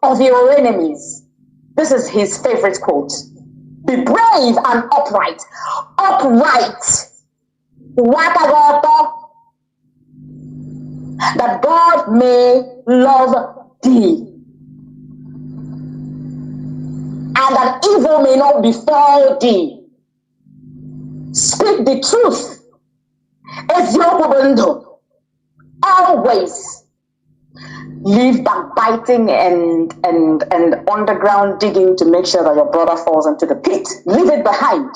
of your enemies. This is his favorite quote. Be brave and upright. Upright. That God may love thee, and that evil may not befall thee. Speak the truth. Always. Leave backbiting and underground digging to make sure that your brother falls into the pit. Leave it behind.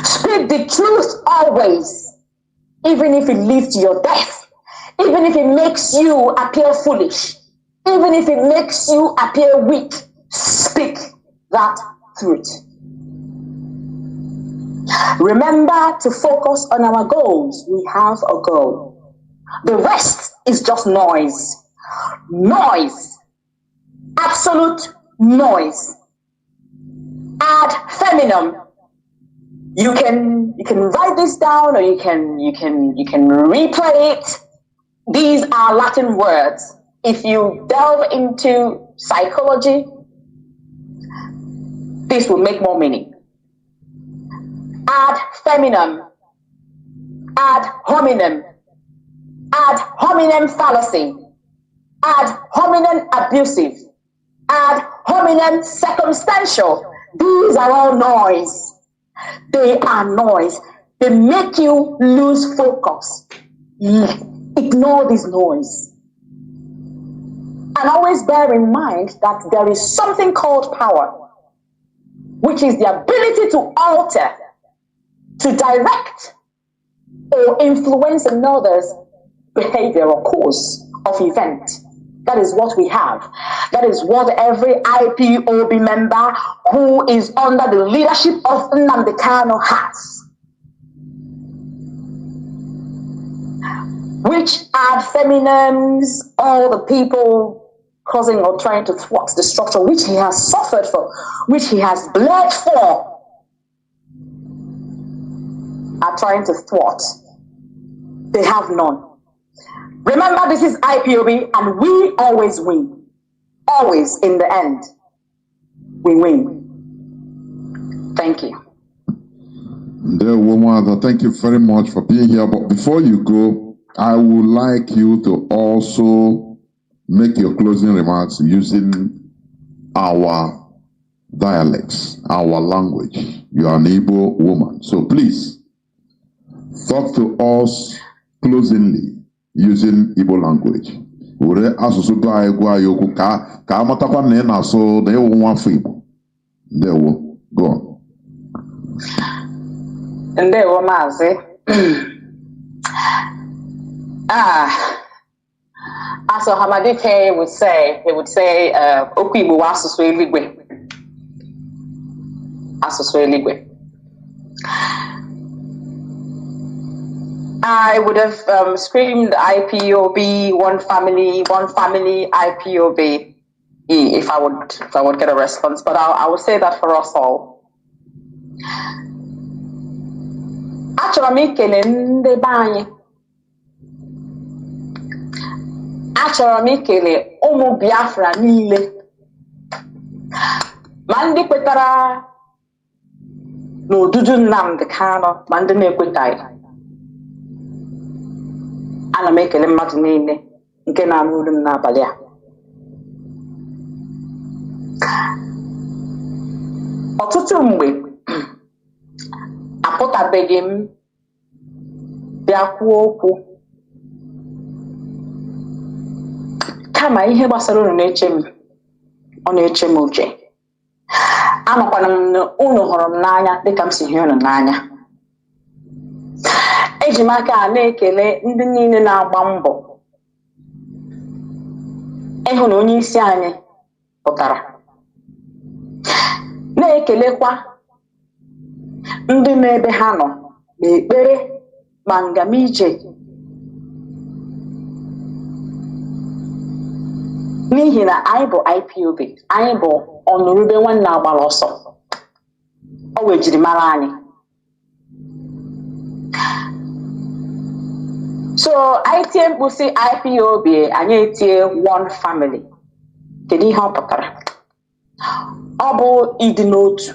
Speak the truth always, even if it leads to your death, even if it makes you appear foolish, even if it makes you appear weak. Speak that truth. Remember to focus on our goals. We have a goal. The rest is just noise. Noise. Absolute noise. Ad feminam. You can write this down, or you can replay it. These are Latin words. If you delve into psychology, this will make more meaning. Ad feminam. Ad hominem. Ad hominem fallacy, ad hominem abusive, ad hominem circumstantial. These are all noise. They are noise. They make you lose focus. Ignore this noise. And always bear in mind that there is something called power, which is the ability to alter, to direct, or influence another's behavior or course of event. That is what we have. That is what every IPOB member who is under the leadership of Nnamdi Kanu has. Which ad feminines, all the people causing or trying to thwart the structure which he has suffered for, which he has bled for, are trying to thwart. They have none. Remember, this is IPOB, and we always win. Always, in the end, we win. Thank you. Dear woman, thank you very much for being here. But before you go, I would like you to also make your closing remarks using our dialects, our language. You are an Igbo woman. So please, talk to us closingly using Igbo language. Ure asụsụ do anyị gwa ya okwu ka amatakwa na ị na-asụ na ịwụ nwa afọ Igbo. Ndewo. Go on. Ndewo Mazi. As Hamadike would say, okwu Igbo asụsụ eluigwe. Asụsụ eluigwe. I would have screamed IPOB, one family, IPOB, if I would get a response. But I would say that for us all. Achọrọ m ikele ndị be anyị. Achọrọ m ikele ụmụ Biafra niile. Ma ndị kwetara n'odudu Nnamdi Kanu, ma ndị na-ekwetaghị. Ana m ekele mmadụ niile nke na-anụ olu m n'abalị a. Ọtụtụ mgbe apụtabeghị m bịa kwuo okwu, kama ihe gbasara unu na-eche m, ọ na-eche m uche. Anọkwana m na unu hụrụ m n'anya dịka m si hie unu n'anya. Eji m aka a na-ekele ndị niile na-agba mbọ ịhụ na onye isi anyị pụtara. Na-ekelekwa ndị n'ebe ha nọ n'ekpere ma ngamije, n'ihi na anyị bụ IPOB, anyị bụ ọnụrụbe nwanne agbara ọsọ. Ọ wee jiri mara anyị. So I tie mkpu si IPOB, anyị etie one family. kedu ihe ọ pụtara? Ọ bụ ịdị n'otu.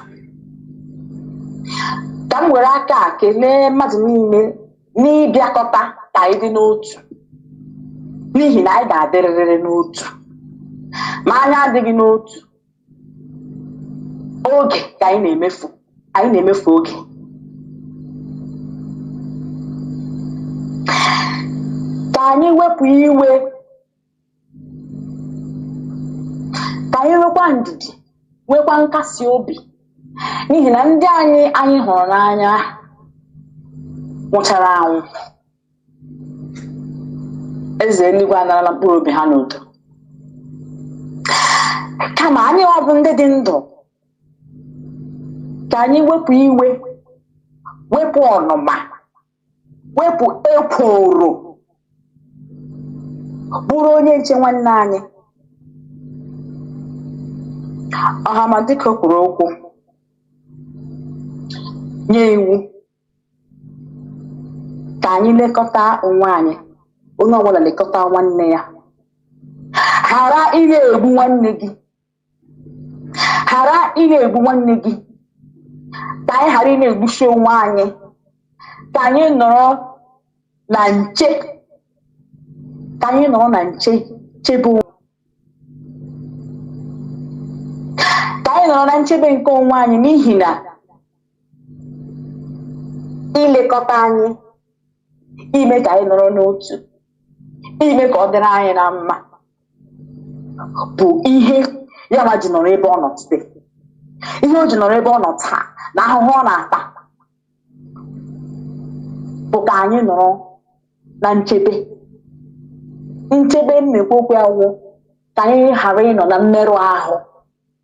Ka m were aka a kelee mmadụ niile n'ịbịakọta ka anyị dị n'otu, n'ihi na anyị ga-adịrịrị n'otu. Ma anyị adịghị n'otu, oge ka anyị na-emefu oge. Ka anyị wepụ iwe, ka anyị nwekwa ndidi, nwekwa nkasi obi, n'ihi na ndị anyị hụrụ n'anya nwụchara anwụ. Eze eluigwe anarala mkpụrụ obi ha n'udo. Kama anyị ọ bụ ndị dị ndụ, ka anyị wepụ iwe, wepụ ọnụma, wepụ ekworo, bụrụ onye nche nwanne anyị. Ọhamadike kwuru okwu, nye iwu ka anyị lekọta onwe anyị, onye ọbụla lekọta nwanne ya. Ghara ị na-egbu nwanne gị, ghara ị na-egbu nwanne gị, ka anyị ghara ị na-egbuchi onwe anyị, ka anyị nọrọ na nche, ka anyị nọrọ na nche chebe, ka anyị nọrọ na nchebe nke onwe anyị, n'ihi na ilekọta anyị, ime ka anyị nọrọ n'otu, ime ka ọ dịrị anyị na mma, bụ ihe ya ma ji nọrọ ebe ọ nọ today. Ihe o ji nọrọ ebe ọ nọ taa na ahụhụ ọ na-ata bụ ka anyị nọrọ na nchebe. Nchebe m na-ekwu okwu ya wụ ka anyị ghara ịnọ na mmerụ ahụ.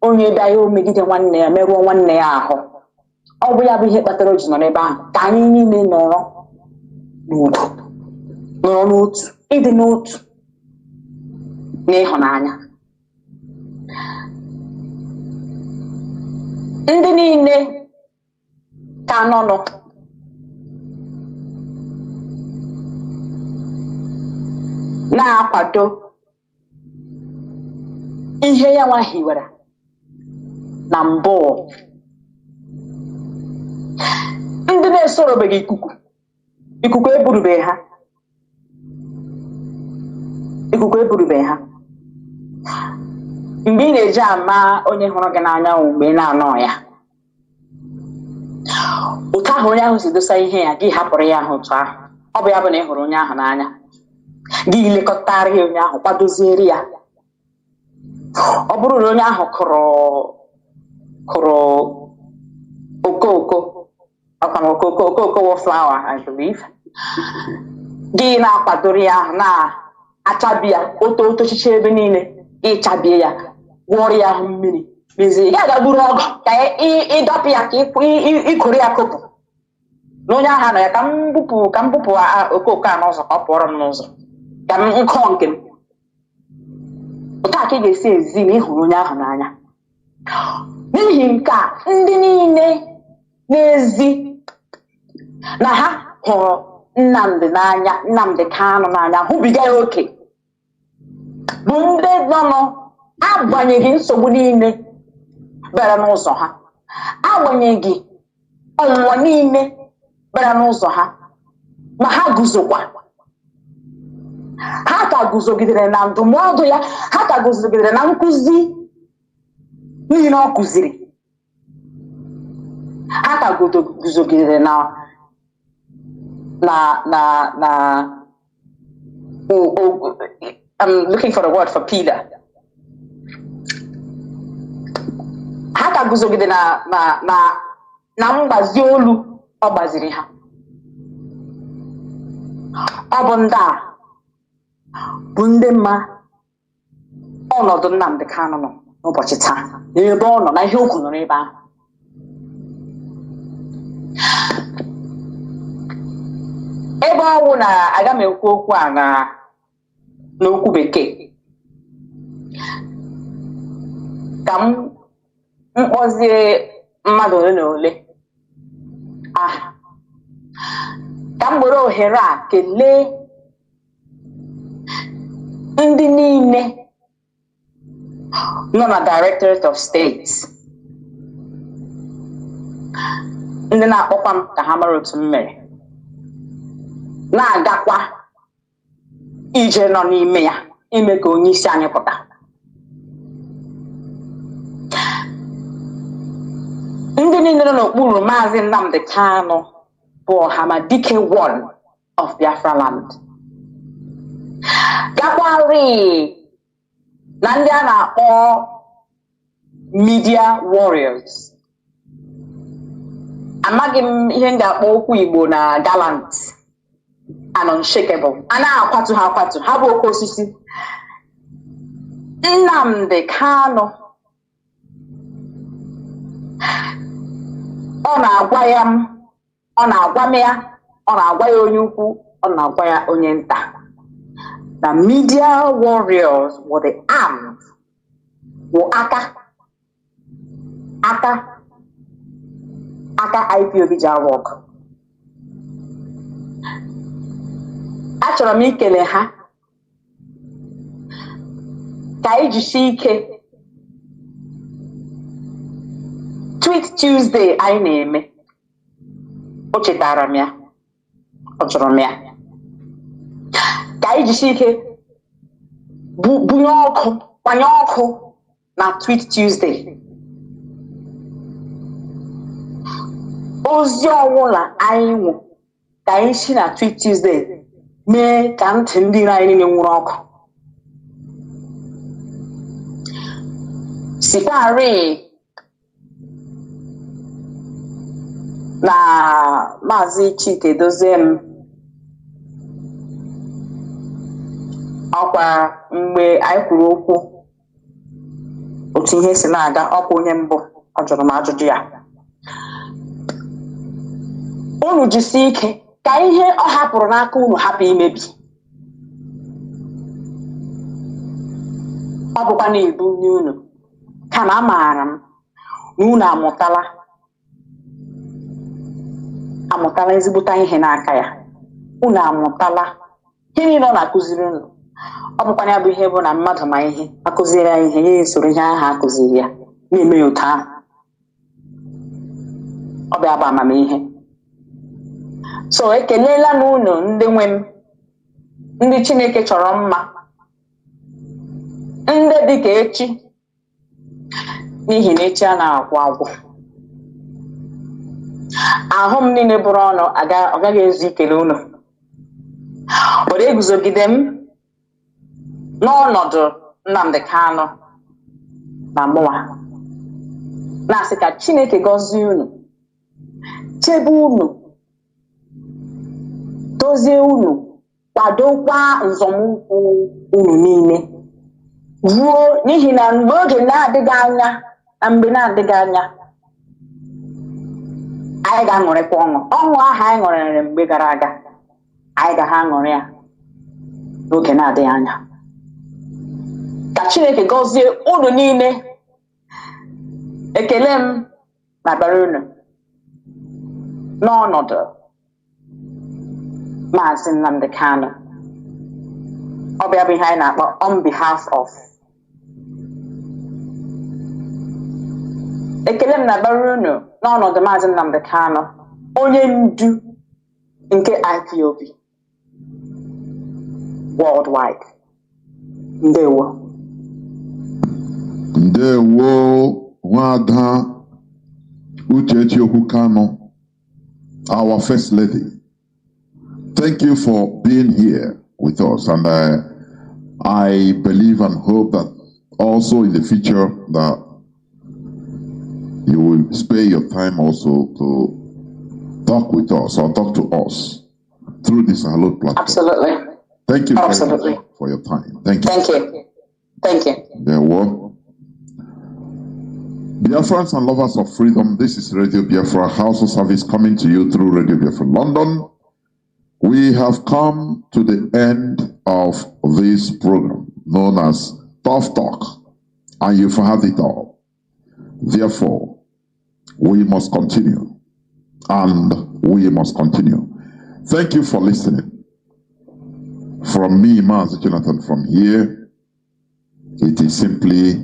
Onye bịa ya omegide nwanne ya, merụọ nwanne ya ahụ. Ọ bụ ya bụ ihe kpatara o ji nọrọ ebe ahụ, ka anyị niile nọrọ n'udo, nọrọ n'otu, ịdị n'otu na ịhụnanya. Ndị niile ka nọnụ na-akwado ihe ya nwa hiwere na mbụ, ndị na-esorobeghị ikuku eburubeghị ha, mgbe ị na-eji ama onye hụrụ gị n'anya mgbe ị na-anọ ya. Otu ahụ onye ahụ si dosa ihe ya, gị hapụrụ ya ahụ otu ahụ. Ọ bụ ya bụ na ị hụrụ onye ahụ n'anya, gị lekọtara ya onye ahụ, kwadoziere ya. Ọ bụrụ na onye ahụ kụrụ okoko wọ flower, I believe, gị na-akwadoro ya ahụ, na-achabi ya otochiche ebe niile, ịchabie ya, gwọrọ ya ahụ mmiri, mezie ya, ga-gburu ọgụ ka ịdọpụ ya, ka ịkụrụ ya kopụ na onye ahụ nọ ya, ka m bupụ okoko a n'ụzọ, ka ọ pụọrọ m n'ụzọ, ka m nkọ nke m. Otu a ka ị ga-esi ezi na ịhụrụ onye ahụ n'anya. N'ihi nke a, ndị niile n'ezi na ha hụrụ Nnamdi n'anya, Nnamdi Kanu n'anya, hụbiga ya oke, bụ ndị nọ agbanyeghị nsogbu niile bịara n'ụzọ ha, agbanyeghị ọnwụnwa niile bịara n'ụzọ ha, ma ha guzokwa. Ha ka guzogidere na ndụmọdụ ya, ha ka guzogidere na nkụzi niile ọ kụziri, ha ka guzogidere na I'm looking for a word for pillar. Ha ka guzogide na mgbazi olu ọ gbaziri ha. Ọ bụ ndị a bụ ndị mma ọnọdụ Nnamdi Kanu nọ n'ụbọchị taa, n'ebe ọ nọ, na ihe o kwuru n'ebe ahụ. Ebe ọwụ na aga m ekwu okwu a n'okwu bekee, ka m mkpọzie mmadụ ole na ole aha, ka m were ohere a kelee ndị niile nọ na Directorate of States. Ndị na-akpọkwa m ka ha mara otu m mere. Na-agakwa ije nọ n'ime ya ime ka onye isi anyị pụta. Ndị niile nọ n'okpuru Mazi Nnamdi Kanu bụ Ọhamadike one of Biafra land. Gakwarị na ndị a na-akpọ media warriors. Amaghị m ihe m ga-akpọ okwu Igbo na gallant and unshakable. A na-akwatu ha akwatu, ha bụ oke osisi. Nnamdi Kanu ọ na-agwa ya onye ukwu, ọ na-agwa ya onye nta. The media warriors were the arms, were aka IPOB ji arụ ọgụ. Achọrọ m ikele ha ka anyị jisie ike. Tweet Tuesday anyị na-eme, o chetara m ya, ọ chọrọ m ya ka anyị jisie ike gbanye ọkụ na Tweet Tuesday. Ozi ọwụla anyị nwụ ka anyị si na Tweet Tuesday mee ka ntị ndị anyị niile nwụrụ ọkụ. Sikwarị na Mazi Chinedu ọkwa mgbe anyị kwuru okwu otu ihe si na-aga, ọkwa onye mbụ ọ jụrụ m ajụjụ ya. Unu jisie ike ka ihe ọ hapụrụ n'aka unu hapụ imebi. Ọ bụkwa na-ebu nye unu, kama amaara m na unu amụtala ezigbote ihe n'aka ya. Unu amụtala ihe niile ọ na-akụziri unu. Ọ bụkwa ya bụ ihe bụ na mmadụ ma ihe akụziri ya ihe, ya esoro ihe ahụ akụziri ya na-eme ya otu ahụ. Ọ bịa bụ amamihe. So ekelela m unu ndị nwe m, ndị Chineke chọrọ mma, ndị dịka echi, n'ihi na echi a na-agwụ agwụ. Ahụ m niile bụrụ ọnụ ọ gaghị ezu ikele unu. Were eguzogide m n'ọnọdụ Nnamdi Kanu na mụnwa, na-asị ka Chineke gọzie unu, chebe unu, dozie unu, kwadokwa nzọmụkwụ unu niile ruo, n'ihi na mgbe oge na-adịghị anya anyị ga-aṅụrịkwa ọṅụ ahụ anyị ṅụrịrị mgbe gara aga. Anyị ga-aṅụrị ya n'oge na-adịghị anya. Ka Chineke gọzie unu niile. Ekele m na-abara unu n'ọnọdụ Mazi Nnamdi Kanu. Ọ bịa bụ ihe anyị na-akpọ on behalf of. Ekele m na-abara unu n'ọnọdụ Mazi Nnamdi Kanu, onye ndu nke IPOB worldwide. Ndewo. Ndewo Nwada Uchechi Kanu, our First Lady. Thank you for being here with us, and I believe and hope that also in the future that you will spare your time also to talk with us or talk to us through this Hello platform. Absolutely. Thank you very much for your time. Thank you. Thank you. Thank you. There were Biafrans and lovers of freedom. This is Radio Biafra HAUSA-SERVICE coming to you through Radio Biafra London. We have come to the end of this program known as Tough Talk, and you've had it all. Therefore, we must continue, and we must continue. Thank you for listening. From me, Mazi Jonathan, from here, it is simply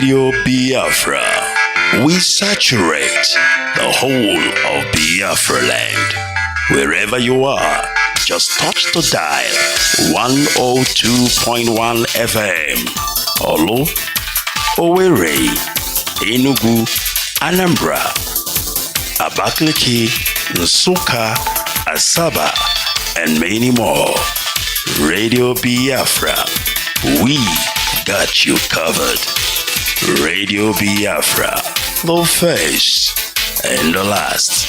Radio Biafra. We saturate the whole of Biafra land. Wherever you are, just touch the dial 102.1 FM. Olu, Owerri, Enugu, Anambra, Abakaliki, Nsukka, Asaba, and many more. Radio Biafra, we got you covered. Radio Biafra, the first and the last.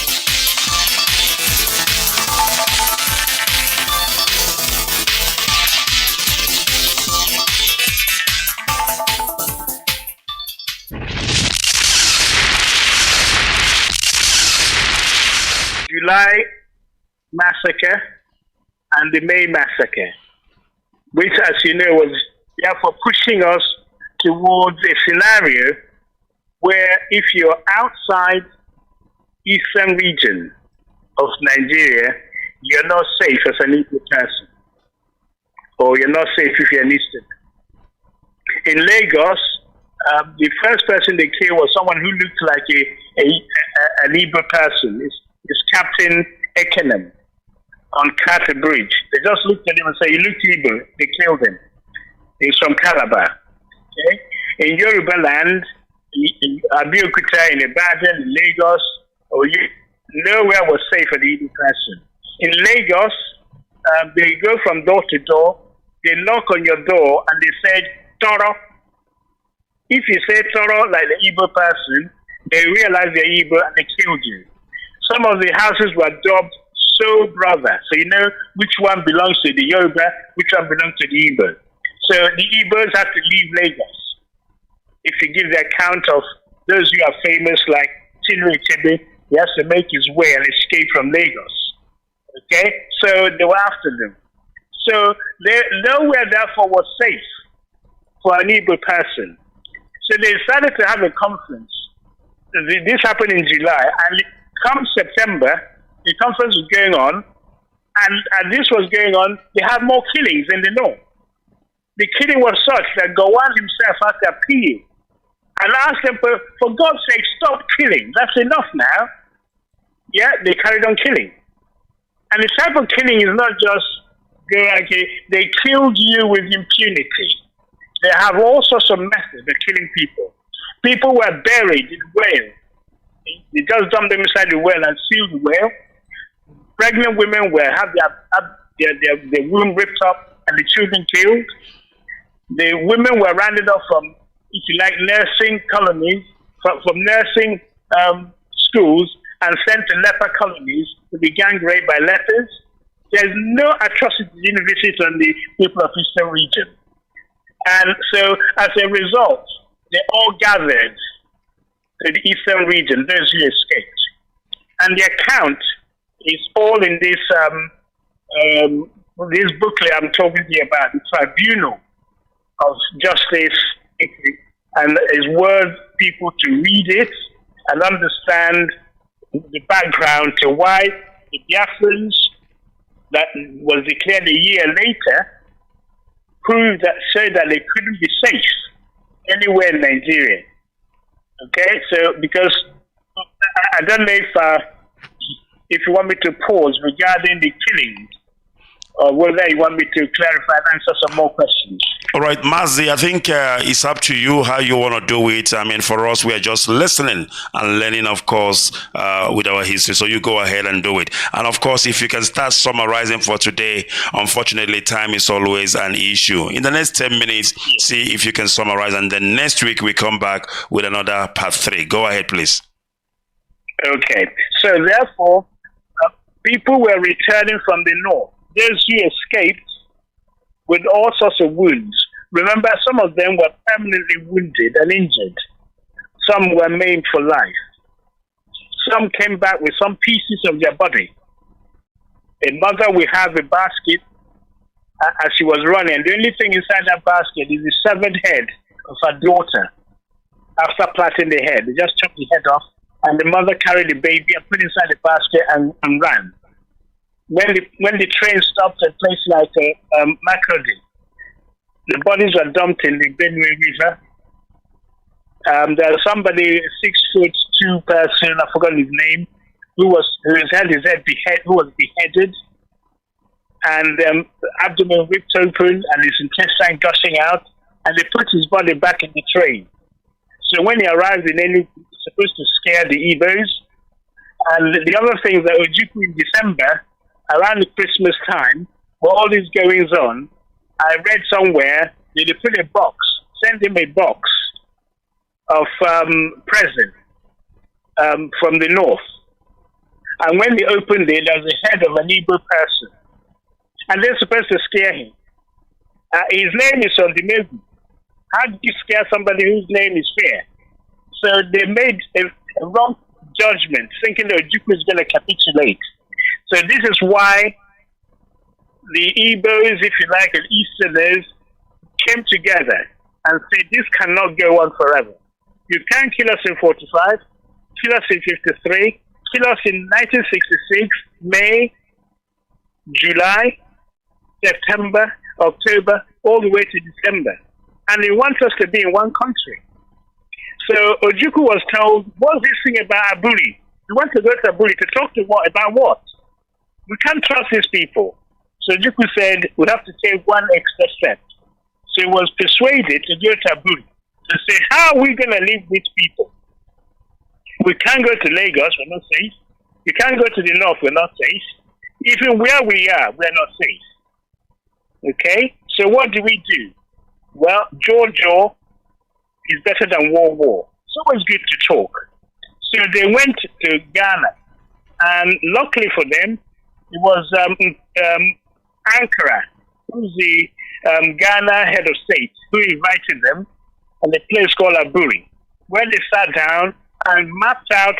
July massacre and the May massacre, which, as you know, was therefore pushing us towards a scenario where if you're outside eastern region of Nigeria, you're not safe as an Igbo person, or you're not safe if you're an Eastern. In Lagos, the first person they killed was someone who looked like an Igbo person. It's Captain Ekenem on Carter Bridge. They just looked at him and said, "You look Igbo." They killed him. He's from Calabar. Okay? In Yoruba land, in Abeokuta, in Ibadan, in Lagos, nowhere was safe for the Igbo person. In Lagos, they go from door to door. They knock on your door and they said, "Toro." If you say Toro like the Igbo person, they realize they're Igbo and they killed you. Some of the houses were dubbed "So Brother," so you know which one belongs to the Yoruba, which one belongs to the Igbo. So the Igbos have to leave Lagos. If you give the account of those who are famous like Chinedu, he has to make his way and escape from Lagos. Okay? So they were after them. So nowhere therefore was safe for an Igbo person. So they decided to have a conference. This happened in July, and come September, the conference was going on, and this was going on, they had more killings in the north. The killing was such that Gowon himself had to appeal and ask them, for God's sake, stop killing. That's enough now. Yeah, they carried on killing. And the type of killing is not just, they killed you with impunity. They have all sorts of methods of killing people. People were buried in whales. They just dumped them inside the well and sealed the well. Pregnant women have their womb ripped up and the children killed. The women were rounded off from, if you like, nursing colonies, from nursing schools, and sent to leper colonies to be gang raped by lepers. There's no atrocity universities on the people of Eastern region. And so, as a result, they all gathered to the Eastern region, those who escaped. And the account is all in this booklet I'm talking to you about, the Tribunal of Justice, and it's worth people to read it and understand the background to why the Biafrans that was declared a year later said that they couldn't be safe anywhere in Nigeria. Okay, so because I don't know if you want me to pause regarding the killing, or whether you want me to clarify and answer some more questions. All right, Mazi, I think it's up to you how you want to do it. I mean, for us, we are just listening and learning, of course, with our history. So you go ahead and do it. And of course, if you can start summarizing for today, unfortunately, time is always an issue. In the next 10 minutes, see if you can summarize. And then next week, we come back with another part 3. Go ahead, please. Okay. So therefore, people were returning from the north. Those who escaped with all sorts of wounds. Remember, some of them were permanently wounded and injured. Some were maimed for life. Some came back with some pieces of their body. A mother will have a basket as she was running. The only thing inside that basket is the severed head of her daughter. After plaiting the head, they just chopped the head off, and the mother carried the baby and put it inside the basket and ran. When the train stopped at a place like Makurdi, the bodies were dumped in the Benue River, There's somebody, 6'2" person, I forgot his name, who was beheaded, and abdomen ripped open and his intestine gushing out, and they put his body back in the train. So when he arrived in Enugu, he was supposed to scare the Igbos. And the other thing that Ojukwu in December, around the Christmas time, with all these goings on, I read somewhere they put a box, send him a box of present from the north. And when they opened it, there was a head of an Igbo person. And they're supposed to scare him. His name is Ondimegu. How do you scare somebody whose name is Fear? So they made a wrong judgment, thinking that Ojukwu is going to capitulate. So this is why the Igbos, if you like, and Easterners came together and said, this cannot go on forever. You can't kill us in 45, kill us in 53, kill us in 1966, May, July, September, October, all the way to December. And they want us to be in one country. So Ojukwu was told, what's this thing about Aburi? We want to go to Aburi to talk to what about what? We can't trust these people. So Ojukwu said, we have to take one extra step. So he was persuaded to go to Aburi to say, how are we going to live with people? We can't go to Lagos, we're not safe. We can't go to the north, we're not safe. Even where we are, we're not safe. Okay? So what do we do? Well, jaw is better than war. It's always good to talk. So they went to Ghana, and luckily for them, it was Ankara, who's the Ghana head of state, who invited them on a place called Aburi, where they sat down and mapped out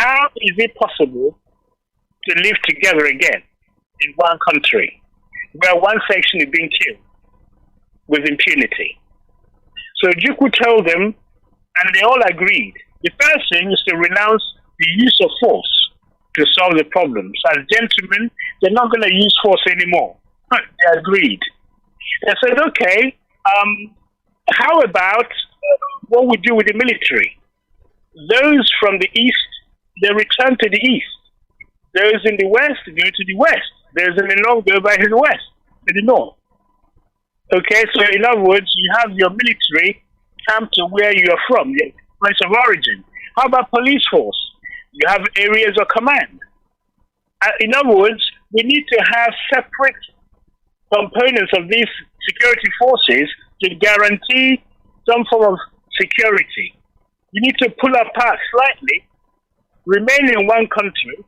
how is it possible to live together again in one country, where one section is being killed with impunity. So Ojukwu told them, and they all agreed. The first thing is to renounce the use of force to solve the problems. As gentlemen, they're not going to use force anymore. They agreed. They said, okay, how about what we do with the military? Those from the east, they return to the east. Those in the west, go to the west. Those in the north, go back to the west, to the north. Okay, so in other words, you have your military come to where you are from, your place of origin. How about police force? You have areas of command. In other words, we need to have separate components of these security forces to guarantee some form of security. You need to pull apart slightly, remain in one country,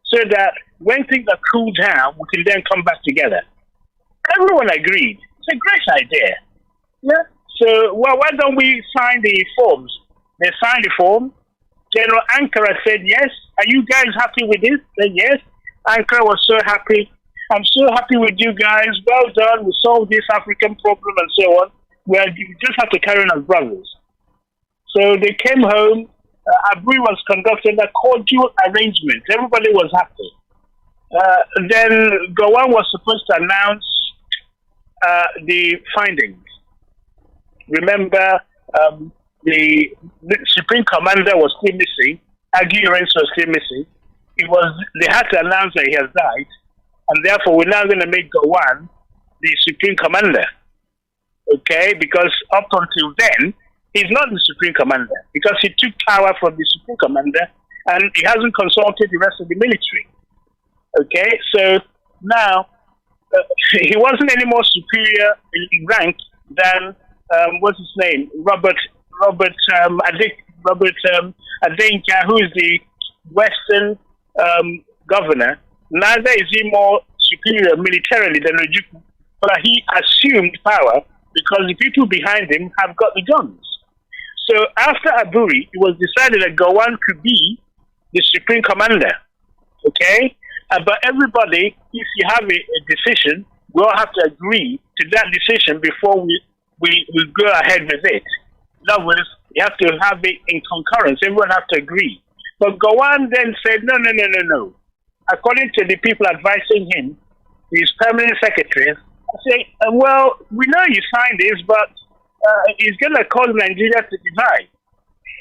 so that when things are cooled down, we can then come back together. Everyone agreed. It's a great idea. Yeah. So, well, why don't we sign the forms? They signed the form. General Ankara said, yes. Are you guys happy with this? Said, yes. Ankara was so happy. I'm so happy with you guys. Well done. We solved this African problem and so on. We just have to carry on as brothers. So they came home. Aburi was conducting a cordial arrangement. Everybody was happy. Then Gowon was supposed to announce the findings. Remember, the Supreme Commander was still missing. Aguirre was still missing. They had to announce that he has died, and therefore we're now going to make Gowon the Supreme Commander. Okay, because up until then, he's not the Supreme Commander, because he took power from the Supreme Commander and he hasn't consulted the rest of the military. Okay, so now he wasn't any more superior in rank than what's his name, Robert Adenka, who is the Western governor. Neither is he more superior militarily than Ojukwu, but he assumed power because the people behind him have got the guns. So after Aburi, it was decided that Gowon could be the Supreme Commander. Okay? But everybody, if you have a decision, we all have to agree to that decision before we go ahead with it. In other words, you have to have it in concurrence. Everyone has to agree. But Gowon then said, no. According to the people advising him, his permanent secretaries, say, well, we know you signed this, but it's going to cause Nigeria to divide.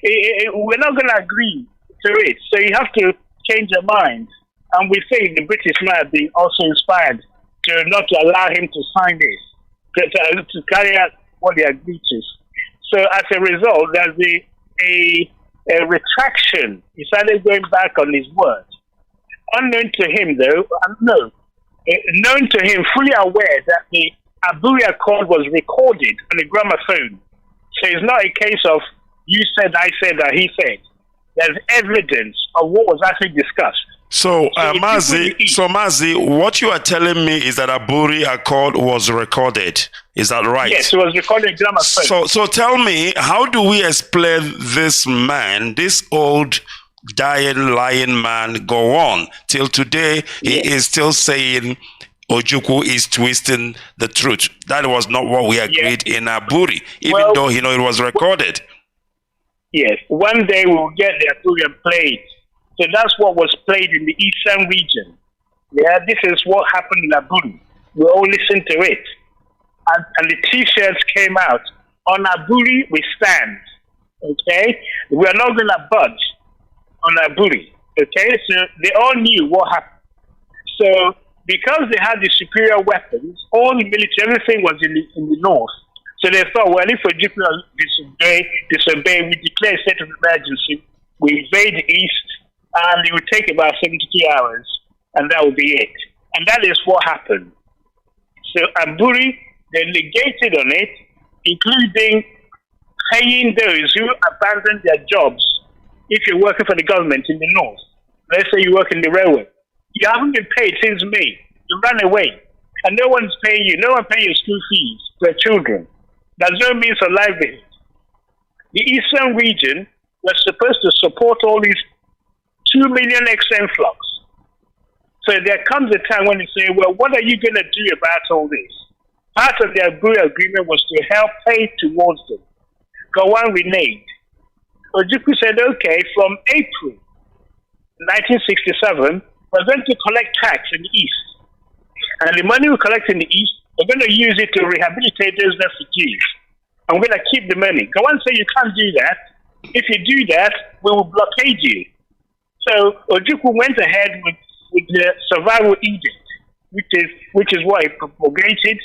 we're not going to agree to it. So you have to change your mind. And we say the British might have been also inspired to not to allow him to sign this, to carry out what they agreed to. So as a result, there's a retraction. He started going back on his word. Unknown to him, though, known to him, fully aware that the Aburi Accord was recorded on a gramophone. So it's not a case of you said, I said, that he said. There's evidence of what was actually discussed. So, Mazi, what you are telling me is that Aburi Accord was recorded. Is that right? Yes, it was recorded in gramophone. So tell me, how do we explain this man, this old, dying, lying man, go on? Till today, he is still saying Ojukwu is twisting the truth. That was not what we agreed in Aburi, even though it was recorded. Yes, one day we'll get the Aburi and play it. So that's what was played in the eastern region. Yeah, this is what happened in Aburi. We all listened to it. And the T-shirts came out. On Aburi, we stand. Okay? We are not going to budge on Aburi. Okay? So they all knew what happened. So because they had the superior weapons, all the military, everything was in the north. So they thought, well, if Ojukwu disobey, we declare a state of emergency, we invade the east, and it would take about 72 hours, and that would be it. And that is what happened. So Aburi, they negated on it, including paying those who abandoned their jobs. If you're working for the government in the north, let's say you work in the railway, you haven't been paid since May. You ran away, and no one's paying you. No one paying your school fees for your children. There's no means of livelihood. The eastern region was supposed to support all these 2 million XM flocks. So there comes a time when they say, well, what are you going to do about all this? Part of the Aburi agreement was to help pay towards them. Gowon reneged. Ojukwu said, okay, from April 1967, we're going to collect tax in the east. And the money we collect in the east, we're going to use it to rehabilitate those refugees. And we're going to keep the money. Gowon said, you can't do that. If you do that, we will blockade you. So Ojukwu went ahead with the survival edict, which is what he propagated.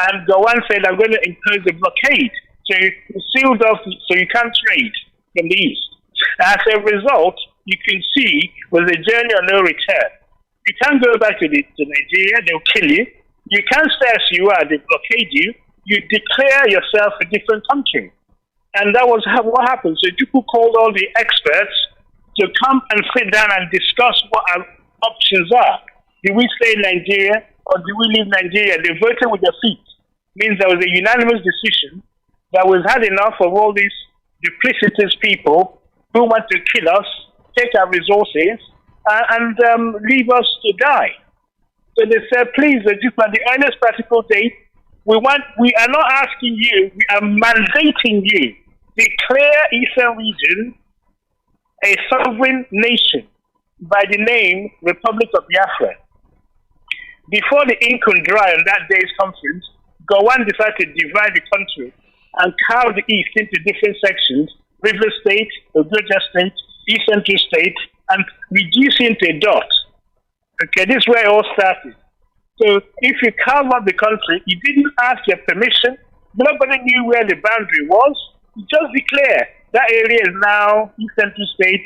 And Gowon said, I'm going to impose a blockade. So it's sealed off, so you can't trade from the east. As a result, you can see with a journey of no return. You can't go back to Nigeria, they'll kill you. You can't stay as you are, they blockade you. You declare yourself a different country. And that was what happened. So Ojukwu called all the experts to come and sit down and discuss what our options are. Do we stay in Nigeria or do we leave Nigeria? They voted with their feet. Means there was a unanimous decision that was had enough of all these duplicitous people who want to kill us, take our resources, and leave us to die. So they said, please, Ojukwu, at the earliest practical date, we are not asking you, we are mandating you, declare Eastern Region a sovereign nation by the name Republic of Biafra. Before the ink could dry on that day's conference, Gowon decided to divide the country and carve the East into different sections, River State, Abuja State, East Central State, and reduce it into a dot. Okay, this is where it all started. So if you carve up the country, you didn't ask your permission, nobody knew where the boundary was, you just declare that area is now East Central State,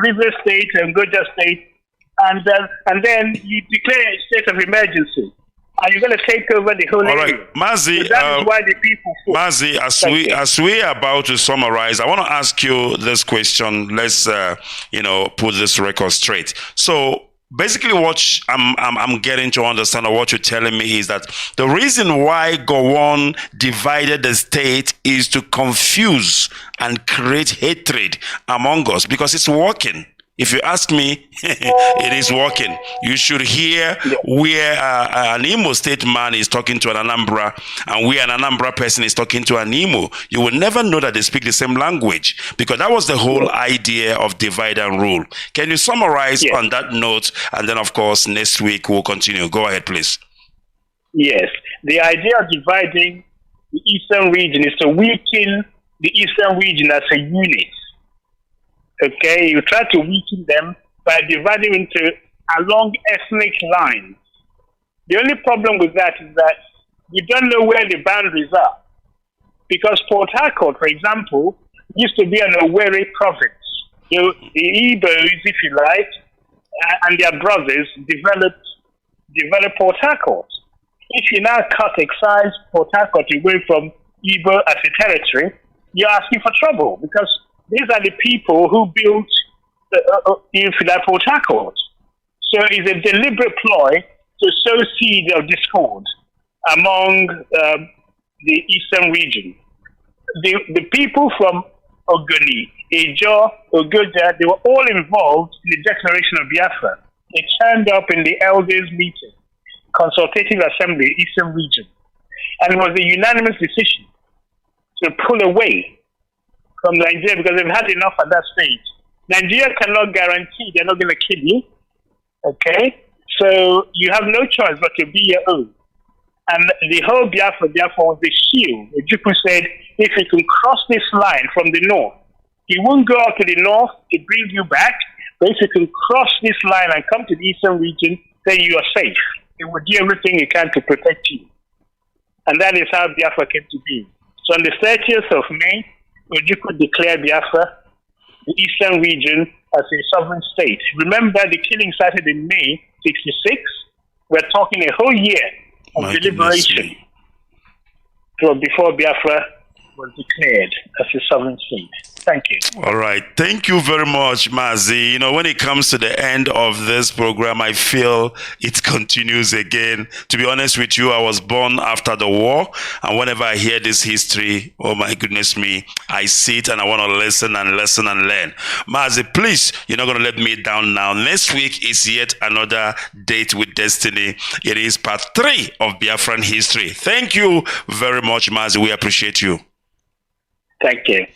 River State, and Abuja State, and then you declare a state of emergency. And you're going to take over the whole area. Right, Mazi. So that is why the people fought. Mazi, as we are about to summarize, I want to ask you this question. Let's put this record straight. So basically, what I'm getting to understand, or what you're telling me, is that the reason why Gowon divided the state is to confuse and create hatred among us, because it's working. If you ask me, it is working. You should hear where an Imo State man is talking to an Anambra, and where an Anambra person is talking to an Imo. You will never know that they speak the same language, because that was the whole idea of divide and rule. Can you summarize on that note? And then, of course, next week we'll continue. Go ahead, please. Yes. The idea of dividing the Eastern region is to weaken the Eastern region as a unit. Okay, you try to weaken them by dividing into along ethnic lines. The only problem with that is that you don't know where the boundaries are. Because Port Harcourt, for example, used to be an Owerri province. The Igbos, if you like, and their brothers developed Port Harcourt. If you now excise Port Harcourt away from Igbo as a territory, you're asking for trouble, because these are the people who built Port Harcourt. So it's a deliberate ploy to sow seeds of discord among the Eastern region. The people from Ogoni, Ejo, Ogoja, they were all involved in the Declaration of Biafra. They turned up in the elders' meeting, consultative assembly, Eastern region. And it was a unanimous decision to pull away from Nigeria because they've had enough at that stage. Nigeria cannot guarantee they're not going to kill you. Okay? So you have no choice but to be your own. And the whole Biafra, therefore, was the shield. The Juku said, if you can cross this line from the north, he won't go out to the north, it brings you back. But if you can cross this line and come to the Eastern region, then you are safe. It will do everything it can to protect you. And that is how Biafra came to be. So on the 30th of May, Ojukwu declared Biafra, the Eastern region, as a sovereign state. Remember, the killing started in May 66. We're talking a whole year of deliberation before Biafra was declared as a sovereign state. Thank you. All right. Thank you very much, Mazi. You know, when it comes to the end of this program, I feel it continues again. To be honest with you, I was born after the war. And whenever I hear this history, oh my goodness me, I sit and I want to listen and listen and learn. Mazi, please, you're not going to let me down now. Next week is yet another Date with Destiny. It is part 3 of Biafran history. Thank you very much, Mazi. We appreciate you. Thank you.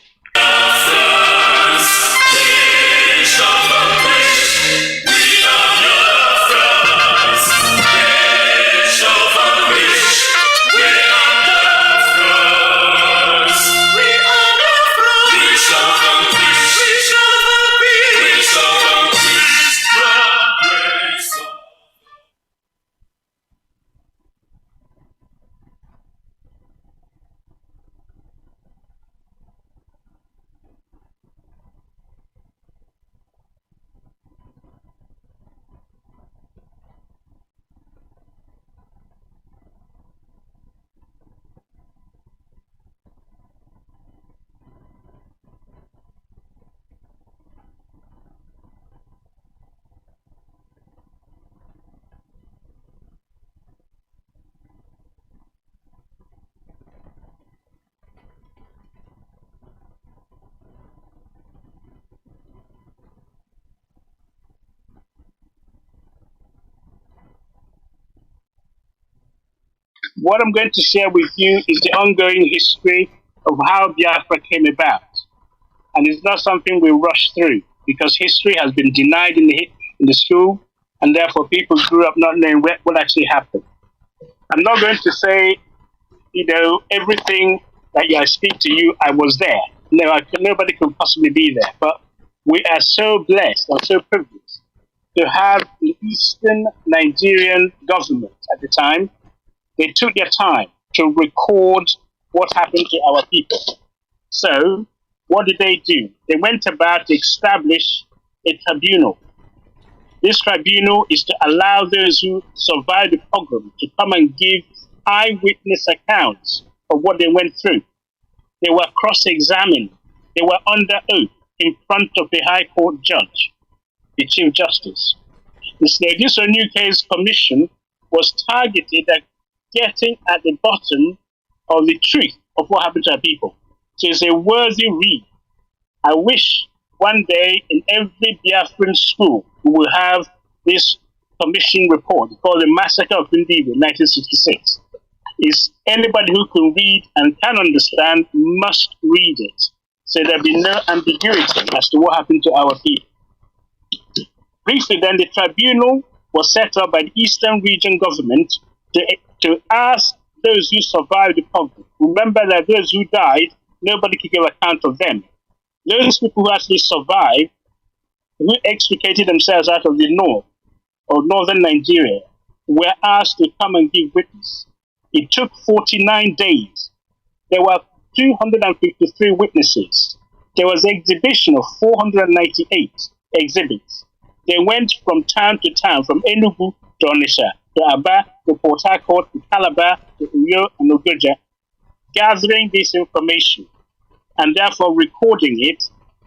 What I'm going to share with you is the ongoing history of how Biafra came about. And it's not something we rush through, because history has been denied in the school, and therefore people grew up not knowing what actually happened. I'm not going to say, everything that I speak to you, I was there. No, nobody could possibly be there. But we are so blessed and so privileged to have the Eastern Nigerian government at the time. They took their time to record what happened to our people. So, what did they do? They went about to establish a tribunal. This tribunal is to allow those who survived the pogrom to come and give eyewitness accounts of what they went through. They were cross-examined. They were under oath in front of the High Court judge, the Chief Justice. This new case commission was targeted at getting at the bottom of the truth of what happened to our people. So it's a worthy read. I wish one day in every Biafran school we will have this commission report called the Massacre of Nnamdi in 1966. Is anybody who can read and can understand must read it. So there'll be no ambiguity as to what happened to our people. Briefly then, the tribunal was set up by the Eastern Region government to ask those who survived the pogrom. Remember that those who died nobody could give account of them. Those people who actually survived, who extricated themselves out of the north or northern Nigeria, were asked to come and give witness. It took 49 days. There were 253 witnesses. There was an exhibition of 498 exhibits. They went from town to town, from Enugu to Onitsha, to Aba, to Port Harcourt, to Calabar, to Uyo and Ogoja, gathering this information and therefore recording it,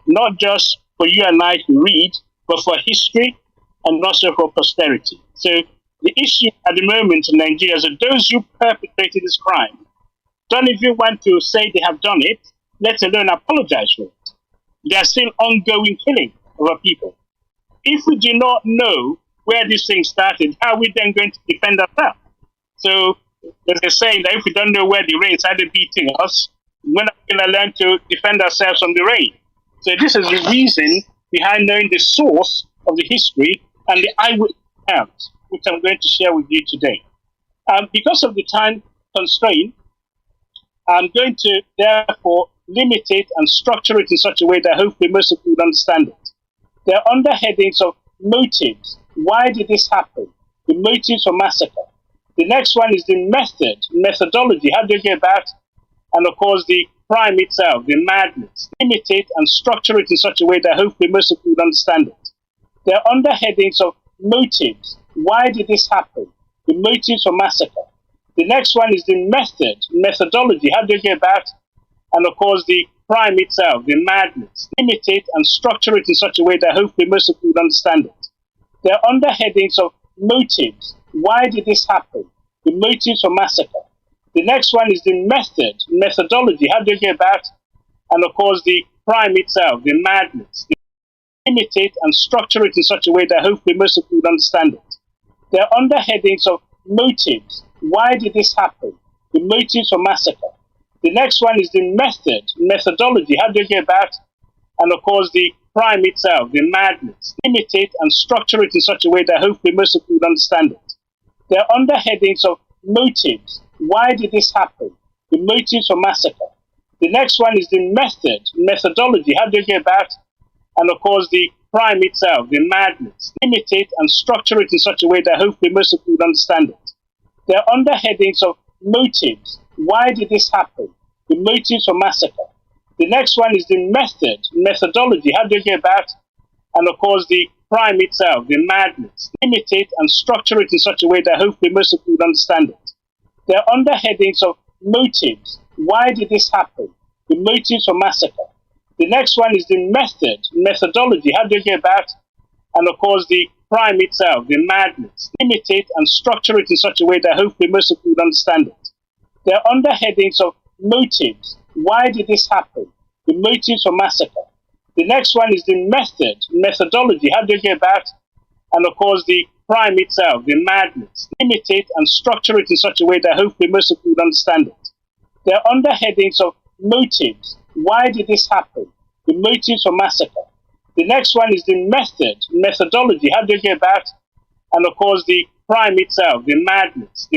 not just for you and I to read, but for history and also for posterity. So the issue at the moment in Nigeria is that those who perpetrated this crime don't even want to say they have done it, let alone apologize for it. There are still ongoing killing of our people. If we do not know where this thing started, how are we then going to defend ourselves? So there's a saying that if we don't know where the rain started beating us, we're not going to learn to defend ourselves from the rain. So this is the reason behind knowing the source of the history and the eyewitness accounts, which I'm going to share with you today. Because of the time constraint, I'm going to therefore limit it and structure it in such a way that hopefully most of you would understand it. There are under headings of motives. Why did this happen? The motives for massacre. The next one is the methodology. How do you get about? And of course, the crime itself, the madness. Limit it and structure it in such a way that hopefully most of you would understand it. There are under headings of motives. Why did this happen? The motives for massacre. The next one is the methodology. How do you get about? And of course, the crime itself, the madness. Limit it and structure it in such a way that hopefully most of you would understand it. There are under headings of motives. Why did this happen? The motives for massacre. The next one is the methodology. How do you get about? And of course, the crime itself, the madness. Limit it and structure it in such a way that hopefully most of you would understand it. There are under headings of motives. Why did this happen? The motives for massacre. The next one is the methodology. How do you get about? And of course, the crime itself, the madness. Limit it and structure it in such a way that hopefully most of you would understand it. There are under headings of motives. Why did this happen? The motives for massacre. The next one is the methodology. How do you get about? And of course, the crime itself, the madness. Limit it and structure it in such a way that hopefully most of you would understand it. There are under headings of motives. Why did this happen? The motives for massacre. The next one is the methodology. How do you get about? And of course, the crime itself, the madness. Limit it and structure it in such a way that hopefully most of you would understand it. There are under headings of motives. Why did this happen? The motives for massacre. The next one is the methodology. How do you get about? And of course, the crime itself, the madness. Limit it and structure it in such a way that hopefully most of you would understand it. There are under headings of motives. Why did this happen? The motives for massacre. The next one is the methodology. How do you get about? And of course, the crime itself, the madness. Limit it and structure it in such a way that hopefully most of you would understand it. There are under headings of motives. Why did this happen? The motives for massacre. The next one is the methodology. How do you get about? And of course, the crime itself, the madness.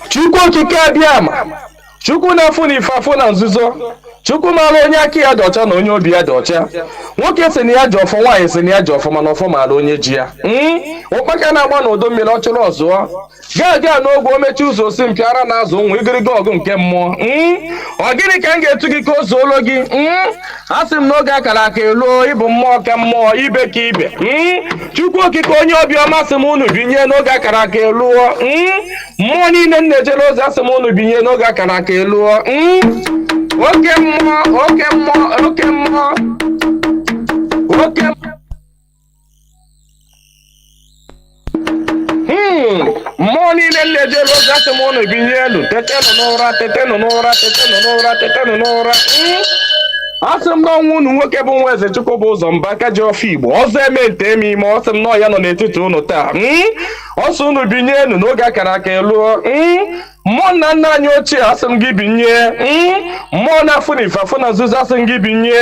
Chukwu okike abịama, Chukwu na-afụ na ife afụ na nzuzo, Chukwu mara onye aka ya dị ọcha na onye obi ya dị ọcha. Nwoke si na ya ji ọfọ, nwaanyị si na ya ji ọfọ, mana ọfọ mara onye ji ya. Ụkpaka na-agba n'udo mmiri ọ chụrụ ọzụọ. Gaa n'ogwe omechi ụzọ osi mpịara na azụ nwa igiriga ọgụ nke mmụọ. Ọ gịnị ka m ga-etu gị ka o zuolo gị? Asị m n'oge akara aka eluo, ịbụ mmụọ ka mmụọ, ibe ka ibe. Chukwu okike onye obiọma sị m unu binye n'oge akara aka eluo. Mmụọ niile m na-ejere ozi asị m unu binye n'oge akara aka eluo. Oke mmụọ, oke mmụọ, oke mmụọ, oke mmụọ niile m na-ejere ozi asị m unu binye elu. Tetenụ n'ụra, tetenụ n'ụra, tetenụ n'ụra, tetenụ n'ụra. Asị m n'ọnwụ unu nwoke bụ nwa eze Chukwu bụ ụzọ mba aka ji ọfọ Igbo ọzọ eme nte eme ime. Ọ sị m nọọ ya nọ n'etiti unu taa. Ọsọ unu binye enu n'oge akara aka eluo. Mmụọ nna nna anyị ochie asị m gị binye. Mmụọ na-afụ na ife afụ na nzuzo asị m gị binye.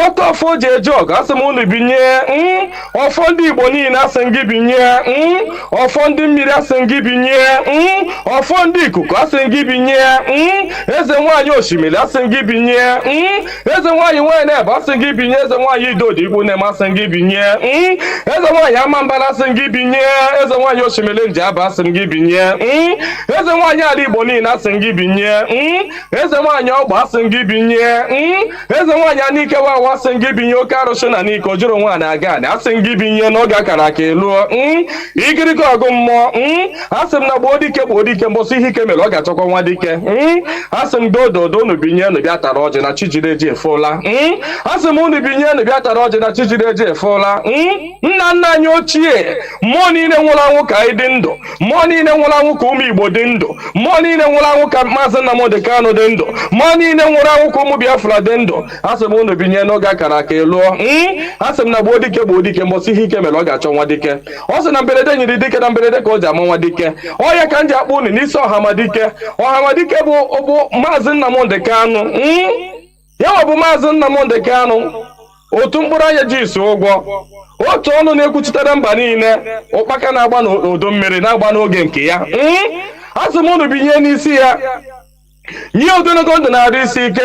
Oke ọfọ ji eje ọgụ asị m unu binye. Ọfọ ndị Igbo niile asị m gị binye. Ọfọ ndị mmiri asị m gị binye. Ọfọ ndị ikuku asị m gị binye. Eze nwaanyị osimiri asị m gị binye. Eze nwaanyị nwanyị na-ebe asị m gị binye. Eze nwaanyị idodi igwu na-eme asị m gị binye. Eze nwaanyị amambara asị m gị binye. Eze nwaanyị osimiri nji aba asị m gị binye. Eze nwaanyị ala Igbo niile asị m gị binye. Eze nwaanyị ọgba asị m gị binye. Eze nwaanyị anike wawa asị m gị binye. Oke arụsị na n'ike ojuru nwaanyị aga anị asị m gị binye n'oge akara aka eluo. Igirigi ọgụ mmụọ. Asị m na gboo dike mbọsị ihe ike mere ọ ga-achọkwa nwa dike. Asị m dododo unu binye unu bịa tara ọjị na chijiri eji efola. Asị m unu binye unu bịa tara ọjị na chijiri eji efola. Nna nna anyị ochie, mmụọ niile nwụrụ anwụ ka anyị dị ndụ, mmụọ niile nwụrụ anwụ ka ụmụ Igbo dị ndụ, mmụọ niile nwụrụ anwụ ka Mazi Nnamdi Kanu dị ndụ, mmụọ niile nwụrụ anwụ ka ụmụ Biafra dị ndụ. Asị m unu binye n'oge akara aka eluo. Asị m na gboo dike mbọsị ihe ike mere ọ ga-achọ nwa dike. Ọ sị na mberede nyiri dike na mberede ka o ji ama nwa dike. Ọ ya ka m ji akpọ unu n'isi Ọhamadike. Ọhamadike bụ Mazi Nnamdi Kanu. Ya bụ Mazi Nnamdi Kanu, otu mkpụrụ anya ji isi ụgwọ, otu ọnụ na-ekwuchitere mba niile, ụkpaka na-agba n'udo mmiri na-agba n'oge nke ya. Asị m unu binye n'isi ya. Nye ogologo ndụ na-arụ isi ike.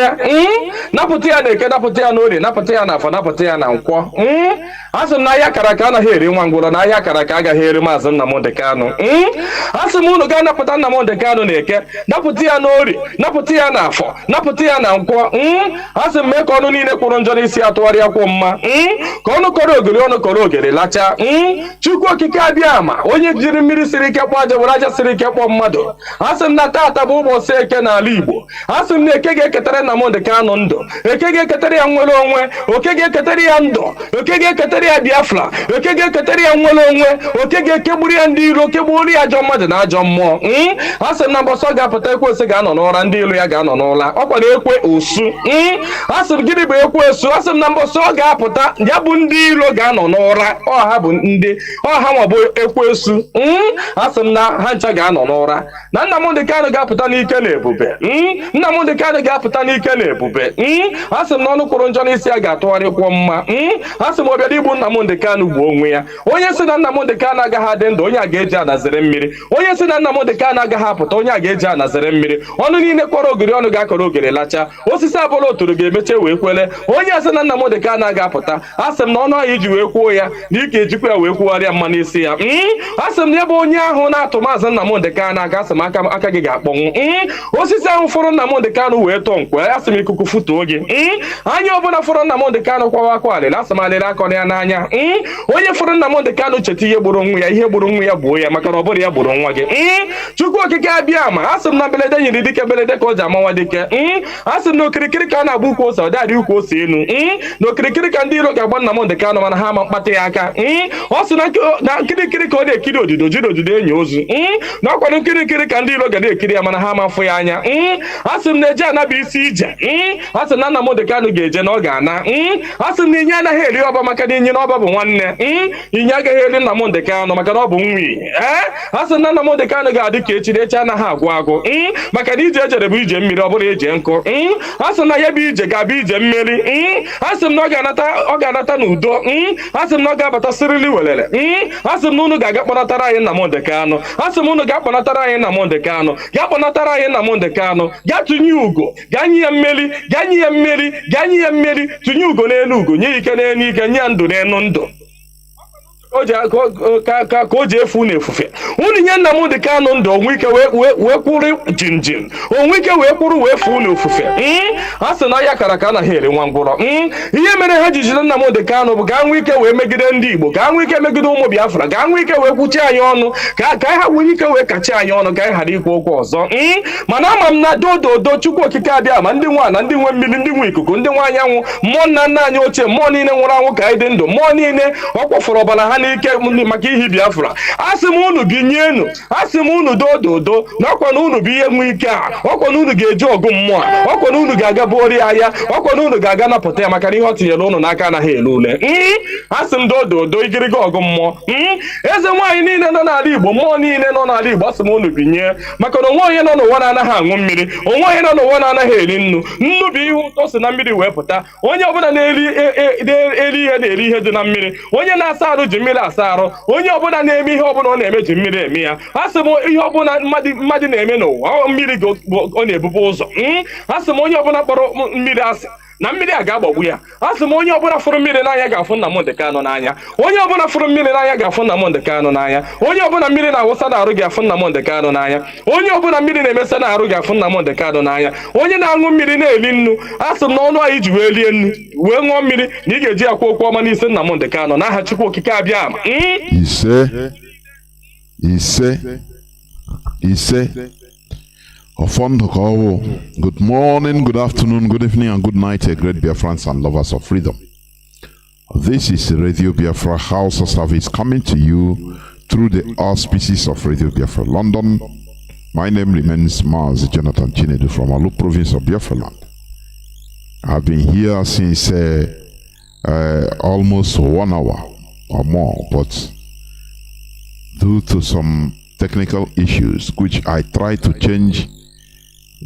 Napụta ya na eke, napụta ya n'orie, napụta ya n'afọ, napụta ya na nkwọ. Asị m na ahịa akara aka anaghị eri nwa ngwụrọ, na ahịa akara aka agaghị eri Mazi Nnamdi Kanu. Asị m unu ga-anapụta Nnamdi Kanu na eke, napụta ya n'orie, napụta ya n'afọ, napụta ya na nkwọ. Asị m mee ka ọnụ niile kwụrụ njọ n'isi atụgharịa kwụ mma. Ka ọnụ kọrọ ogiri, ọnụ kọrọ ogiri lacha. Chukwu okike abịama, onye jiri mmiri siri ike kpọọ aja were aja siri ike kpọọ mmadụ. Asị m na tata bụ ụbọchị eke n'ala Igbo. Asị m na eke ga-eketara Nnamdi Kanu ndụ, eke ga-eketara ya nwere onwe, oke ga-eketara ya ndụ, oke ga-eketara ya Biafra, oke ga-eketara ya nwere onwe, oke ga-ekegburu ya ndị iro, kegburu ya ajọ mmadụ na ajọ mmụọ. Asị m na mbọsọ ga-apụta ekwensu ga-anọ n'ụra, ndị ilo ya ga-anọ n'ụra. Ọ kwara ekwe osu. Asị m gịnị bụ ekwe osu? Asị m na mbọsọ ọ ga-apụta ya bụ ndị ilo ga-anọ n'ụra. Ọha bụ ndị ọha ma bụ ekwe osu. Asị m na ha ncha ga-anọ n'ụra. Na Nnamdi Kanu ga-apụta n'ike na ebube. Nnamdi Kanu ga-apụta n'ike na ebube. Asị m na ọnụ kwụrụ njọ n'isi ya ga-atụgharịkwọ mma. Asị m ọbịa igbu Nnamdi Kanu gbuo onwe ya. Onye si na Nnamdi Kanu agaghị adị ndụ, onye a ga-eji anazere mmiri. Onye si na Nnamdi Kanu agaghị apụta, onye a ga-eji anazere mmiri. Ọnụ niile kpọrọ ogiri ọnụ ga-akọrọ ogiri lacha. Osisi abụla oturu ga-emeche wee kwele. Onye asị na Nnamdi Kanu ga-apụta, asị m na ọnụ ahụ iji wee kwuo ya na ike ejikwa ya wee kwugharịa mma n'isi ya. Asị m na ebe onye ahụ na-atụ Mazi Nnamdi Kanu aka, asị m aka gị ga-akpọnwụ. Osisi ahụ fọrọ Nnamdi Kanu wee tọọ nkwe, asị m ikuku futuo gị. Anya ọbụla fọrọ Nnamdi Kanu kwawa akwa alịla, asị m alịla akọrọ ya n'anya. Onye fọrọ Nnamdi Kanu cheta ihe gburu nwa ya, ihe gburu nwa ya gbuo ya, maka na ọ bụrụ ya gburu nwa gị. Chukwu okike abịama, asị m na belede nyiri dike, belede ka o ji ama nwa dike. Asị m na okirikiri ka a na-agba ukwu ose, ọ dadị ukwu ose elu. Na okirikiri ka ndị iro ga-agba Nnamdi Kanu mana ha ama mkpata ya aka. Ọ sị na nkirikiri ka ọ na-ekiri odido, jiri odido enyi ozu. Na ọkwado nkirikiri ka ndị iro ga na-ekiri ya mana ha ama fụ ya anya. asị m na eje anaba isi ije asị na Nnamdi Kanu ga-eje na ọ ga-ana asị m na inye anaghị eri ọba maka na inye na ọba bụ nwanne inye agaghị eri Nnamdi Kanu maka na ọ bụ nwi asị na Nnamdi Kanu ga-adị ka echi anaghị agwụ agwụ maka na ije ejere bụ ije mmiri ọ bụla eje nkụ asị na ya bụ ije ga-abụ ije mmeri asị m na ọ ga-anata n'udo asị m na ọ ga-abata sirili welele asị m na unu ga-aga kpọnatara anyị Nnamdi Kanu asị m unu ga-akpọnatara anyị Nnamdi Kanu ga-akpọnatara anyị Nnamdi Kanu ga tụnye ugo ga nye ya mmeri ga nye ya mmeri ga nye ya mmeri tụnye ugo n'elu ugo nye ike n'elu ike nye ya ndụ n'elu ndụ ka o ji efu na-efufe unu nye Nnamdi Kanu ndụ onwe ike wee kwụrụ jinjin onwe ike wee kwụrụ wee fuo n'ofufe a sị na ya kara ka anaghị eri nwa ngwụrọ ihe mere ha ji jide Nnamdi Kanu bụ ka nwee ike wee megide ndị Igbo ka nwee ike megide ụmụ Biafra ka nwee ike wee kwuchie anyị ọnụ ka ha nwee ike wee kachi anyị ọnụ ka anyị ghara ikwu okwu ọzọ mana ama m na dododo Chukwu okike abịa ma ndị nwa na ndị nwe mmiri ndị nwe ikuku ndị nwe anyanwụ mmụọ nna nna anyị ochie mmụọ niile nwụrụ anwụ ka anyị dị ndụ mmụọ niile ọ kpọfọrọ ọbara ha n'ike maka ihi Biafra asị m unu binyenu asị m unu dododo na ọkwa na unu bụ ihe nwe ike a ọkwa na unu ga-eji ọgụ mmụọ ọkwa na unu ga-aga buori ahịa ọkwa na unu ga-aga napụta ya maka na ihe ọ tinyere unu n'aka anaghị ele ule asị m dododo igiriga ọgụ mmụọ eze nwaanyị niile nọ n'ala Igbo mmụọ niile nọ n'ala Igbo asị m unu binye maka na onwe onye nọ n'ụwa na-anaghị aṅụ mmiri onwe onye nọ n'ụwa na-anaghị eri nnu nnu bụ ihe ụtọ si na mmiri wee pụta onye ọbụla na-eri ihe na-eri ihe dị na mmiri onye na-asa arụ ji mmiri asa arụ onye ọbụla na-eme ihe ọbụla ọ na-eme ji mmiri eme ya asị m ihe ọbụla mmadụ na-eme n'ụwa mmiri ọ na-ebube ụzọ asị m onye ọbụla kpọrọ mmiri asị na mmiri a ga-agbagbu ya asị m onye ọbụla fụrụ mmiri n'anya ga-afụ Nnamdi Kanu n'anya onye ọbụla fụrụ mmiri n'anya ga-afụ Nnamdi Kanu n'anya onye ọbụla mmiri na-awụsa n'arụ ga-afụ Nnamdi Kanu n'anya onye ọbụla mmiri na-emesa n'arụ ga-afụ Nnamdi Kanu n'anya onye na-aṅụ mmiri na-eli nnu asị m na ọnụ anyị ji wee lie nnu wee ṅụọ mmiri na ị ga-eji akwa okwu ọma n'isi Nnamdi Kanu n'aha Chukwu okike abịa ama ise Ofondo. Good morning, good afternoon, good evening, and good night, great Biafrans and lovers of freedom. This is Radio Biafra HAUSA-SERVICE coming to you through the auspices of Radio Biafra London. My name remains Mazi Chinedu from Alu province of Biafra land. I've been here since almost 1 hour or more, but due to some technical issues, which I tried to change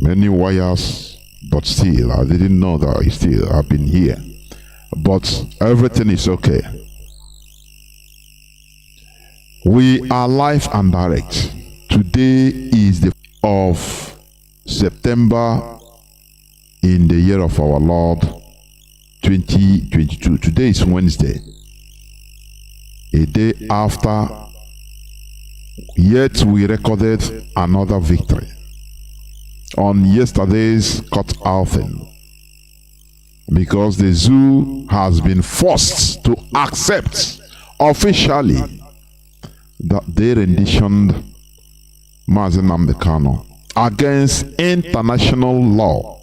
many wires, but still I didn't know that I've been here, but everything is okay. We are live and direct. Today is the 5th of September in the year of our Lord 2022. Today is Wednesday, a day after yet we recorded another victory on yesterday's court outing, because the zoo has been forced to accept officially that they renditioned Mazi Nnamdi Kanu against international law,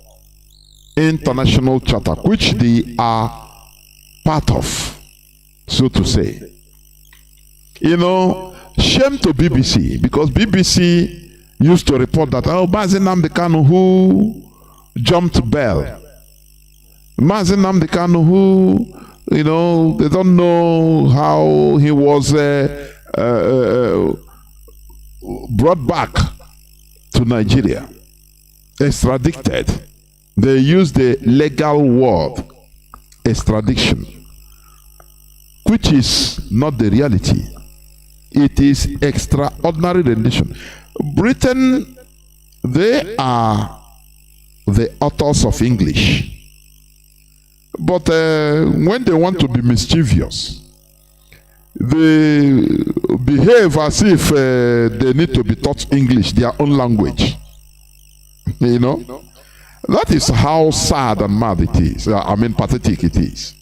international charter, which they are part of, so to say. You know, shame to BBC, because BBC used to report that, oh, Mazi Nnamdi Kanu who jumped bell. Mazi Nnamdi Kanu who, you know, they don't know how he was brought back to Nigeria, extradited. They use the legal word extradition, which is not the reality. It is extraordinary rendition. Britain, they are the authors of English. But when they want to be mischievous, they behave as if they need to be taught English, their own language. You know? That is how sad and mad it is. I mean, pathetic it is.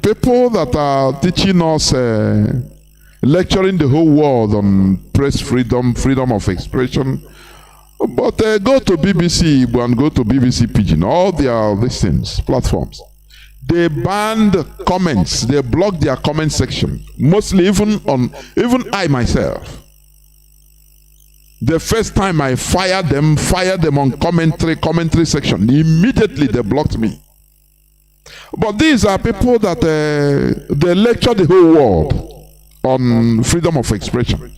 People that are teaching us, lecturing the whole world on press freedom, freedom of expression, but go to BBC and go to BBC Pidgin, all their things, platforms. They banned comments, they blocked their comment section, mostly even I myself. The first time I fired them on commentary section. Immediately they blocked me. But these are people that they lecture the whole world on freedom of expression.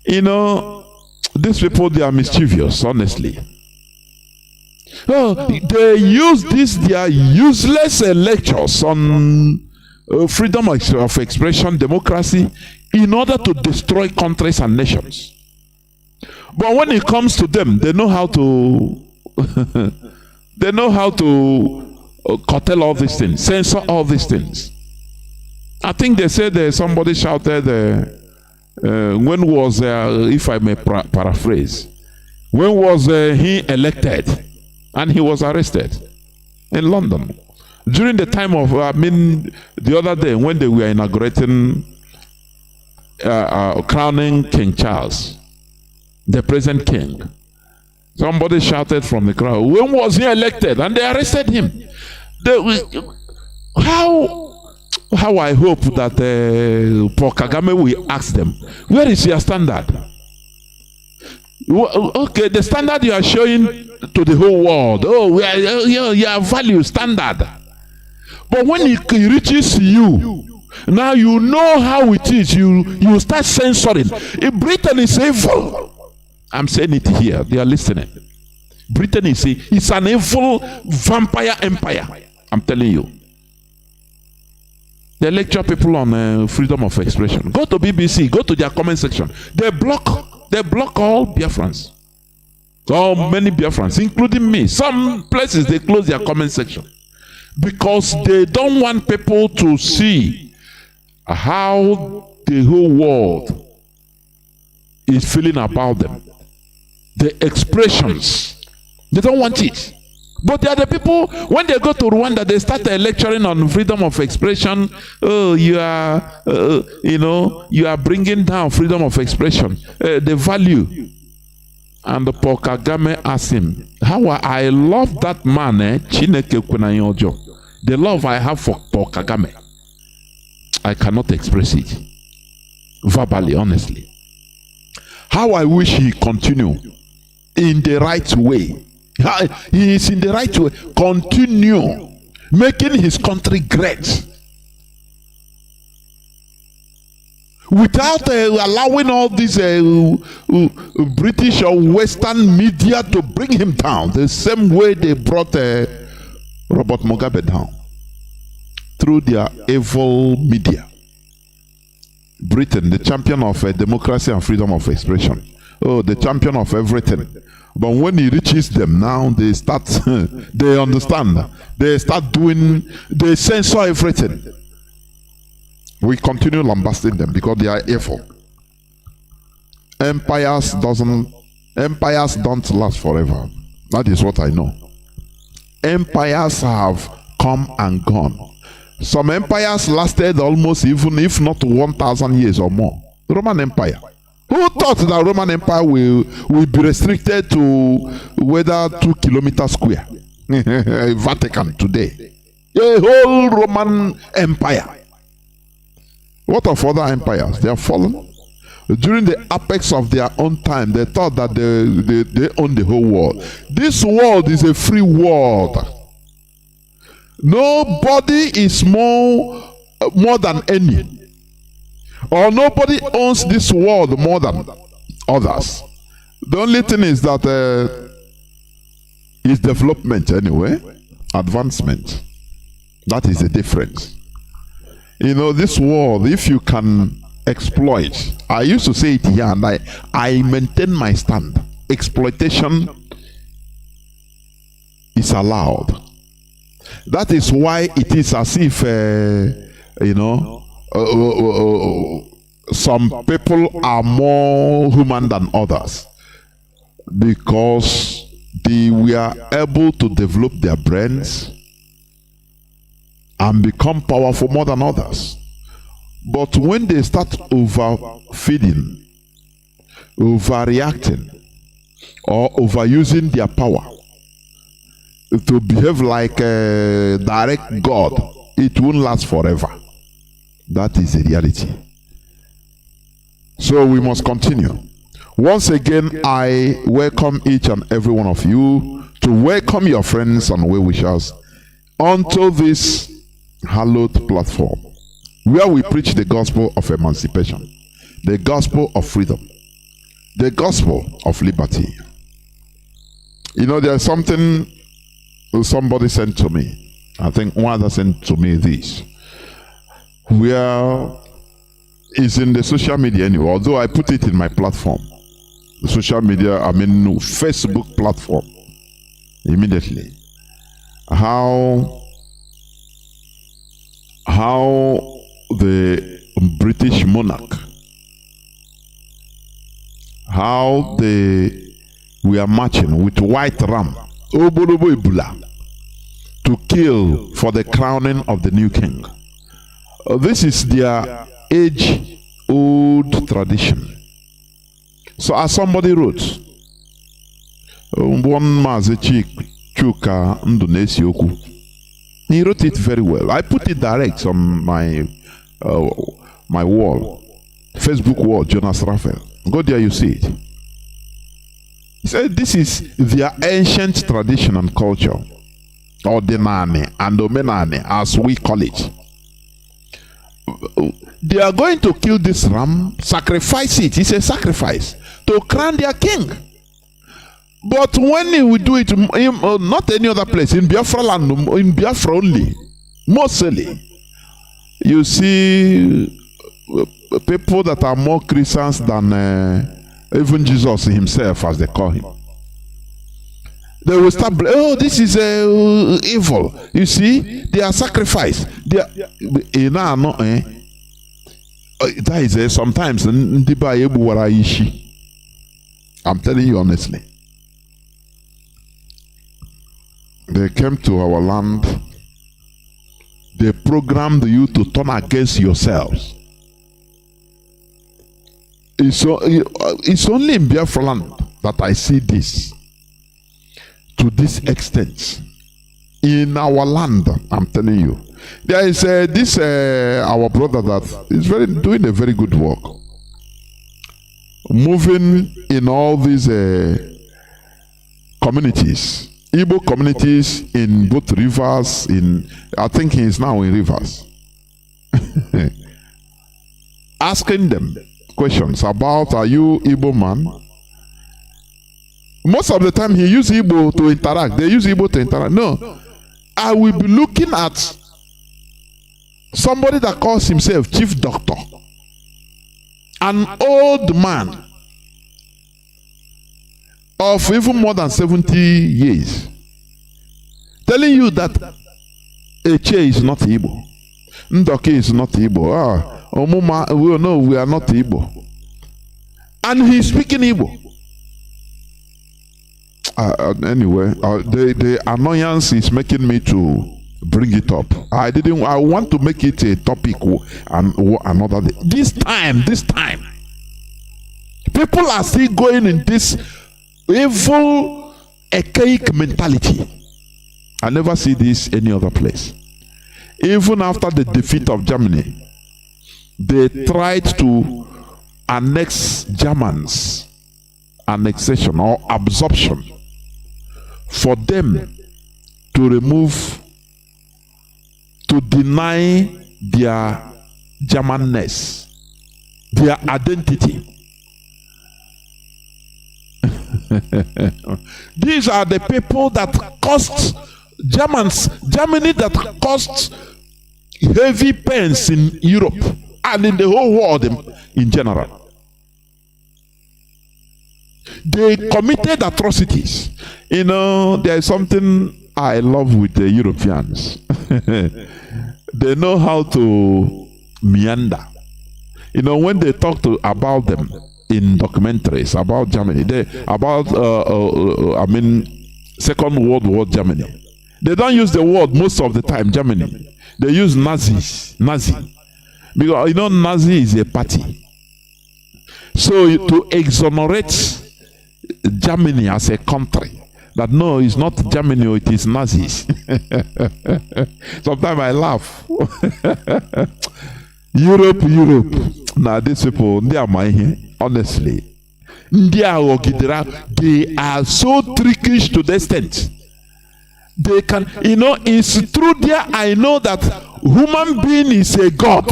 You know, these people, they are mischievous, honestly. They use their useless lectures on freedom of expression, democracy, in order to destroy countries and nations. But when it comes to them, they know how to they know how to curtail all these things, censor all these things. I think they said somebody shouted, when was, if I may paraphrase, when was he elected? And he was arrested in London. During the time of, the other day when they were inaugurating, crowning King Charles, the present king. Somebody shouted from the crowd, when was he elected? And they arrested him. How I hope that Paul Kagame will ask them, where is your standard? Okay, the standard you are showing to the whole world. Oh, we are, your value standard. But when it reaches you, now you know how it is. You start censoring. If Britain is evil, I'm saying it here. They are listening. Britain is it's an evil vampire empire. I'm telling you. They lecture people on freedom of expression. Go to BBC. Go to their comment section. They block all Biafrans. So many Biafrans, including me. Some places they close their comment section because they don't want people to see how the whole world is feeling about them. The expressions, they don't want it. But they are the people, when they go to Rwanda, they start lecturing on freedom of expression. Oh, you are, you are bringing down freedom of expression, the value. And Paul Kagame asked him, how I love that man, Chineke Kwenayojo. The love I have for Paul Kagame, I cannot express it verbally, honestly. How I wish he continue in the right way. He is in the right way. Continue making his country great without allowing all these British or Western media to bring him down the same way they brought Robert Mugabe down through their evil media. Britain, the champion of democracy and freedom of expression. Oh, the champion of everything. But when he reaches them now, they start, they understand. They start doing, they censor everything. We continue lambasting them because they are evil. Empires don't last forever. That is what I know. Empires have come and gone. Some empires lasted almost, even if not 1,000 years or more. The Roman Empire. Who thought that Roman Empire will be restricted to whether 2 kilometers square? Vatican today. A whole Roman Empire. What of other empires? They have fallen. During the apex of their own time, they thought that they own the whole world. This world is a free world. Nobody is more than any. Or nobody owns this world more than others. The only thing is that is development anyway, advancement. That is the difference. You know, this world, if you can exploit, I used to say it here and I maintain my stand. Exploitation is allowed. That is why it is as if, some people are more human than others because they were able to develop their brains and become powerful more than others. But when they start overfeeding, overreacting, or overusing their power to behave like a direct God, it won't last forever. That is the reality. So we must continue. Once again, I welcome each and every one of you to welcome your friends and well-wishers onto this hallowed platform where we preach the gospel of emancipation, the gospel of freedom, the gospel of liberty. You know, there's something somebody sent to me. I think one that sent to me this, where it's in the social media anyway, although I put it in my platform. The social media, I mean Facebook platform, immediately. How the British monarch, how they were marching with white ram to kill for the crowning of the new king. This is their age-old tradition. So as somebody wrote, one Mazi Chuka Ndunesi, he wrote it very well. I put it direct on my my wall, Facebook wall, Jonas Raphael. Go there, you see it. He said this is their ancient tradition and culture, or Denane and Omenane, as we call it. They are going to kill this ram, sacrifice it. It's a sacrifice to crown their king. But when we do it, not any other place, in Biafra land, in Biafra only, mostly, you see people that are more Christians than even Jesus himself, as they call him. They will start, oh, this is evil. You see, they are sacrificed. They are, that is sometimes I'm telling you honestly. They came to our land. They programmed you to turn against yourselves. It's only in Biafra land that I see this to this extent. In our land, I'm telling you. There is our brother that is doing a very good work. Moving in all these communities. Igbo communities in both rivers, I think he is now in rivers. Asking them questions about, are you Igbo man? Most of the time he uses Igbo to interact. They use Igbo to interact. No. I will be looking at somebody that calls himself chief doctor. An old man of even more than 70 years, telling you that Eche is not Igbo, Ndoke is not Igbo, Omuma, we are not Igbo, and he's speaking Igbo. Anyway, the annoyance is making me to bring it up. I want to make it a topic and another day. This time, people are still going in this evil, archaic mentality. I never see this any other place. Even after the defeat of Germany, they tried to annex Germans, annexation or absorption, for them to remove, to deny their Germanness, their identity. These are the people that cost Germany that cost heavy pains in Europe and in the whole world in general. They committed atrocities. You know, there is something I love with the Europeans. They know how to meander. You know, when they talk about them in documentaries about Germany, Second World War Germany, they don't use the word most of the time Germany. They use Nazi, because you know Nazi is a party. So to exonerate Germany as a country, that no, it's not Germany, it is Nazis. Sometimes I laugh. Europe. Now these people, they are my, honestly. They are so trickish to the extent. They can, it's through there I know that human being is a god.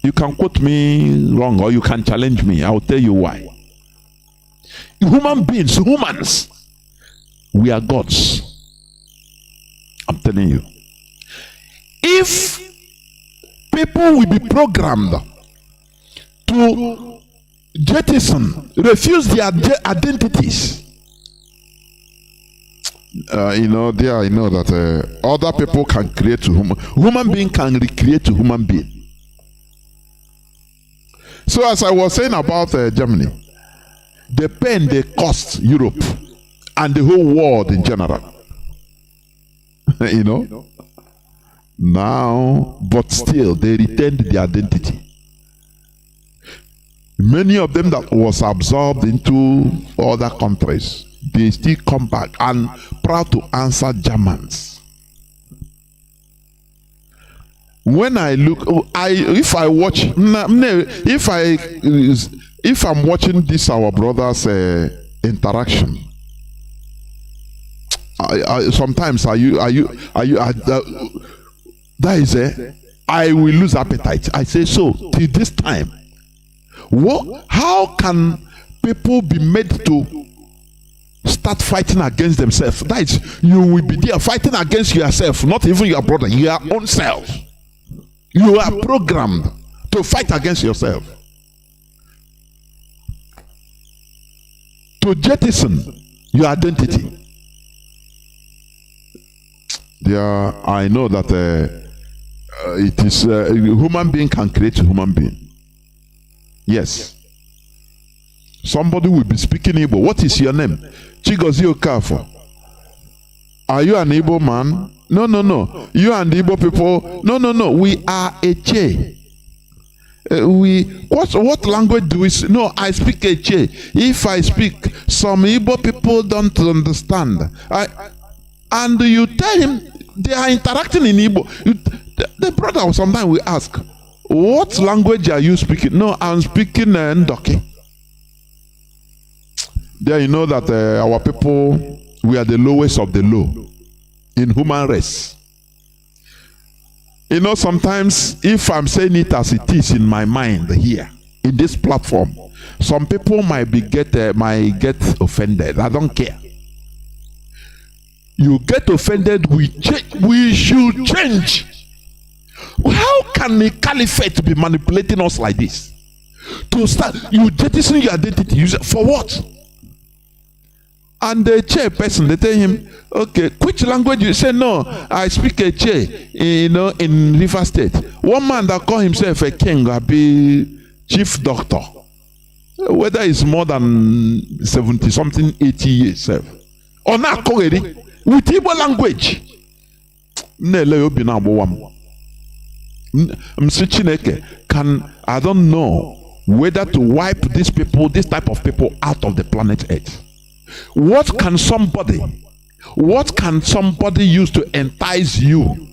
You can quote me wrong or you can challenge me. I'll tell you why. Human beings, humans, we are gods. I'm telling you. If people will be programmed to jettison, refuse their identities, I know that other people can create a human being can recreate a human being. So as I was saying about Germany, the pain they cost Europe and the whole world in general. Now, but still they retained their identity. Many of them that was absorbed into other countries, they still come back and proud to answer Germans. When I look, if I'm watching this our brothers interaction, sometimes I will lose appetite. I say, so till this time, how can people be made to start fighting against themselves? That is, you will be there fighting against yourself, not even your brother, your own self. You are programmed to fight against yourself, to jettison your identity. I know that it is a human being can create a human being. Yes. Somebody will be speaking Igbo. What is your name? Chigozie Okafo. Are you an Igbo man? No. You and the Igbo people? No. We are Eche. What language do we speak? No, I speak Eche. If I speak, some Igbo people don't understand. And you tell him they are interacting in Igbo. The brother sometimes will ask, what language are you speaking? No, I'm speaking Ndoki. There you know that our people, we are the lowest of the low in human race. Sometimes if I'm saying it as it is in my mind here, in this platform, some people might get offended. I don't care. You get offended, we should change. How can a caliphate be manipulating us like this? To start, you jettison your identity. For what? And the chairperson, they tell him, okay, which language? You say, no, I speak a chair, in River State. One man that call himself a king will be chief doctor. Whether it's more than 70 something, 80 years. Or not with Igbo language. I don't know whether to wipe these people, this type of people, out of the planet Earth. What can somebody use to entice you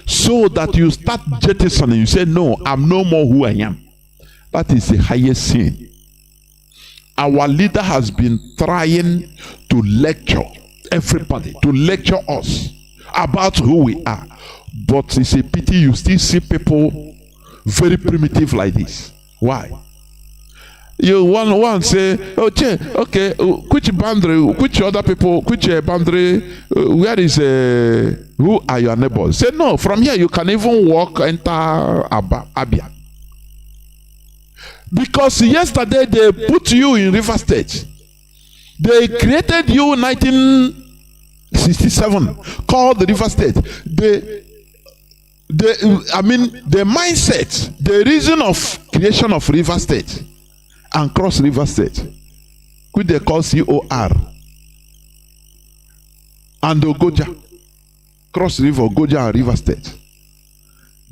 so that you start jettisoning? You say, no, I'm no more who I am. That is the highest sin. Our leader has been trying to lecture everybody, to lecture us about who we are. But it's a pity you still see people very primitive like this. Why? You one say, okay, which boundary, which other people, which boundary, where is, who are your neighbors? Say, no, from here you can even walk, enter Abia. Because yesterday they put you in River State. They created you in 1967, called the River State. The mindset, the reason of creation of River State and Cross River State, which they call COR, and Ogoja, Cross River, Ogoja and River State.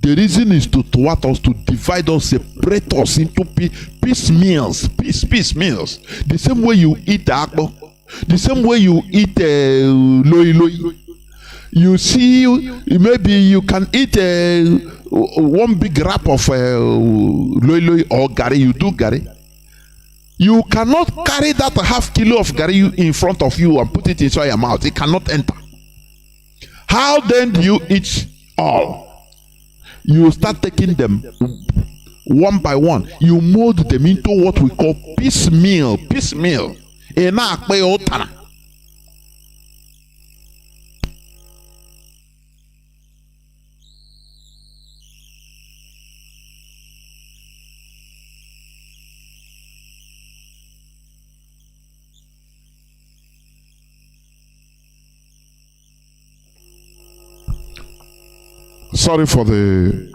The reason is to thwart us, to divide us, separate us into piecemeals. The same way you eat akpo, the same way you eat loi. You see, maybe you can eat one big wrap of loi or gari. You do gari. You cannot carry that half kilo of gari in front of you and put it inside your mouth. It cannot enter. How then do you eat all? You start taking them one by one. You mold them into what we call piecemeal. Piecemeal. Sorry for the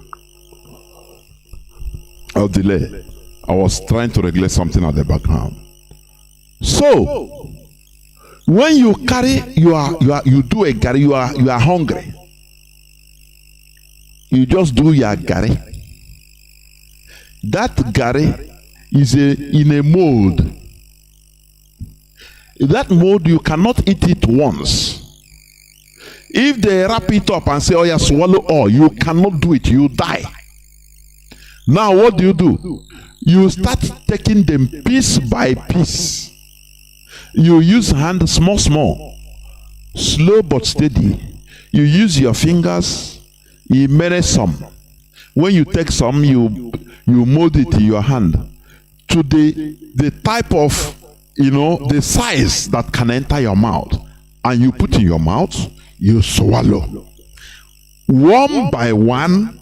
delay. I was trying to regulate something at the background. So, when you carry, you do a gari, you are hungry. You just do your gari. That gari is in a mold. That mold, you cannot eat it once. If they wrap it up and say, oh yeah, swallow all, you cannot do it, you die. Now what do? You start taking them piece by piece. You use hand small, slow but steady. You use your fingers, you manage some. When you take some, you mold it in your hand to the type of, the size that can enter your mouth. And you put in your mouth, you swallow. One by one,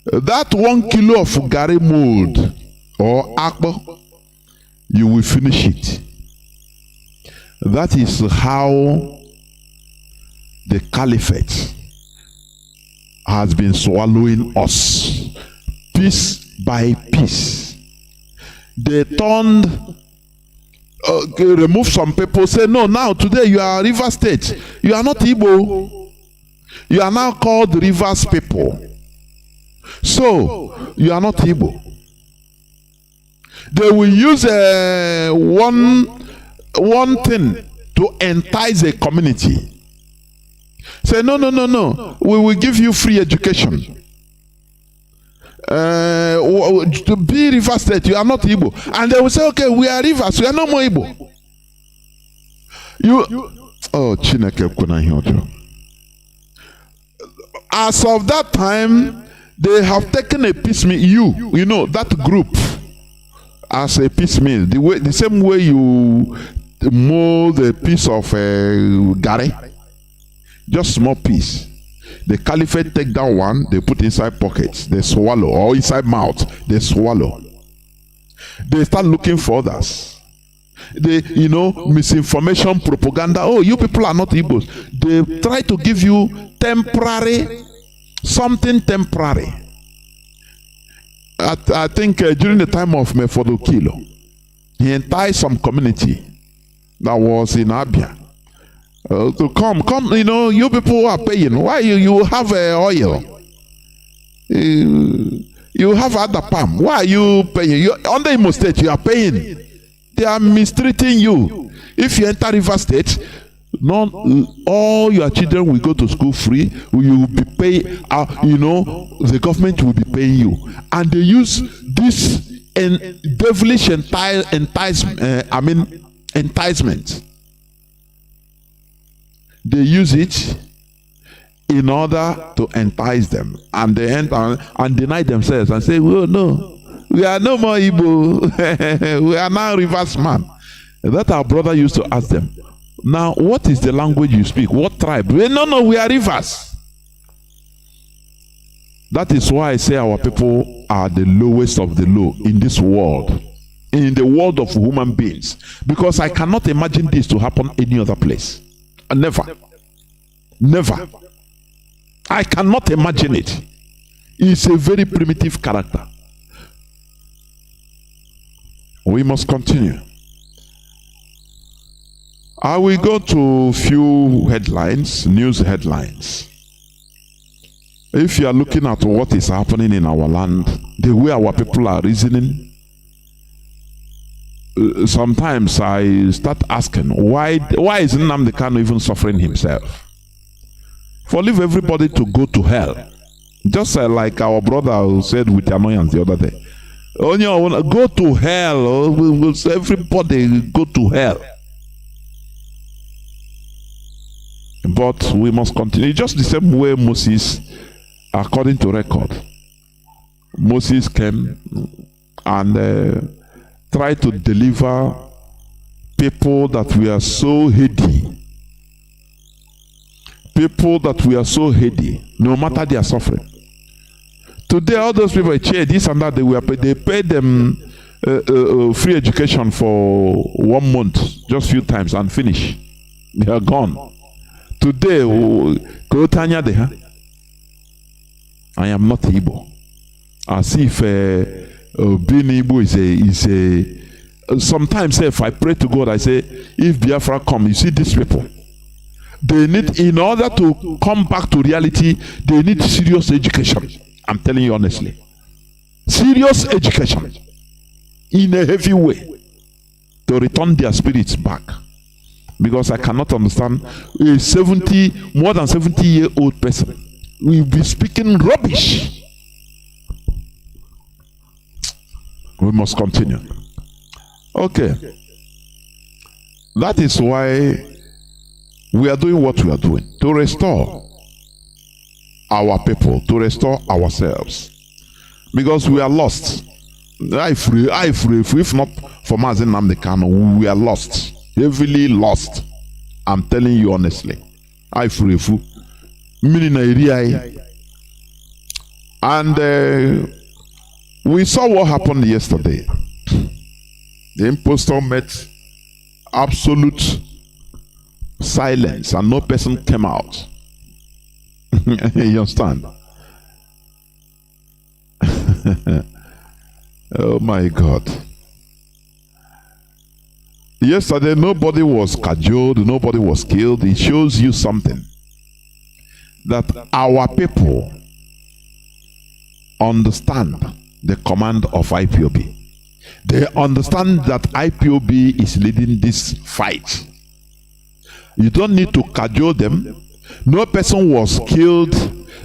that 1 kilo of gari mold or akbo, you will finish it. That is how the caliphate has been swallowing us, piece by piece. They turned, remove some people, say, no, now today you are River State. You are not Igbo. You are now called Rivers people. So, you are not Igbo. They will use one thing to entice a community. Say, no. We will give you free education. To be River State, you are not Igbo. And they will say, okay, we are Rivers, we are no more Igbo. Oh, Chineke kuna hiojo. As of that time, they have taken a piecemeal. That group as a piecemeal. The same way you mold a piece of gari, just small piece. The caliphate take that one, they put inside pockets, they swallow, or inside mouth, they swallow. They start looking for others. They, misinformation, propaganda. Oh, you people are not Igbos. They try to give you something temporary. I think during the time of Mefodo Kilo, he enticed some community that was in Abia. To come, you people are paying. Why you have oil? You have other palm. Why are you paying? Under Imo State, you are paying. They are mistreating you. If you enter River State, not all your children will go to school free. You will be paid. The government will be paying you, and they use this devilish enticement. They use it in order to entice them, and they enter and deny themselves and say, "Oh no, we are no more Igbo. We are now Rivers man." That our brother used to ask them. Now, what is the language you speak? What tribe? No, we are Rivers. That is why I say our people are the lowest of the low in this world, in the world of human beings, because I cannot imagine this to happen any other place. Never. I cannot imagine it. It's a very primitive character. We must continue. I will go to few headlines, news headlines. If you are looking at what is happening in our land, the way our people are reasoning, sometimes I start asking, why is Nnamdi Kanu even suffering himself? For leave everybody to go to hell. Just like our brother who said with annoyance the other day. Only go to hell. Everybody go to hell. But we must continue. Just the same way Moses, according to record, Moses came and tried to deliver people that were so heady. People that were so heady, no matter their suffering. Today, all those people, this and that, they paid them free education for 1 month, just few times, and finish. They are gone. Today, I am not Igbo. As if being Igbo is a. Sometimes, if I pray to God, I say, if Biafra come, you see these people. They need, in order to come back to reality, they need serious education. I'm telling you honestly. Serious education. In a heavy way. To return their spirits back. Because I cannot understand a more than 70-year-old person will be speaking rubbish. We must continue. Okay. That is why we are doing what we are doing. To restore our people, to restore ourselves. Because we are lost. If not for Mazi Nnamdi Kanu, we are lost. Heavily lost. I'm telling you honestly. And we saw what happened yesterday. The impostor met absolute silence and no person came out. You understand? Oh my God. Yesterday, nobody was cajoled, nobody was killed. It shows you something. That our people understand the command of IPOB. They understand that IPOB is leading this fight. You don't need to cajole them. No person was killed,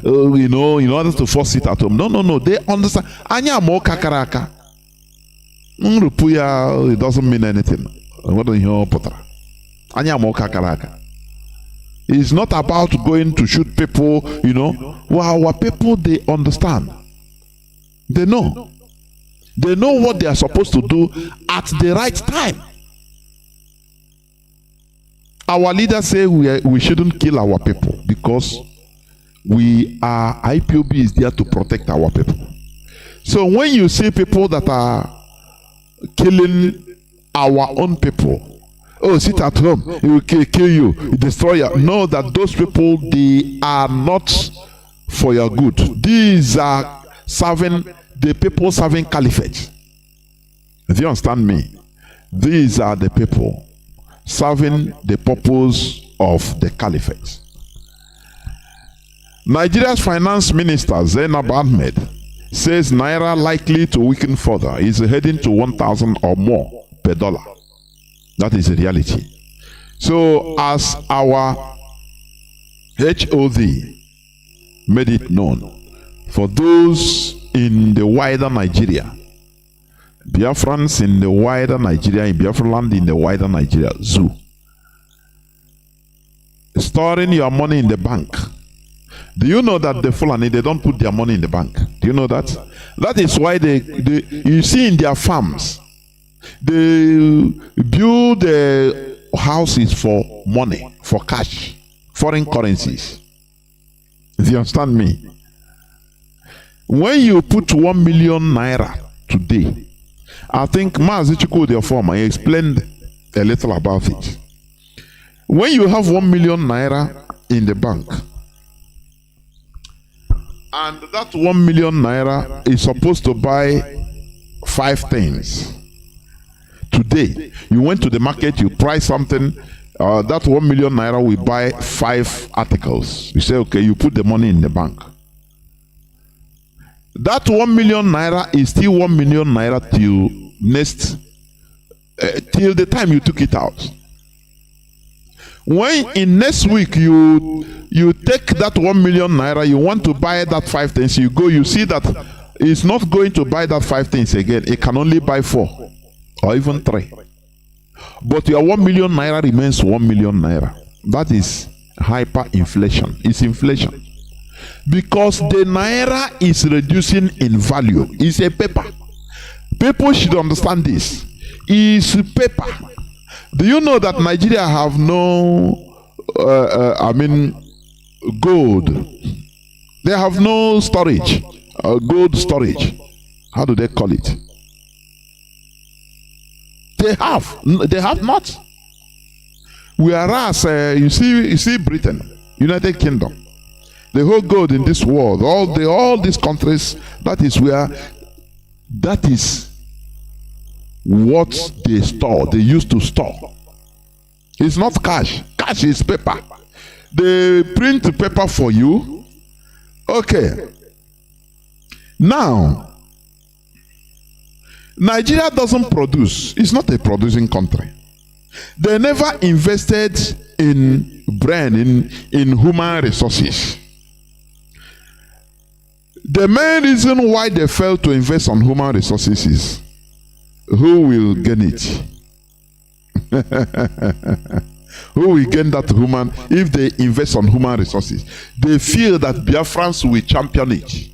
in order to force it at home. No. They understand. Anya mo kakaraka. It doesn't mean anything. It's not about going to shoot people, Well, our people, they understand. They know. They know what they are supposed to do at the right time. Our leaders say we shouldn't kill our people because IPOB is there to protect our people. So when you see people that are killing our own people, sit at home, he will kill you, destroy you. Know that those people, they are not for your good. These are the people serving caliphate. Do you understand me? These are the people serving the purpose of the caliphate. Nigeria's finance minister Zainab Ahmed says Naira likely to weaken further. Is heading to 1,000 or more per dollar. That is the reality. So as our HOD made it known, for those in the wider Nigeria, Biafrans in the wider Nigeria, in Biafra land in the wider Nigeria, zoo, storing your money in the bank. Do you know that the Fulani, they don't put their money in the bank? Do you know that? That is why you see in their farms, they build houses for money, for cash, foreign currencies. Do you understand me? When you put 1 million naira today, I think Mazi, the former, explained a little about it. When you have 1 million naira in the bank, and that 1 million naira is supposed to buy 5 things. Today, you went to the market, you price something, that 1 million naira will buy 5 articles. You say, okay, you put the money in the bank. That 1 million naira is still 1 million naira till the time you took it out. When in next week you take that 1 million naira, you want to buy that 5 things, you go, you see that is not going to buy that 5 things again. It can only buy 4 or even 3. But your 1 million naira remains 1 million naira. That is hyperinflation. It's inflation. Because the naira is reducing in value. It's a paper. People should understand this. It's paper. Do you know that Nigeria have no, gold? They have no storage, gold storage. How do they call it? They have not. Whereas you see Britain, United Kingdom, the whole gold in this world, all these countries, that is what they store. They used to store. It's not cash. Cash is paper. They print the paper for you. Okay. Now, Nigeria doesn't produce. It's not a producing country. They never invested in brain, in human resources. The main reason why they failed to invest on human resources is who will gain it? Who will gain that human if they invest on human resources? They feel that Biafrans will champion it.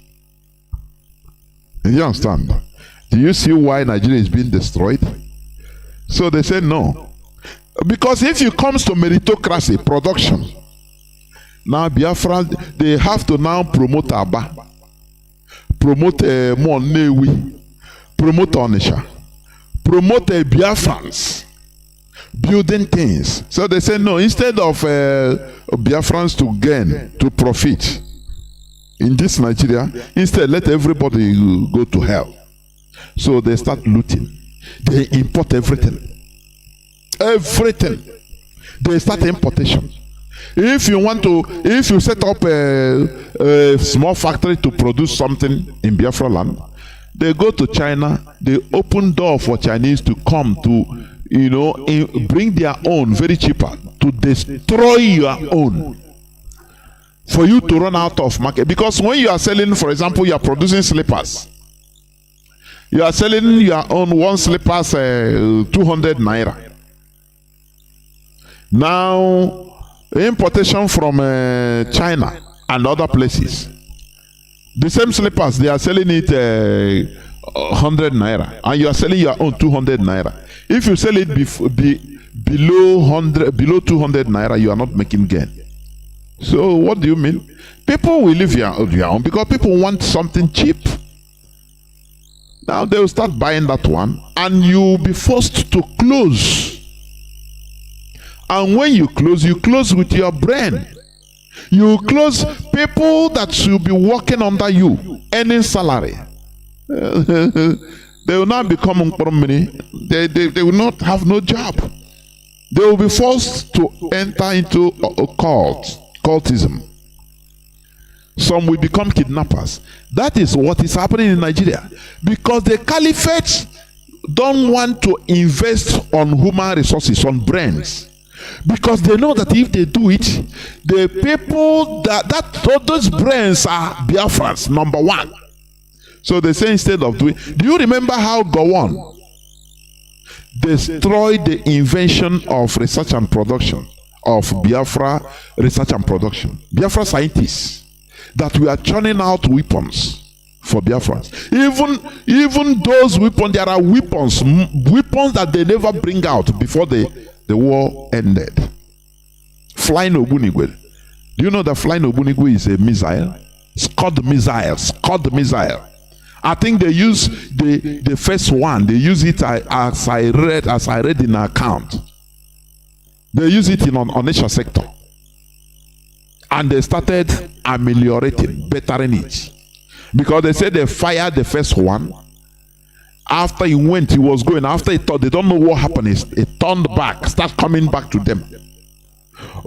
You understand? Do you see why Nigeria is being destroyed? So they say no. Because if it comes to meritocracy, production, now Biafra, they have to now promote Aba, promote Monewi, promote Onisha, promote Biafrans, building things. So they say no, instead of Biafrans to gain, to profit in this Nigeria, instead let everybody go to hell. So they start looting. They import everything. Everything. They start importation. If you set up a small factory to produce something in Biafra land, they go to China, they open door for Chinese to come to, bring their own very cheaper, to destroy your own, for you to run out of market. Because when you are selling, for example, you are producing slippers, you are selling your own one slippers 200 naira. Now, importation from China and other places, the same slippers, they are selling it 100 naira, and you are selling your own 200 naira. If you sell it below 200 naira, you are not making gain. So what do you mean? People will leave your own because people want something cheap. Now they will start buying that one, and you will be forced to close. And when you close with your brain. You close people that should be working under you, earning salary. They will not become they will not have no job. They will be forced to enter into a cultism. Some will become kidnappers. That is what is happening in Nigeria. Because the caliphate don't want to invest on human resources, on brains. Because they know that if they do it, the people those brains are Biafrans, number one. So they say instead of doing, do you remember how Gowon destroyed the invention of research and production of Biafra research and production? Biafra scientists that were churning out weapons for Biafrans. Even those weapons, there are weapons that they never bring out before the war ended. Flying Obunigwe. Do you know that flying Obunigwe is a missile? Scud missile. I think they use the first one. They use it as I read in an account. They use it in Onisha sector, and they started ameliorating, bettering it, because they said they fired the first one. After he was going. After he thought, they don't know what happened. It turned back, start coming back to them.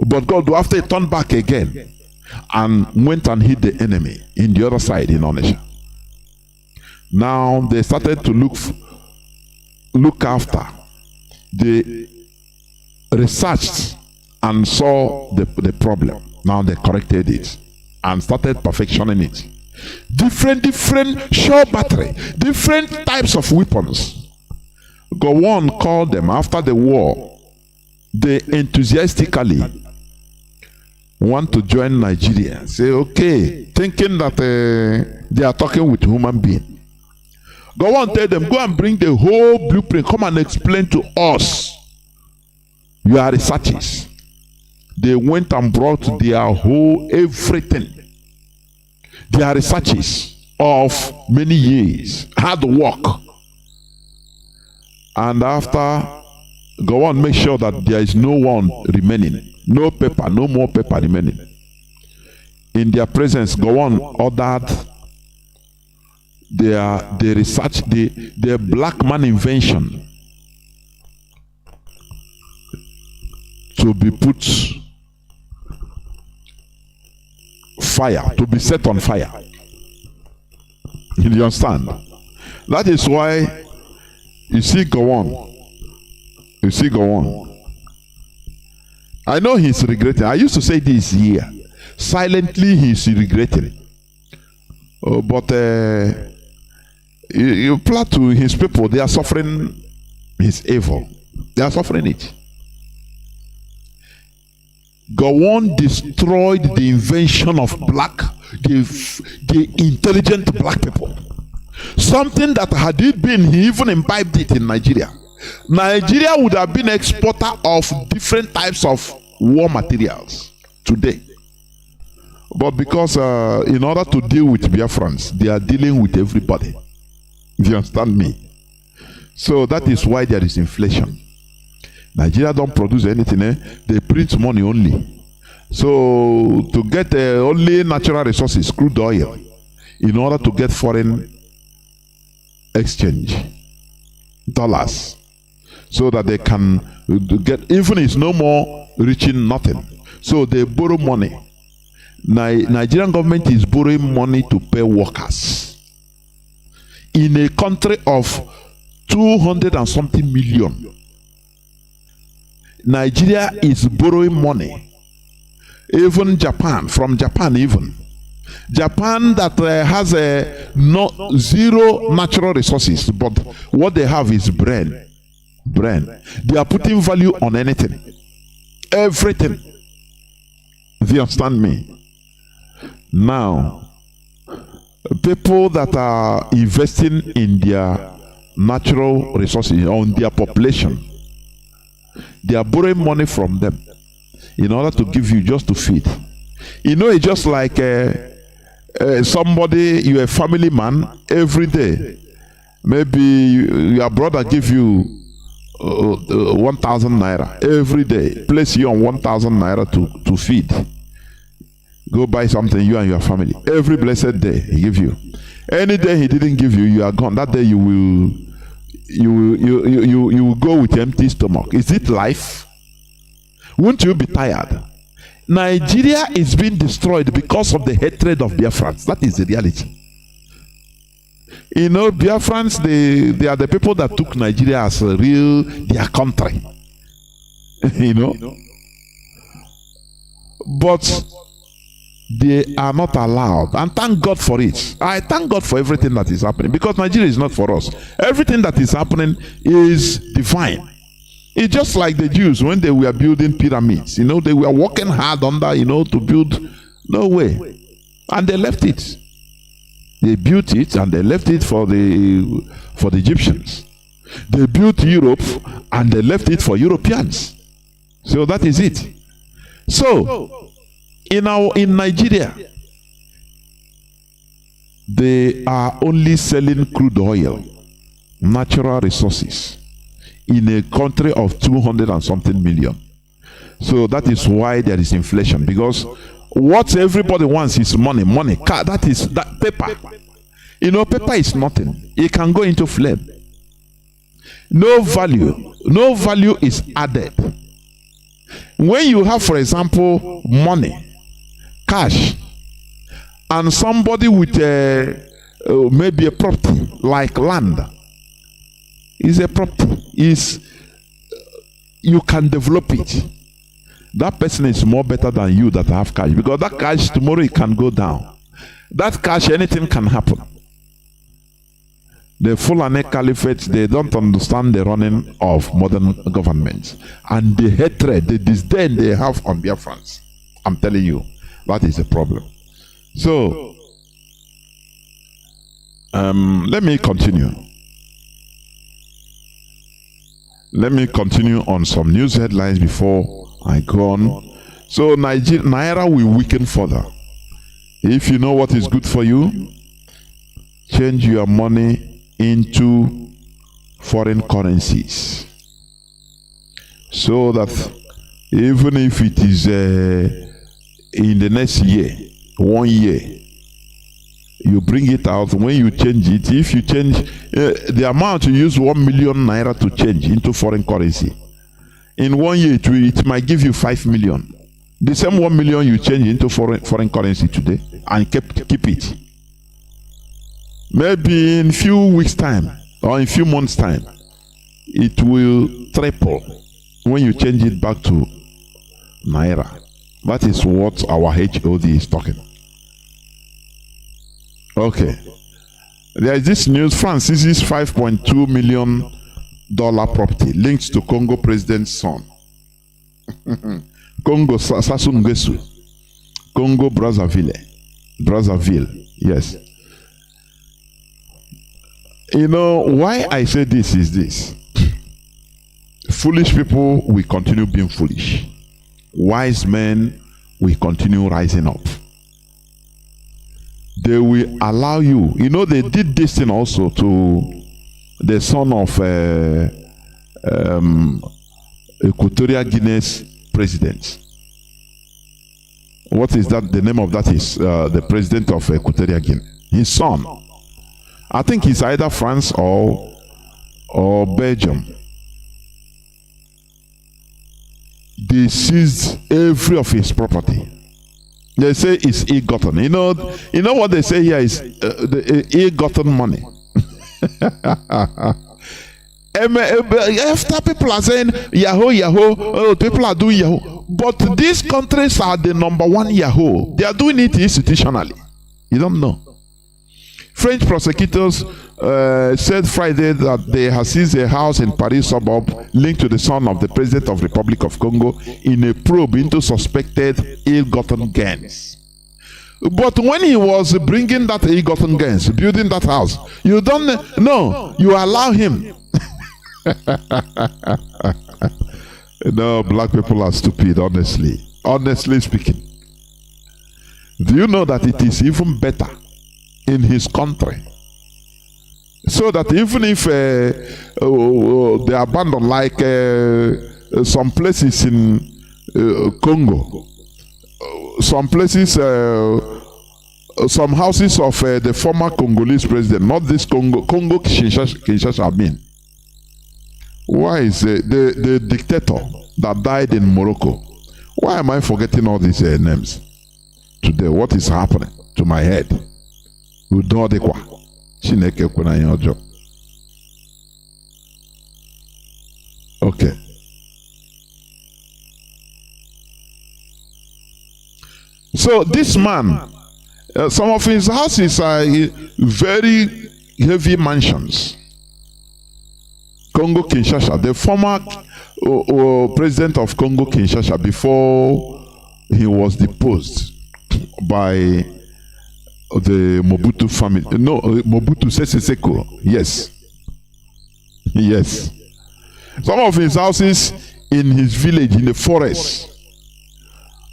But God, after he turned back again, and went and hit the enemy in the other side in Onisha. Now they started to look after. They researched and saw the problem. Now they corrected it and started perfectioning it. different shell battery, different types of weapons. Gowon called them after the war. They enthusiastically want to join Nigeria. Say, okay, thinking that they are talking with human being. Gowon tell them, go and bring the whole blueprint. Come and explain to us your researches. They went and brought their whole everything. Their researches of many years, hard work. And after, go on, make sure that there is no one remaining. No paper, no more paper remaining. In their presence, go on, ordered their research, their black man invention to be put fire, to be set on fire. You understand? That is why you see Gowon. You see Gowon. I know he's regretting. I used to say this year. Silently he's regretting. But you apply to his people, they are suffering his evil. They are suffering it. Gowon destroyed the invention of the intelligent black people. Something that had it been, he even imbibed it in Nigeria. Nigeria would have been exporter of different types of war materials today. But because in order to deal with Biafrans, they are dealing with everybody. If you understand me. So that is why there is inflation. Nigeria don't produce anything, they print money only. So to get only natural resources, crude oil, in order to get foreign exchange, dollars, so that they can get, even it's no more reaching nothing. So they borrow money. Nigerian government is borrowing money to pay workers. In a country of 200 and something million. Nigeria is borrowing money. Even Japan, from Japan even. Japan that has zero natural resources, but what they have is brain. They are putting value on anything. Everything. Do you understand me? Now, people that are investing in their natural resources, on their population, they are borrowing money from them in order to give you just to feed. You know, it's just like somebody, you're a family man, every day. Maybe your brother give you 1,000 naira every day. Place you on 1,000 naira to feed. Go buy something, you and your family. Every blessed day he give you. Any day he didn't give you, you are gone. That day you will go with empty stomach. Is it life? Won't you be tired? Nigeria is being destroyed because of the hatred of Biafrans. That is the reality. You know, Biafrans, they are the people that took Nigeria as their country. You know? But they are not allowed, and thank God for it. I thank God for everything that is happening, because Nigeria is not for us. Everything that is happening is divine. It's just like the Jews when they were building pyramids. You know, they were working hard under, to build. No way. And they left it. They built it and they left it for the Egyptians. They built Europe and they left it for Europeans. So that is it. So in Nigeria, they are only selling crude oil, natural resources, in a country of 200 and something million. So that is why there is inflation, because what everybody wants is money. That is that paper. You know, paper is nothing. It can go into flame. No value is added. When you have, for example, money, cash, and somebody with maybe a property like land, is a property, you can develop it. That person is more better than you that have cash, because that cash tomorrow it can go down. That cash, anything can happen. The Fulani Caliphate, they don't understand the running of modern governments. And the hatred, the disdain they have on Biafrans. I'm telling you, that is a problem. So, let me continue. Let me continue on some news headlines before I go on. So, Naira will weaken further. If you know what is good for you, change your money into foreign currencies, so that even if it is in the next year, 1 year, you bring it out. When you change it, if you change the amount you use 1 million naira to change into foreign currency, in 1 year it might give you 5 million. The same 1 million you change into foreign currency today and keep it. Maybe in few weeks time or in few months time, it will triple when you change it back to naira. That is what our HOD is talking. Okay. There is this news: France seizes $5.2 million property linked to Congo president's son. Congo Sassou Nguesso, Congo Brazzaville. Yes. You know why I say this is this: foolish people will continue being foolish. Wise men will continue rising up. They will allow you. You know, they did this thing also to the son of Equatorial Guinea's president. What is that? The name of that is the president of Equatorial Guinea. His son. I think he's either France or Belgium. They seized every of his property. They say it's ill-gotten. You know what they say here is the ill-gotten money. After people are saying Yahoo, oh, people are doing Yahoo. But these countries are the #1 Yahoo. They are doing it institutionally. You don't know. French prosecutors said Friday that they have seized a house in Paris suburb linked to the son of the President of the Republic of Congo in a probe into suspected ill-gotten gains. But when he was bringing that ill-gotten gains, building that house, you don't know. You allow him. No, black people are stupid, honestly. Honestly speaking. Do you know that it is even better in his country? So that even if they abandon, like some places in Congo, some places, some houses of the former Congolese president, not this Congo Kinshasa, I mean. Why is the dictator that died in Morocco? Why am I forgetting all these names today? What is happening to my head? Okay. So this man, some of his houses are very heavy mansions. Congo Kinshasa, the former president of Congo Kinshasa, before he was deposed by the Mobutu family. No, Mobutu Sese Seko. Yes. Yes. Some of his houses in his village, in the forest,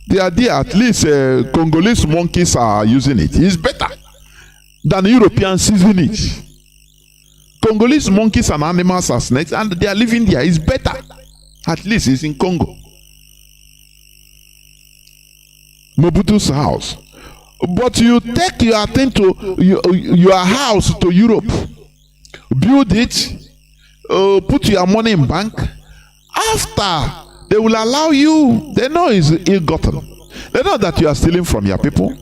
they are there. At least Congolese monkeys are using it. It's better than Europeans using it. Congolese monkeys and animals are snakes, and they are living there. It's better. At least it's in Congo. Mobutu's house. But you take your thing to your house to Europe, build it, put your money in bank. After, they will allow you. They know it's ill-gotten. They know that you are stealing from your people.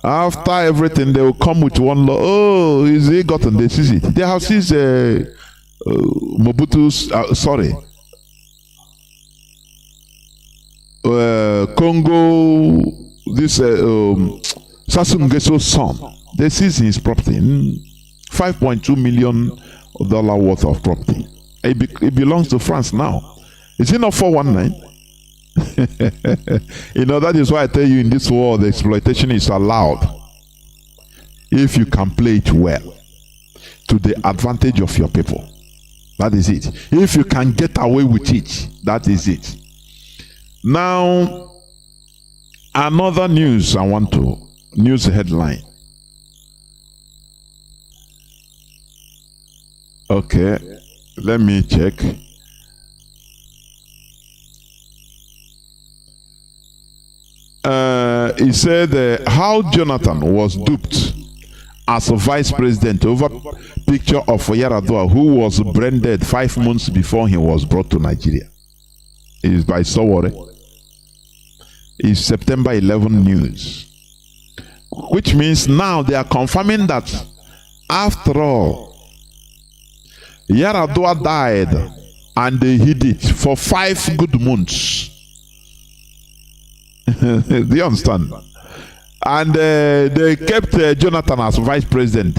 After everything, they will come with one law. Oh, it's ill-gotten. They seize it. They have seized Mobutu's. Congo. This Sassou Nguesso's son, they seized his property, $5.2 million worth of property. It belongs to France now. Is it not 419? That is why I tell you, in this world, the exploitation is allowed if you can play it well to the advantage of your people. That is it. If you can get away with it, that is it. Now, another news news headline. Okay, let me check. He said how Jonathan was duped as a vice president over picture of Yaradua, who was branded 5 months before he was brought to Nigeria. It is by Sowore. It's September 11 news. Which means now they are confirming that after all, Yaradua died and they hid it for 5 good months. Do you understand? And they kept Jonathan as vice president.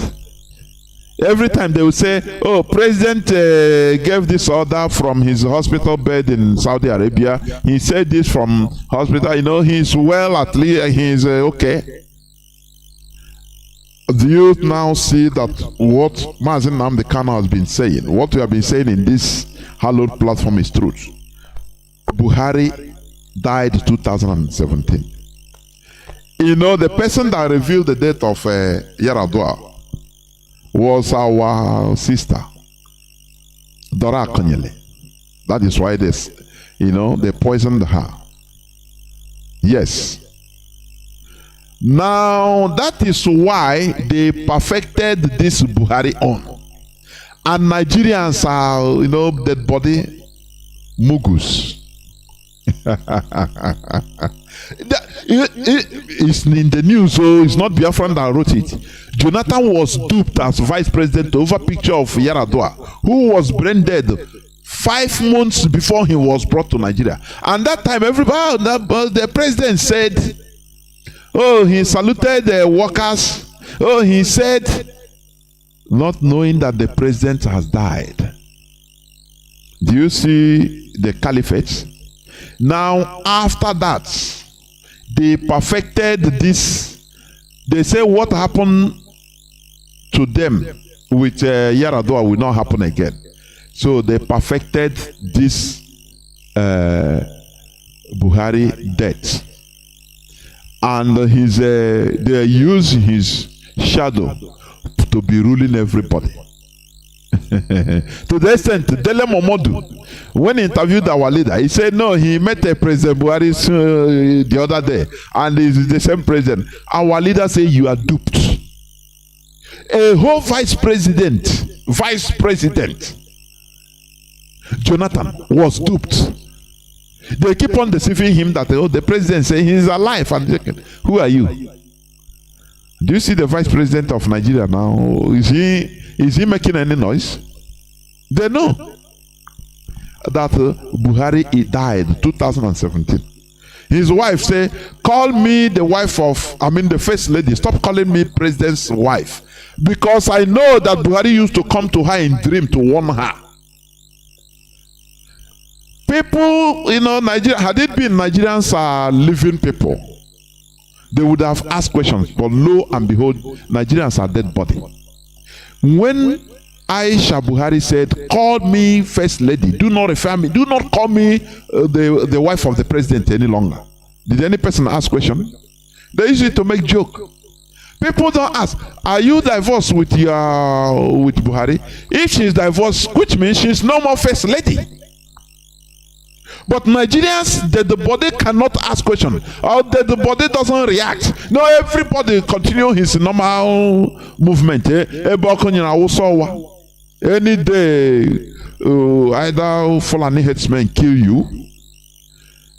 Every time they would say, oh, president gave this order from his hospital bed in Saudi Arabia. He said this from hospital. He's well, at least he's okay. Do you now see that what Mazi Nnamdi Kanu has been saying, what we have been saying in this hallowed platform is truth? Buhari died 2017. The person that revealed the death of Yaradua was our sister, Dora Akonyele. That is why they poisoned her. Yes. Now, that is why they perfected this Buhari on. And Nigerians are, dead body mugus. It's in the news, so it's not Biafra that wrote it. Jonathan was duped as vice president over picture of Yaradua, who was branded 5 months before he was brought to Nigeria. And that time, the president said, oh, he saluted the workers. Oh, he said, not knowing that the president has died. Do you see the caliphate? Now, after that, they perfected this. They say what happened to them with Yaradua will not happen again. So they perfected this Buhari death. And they use his shadow to be ruling everybody. To the extent, Dele Momodu, when he interviewed our leader, he said no, he met President Buhari the other day, and he's the same president. Our leader said you are duped. A whole vice president, Jonathan was duped. They keep on deceiving him that the president say he is alive. And who are you? Do you see the vice president of Nigeria now? Is he making any noise? They know that Buhari died 2017. His wife say, call me the first lady. Stop calling me president's wife. Because I know that Buhari used to come to her in dream to warn her. People, Nigeria, had it been Nigerians are living people, they would have asked questions. But lo and behold, Nigerians are dead body. When Aisha Buhari said, call me first lady, do not refer me, do not call me the wife of the president any longer. Did any person ask question? They use it to make joke. People don't ask, are you divorced with Buhari? If she's divorced, which means she's no more first lady. But Nigerians, the body cannot ask questions, or the body doesn't react. No, everybody continue his normal movement. Any day, either Fulani headsmen kill you.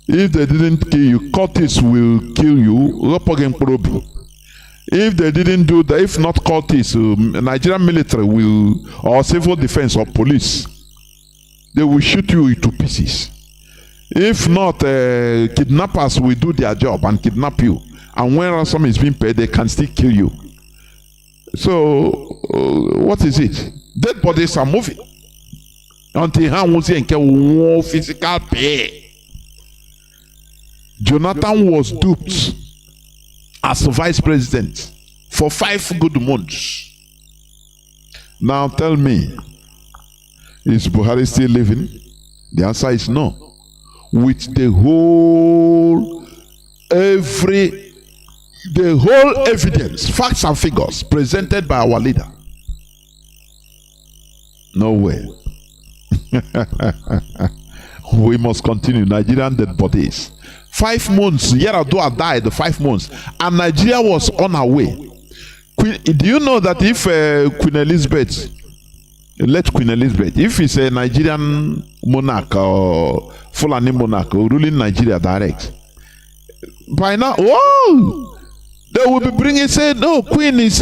If they didn't kill you, Curtis will kill you. If they didn't do that, if not Curtis, Nigerian military will, or civil defense or police, they will shoot you into pieces. If not, kidnappers will do their job and kidnap you and when ransom is being paid, they can still kill you. So, what is it? Dead bodies are moving until more physical pay. Jonathan was duped as vice president for 5 good months. Now tell me, is Buhari still living? The answer is no. With the whole evidence, facts and figures presented by our leader. No way. We must continue. Nigerian dead bodies. 5 months. Yaradua died 5 months, and Nigeria was on her way. Do you know that if Queen Elizabeth, if it's a Nigerian monarch or Fulani monarch ruling Nigeria direct, by now, they will be bringing, say, no, Queen is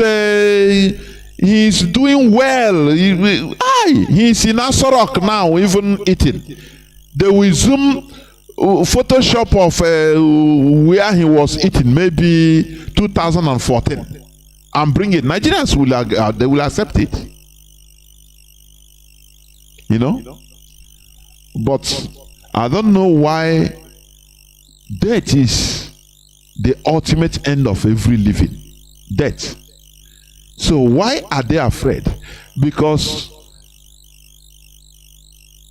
he's doing well. He's in Asorok now, even eating. They will zoom Photoshop of where he was eating, maybe 2014, and bring it. Nigerians will accept it. You know? But I don't know why death is the ultimate end of every living. Death. So why are they afraid? Because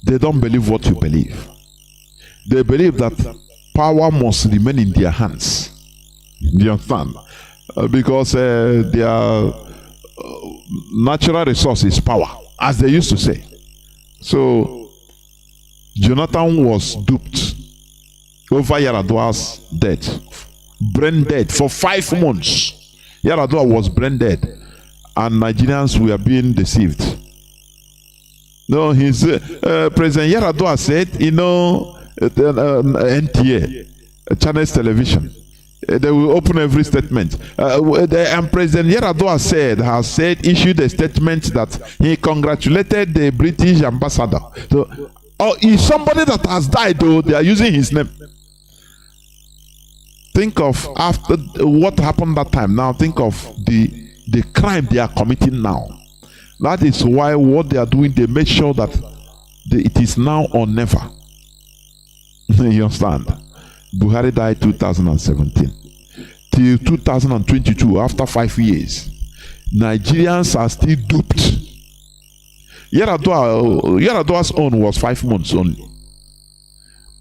they don't believe what you believe. They believe that power must remain in their hands. Do you understand? Because their natural resource is power, as they used to say. So Jonathan was duped over Yaradua's death, brain dead for 5 months. Yaradua was brain dead, and Nigerians were being deceived. No, his President Yaradua said, you know, NTA, Channels Television, they will open every statement. And President Yaradua has issued a statement that he congratulated the British ambassador. So, is somebody that has died, though, they are using his name. Think of after what happened that time. Now think of the crime they are committing now. That is why what they are doing, they make sure that it is now or never. You understand? Buhari died 2017. Till 2022, after 5 years, Nigerians are still duped. Yaradua's own was 5 months only.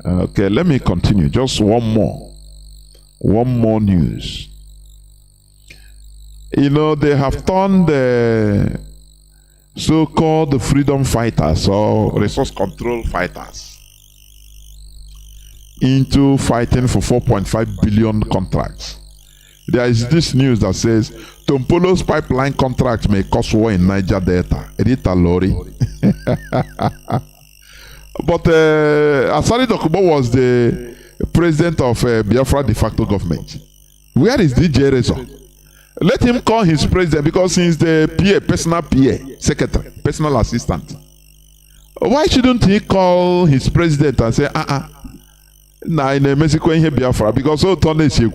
Okay, let me continue. Just one more news. You know, they have turned the so-called freedom fighters or resource control fighters into fighting for 4.5 billion contracts. There is this news that says Tompolo's pipeline contract may cause war in Niger Delta. Edita Lori. But Asari Dokubo was the president of Biafra de facto government. Where is DJ Rezo? Let him call his president, because he's the PA, personal PA, secretary, personal assistant. Why shouldn't he call his president and say, na in Mexico in Biafra, because so turn is in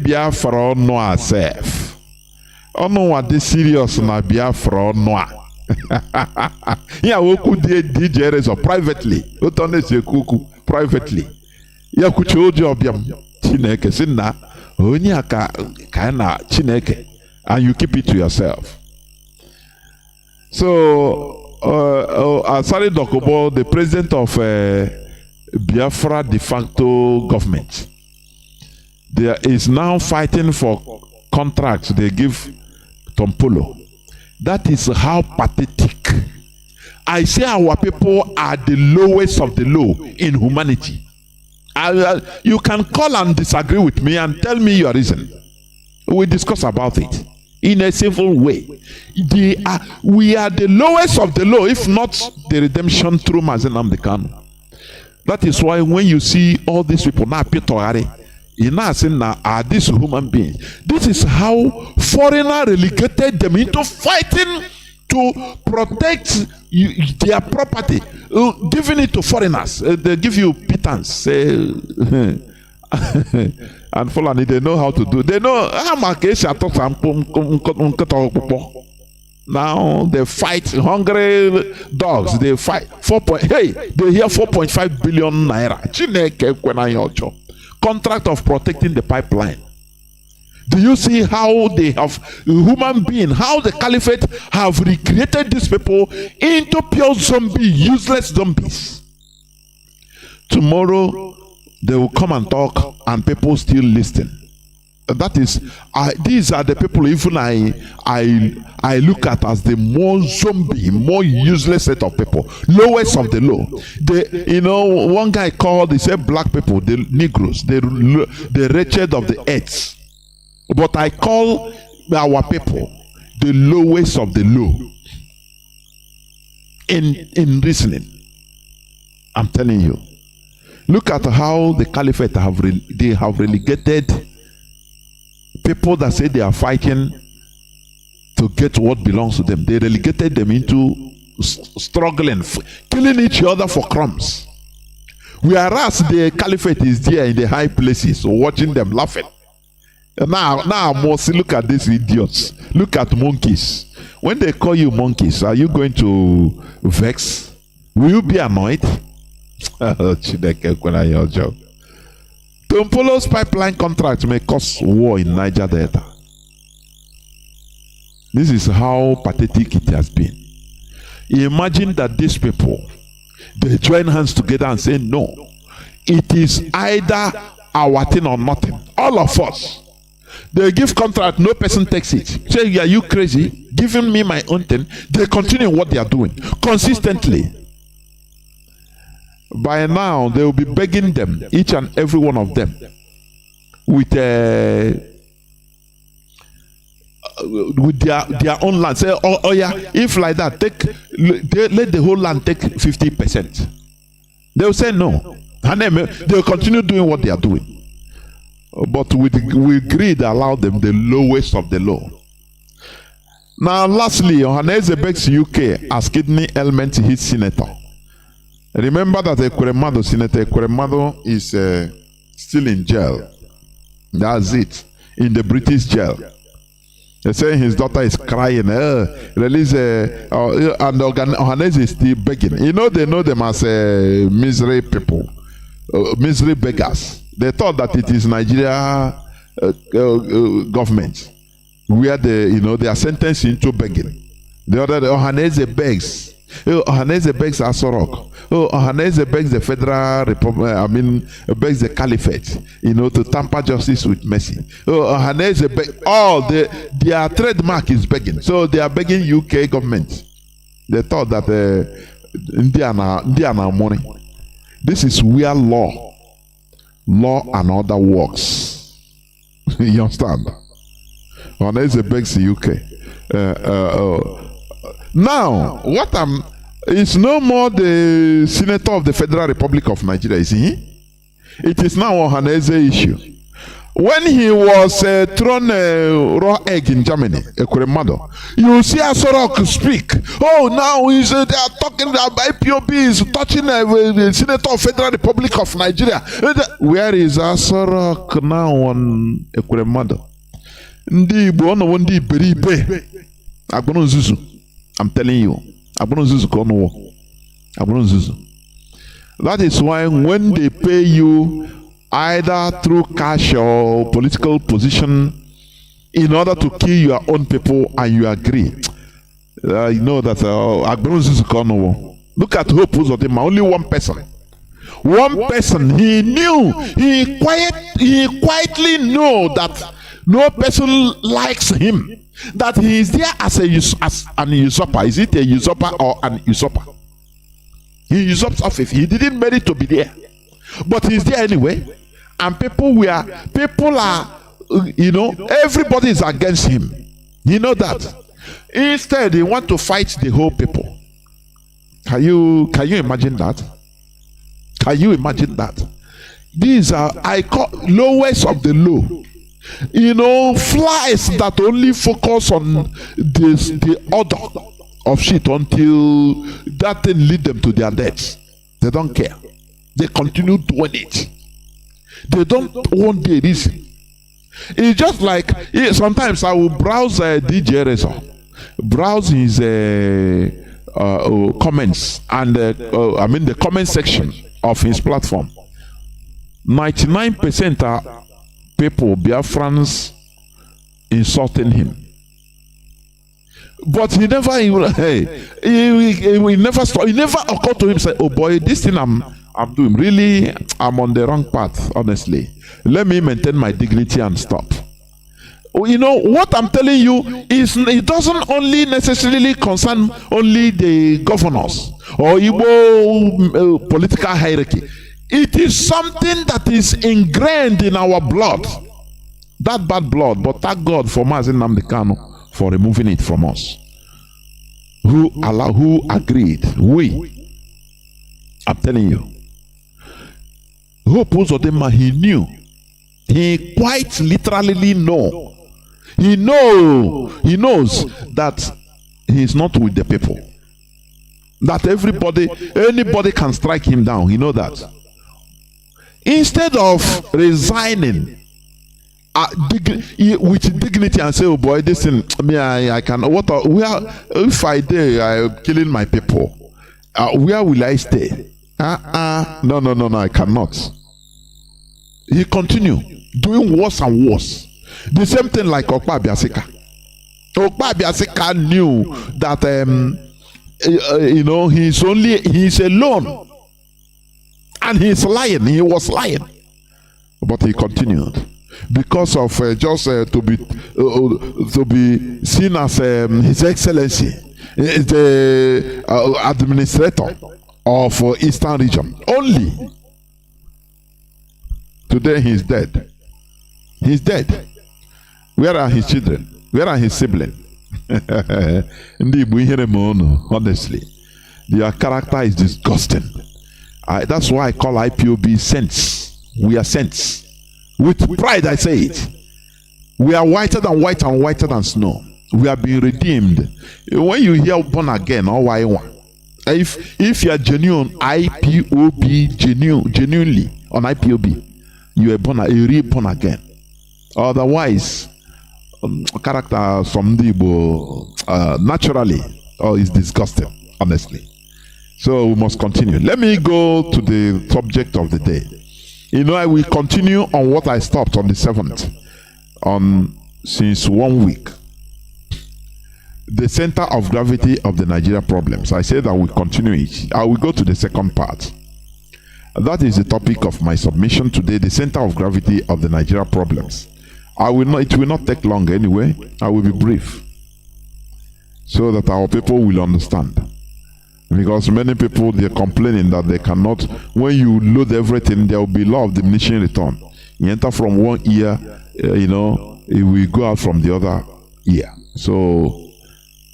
Biafra no asef. No what this serious na Biafra no. Yeah, we could DJ Rezo privately. O turn is privately. Ya kucho job yam Chineke sinna onya kana Chineke, and you keep it to yourself. So Asari Dokubo, the president of Biafra de facto government, there is now fighting for contracts they give Tompolo. That is how pathetic. I say our people are the lowest of the low in humanity. You can call and disagree with me and tell me your reason. We discuss about it in a civil way. We are the lowest of the low, if not the redemption through Mazi Nnamdi Kanu. That is why when you see all these people now, you're not saying now, are these human beings? This is how foreigner relegated them into fighting to protect their property, giving it to foreigners. They give you pittance. And Fulani, they know how to do. They know how now they fight hungry dogs. They fight they hear 4.5 billion naira. Contract of protecting the pipeline. Do you see how they have human being, how the caliphate have recreated these people into pure zombie, useless zombies? Tomorrow they will come and talk and people still listen. That is, these are the people even I look at as the more zombie, more useless set of people, lowest of the low. One guy called, he said black people, the Negroes, the wretched of the earth. But I call our people the lowest of the low in reasoning. I'm telling you. Look at how the caliphate have relegated people that say they are fighting to get what belongs to them. They relegated them into struggling, killing each other for crumbs. Whereas the caliphate is there in the high places, watching them laughing. Now, Mosi, look at these idiots. Look at monkeys. When they call you monkeys, are you going to vex? Will you be annoyed? Tompolo's pipeline contract may cause war in Niger Delta. This is how pathetic it has been. Imagine that these people, they join hands together and say, no, it is either our thing or nothing. All of us. They give contract, no person takes it. Say, are you crazy? Giving me my own thing. They continue what they are doing consistently. By now, they will be begging them, each and every one of them, with their own land. Say, oh yeah, if like that, let the whole land take 50%. They will say no, and then they will continue doing what they are doing. But with greed, allow them the lowest of the low. Now, lastly, Ohaneze begs UK as kidney ailment hits senator. Remember that Senator Ekweremadu is still in jail. That's it. In the British jail. They say his daughter is crying. Release and Ohaneze is still begging. They know them as misery people, misery beggars. They thought that it is Nigeria government where they are sentenced into begging. The other Ohaneze begs. Ohaneze begs Asorok. Ohaneze begs the Federal Republic. Begs the Caliphate. To tamper justice with mercy. Ohaneze begs. Their trademark is begging. So they are begging UK government. They thought that Indiana money. This is where law and order works. You understand? Ohaneze begs the UK. Now, it's no more the senator of the Federal Republic of Nigeria, is he? It is now Ohaneze issue. When he was thrown raw egg in Germany, Ekweremadu, you see Asorok speak. Oh, now they are talking about IPOB is touching the senator of Federal Republic of Nigeria. Where is Asorok now on Ekweremadu? Ndi Igbo no ndi iberibe. Agbono nzuzu. I'm telling you. Agbono nzuzu kono. Agbono nzuzu. That is why when they pay you either through cash or political position in order to kill your own people and you agree, you know that Agbono nzuzu kono. Look at Hope Uzodinma, only one person. One person, he quietly knew that no person likes him. That he is there as an usurper. Is it a usurper or an usurper? He usurps office. He didn't merit to be there, but he's there anyway. And people are, everybody is against him. You know that. Instead, they want to fight the whole people. Can you imagine that? Can you imagine that? These are, I call, lowest of the low. Flies that only focus on the order of shit until that thing lead them to their deaths. They don't care. They continue doing it. They don't want the reason. It's just like sometimes I will browse DJ Razor, browse his comments and I mean the comment section of his platform. 99% are people, Biafrans, insulting him. But he never, he never stop. He never occurred to him say, "Oh boy, this thing I'm doing, really, I'm on the wrong path. Honestly, let me maintain my dignity and stop." You know what I'm telling you is it doesn't only necessarily concern only the governors or Igbo political hierarchy. It is something that is ingrained in our blood, that bad blood. But thank God for Mazi Nnamdi Kanu for removing it from us. Who agreed? I'm telling you. Hope Uzodinma, he knew. He quite literally know. He knows that he is not with the people. That anybody can strike him down. He knows that. Instead of resigning with dignity and say, "Oh boy, this thing, I can. If I dare, I'm killing my people. Where will I stay? No, I cannot." He continued doing worse and worse. The same thing like Okpa Biasika. Okpa Biasika knew that he's alone, and he's lying. He was lying, but he continued because of to be seen as His Excellency, the administrator of Eastern Region. Only today he's dead. He's dead. Where are his children? Where are his siblings? Honestly, their character is disgusting. That's why I call IPOB saints. We are saints. With pride I say it. We are whiter than white and whiter than snow. We are being redeemed. When you hear born again, or why one? If you are genuine IPOB, genuinely on IPOB, you are reborn again. Otherwise, character from the naturally is disgusting, honestly. So we must continue. Let me go to the subject of the day. I will continue on what I stopped on the 7th, since 1 week. The center of gravity of the Nigeria problems. I said I will continue it. I will go to the second part. That is the topic of my submission today, the center of gravity of the Nigeria problems. It will not take long anyway. I will be brief so that our people will understand. Because many people, they're complaining that they cannot, when you load everything, there will be law of diminishing return. You enter from one ear, it will go out from the other ear. So,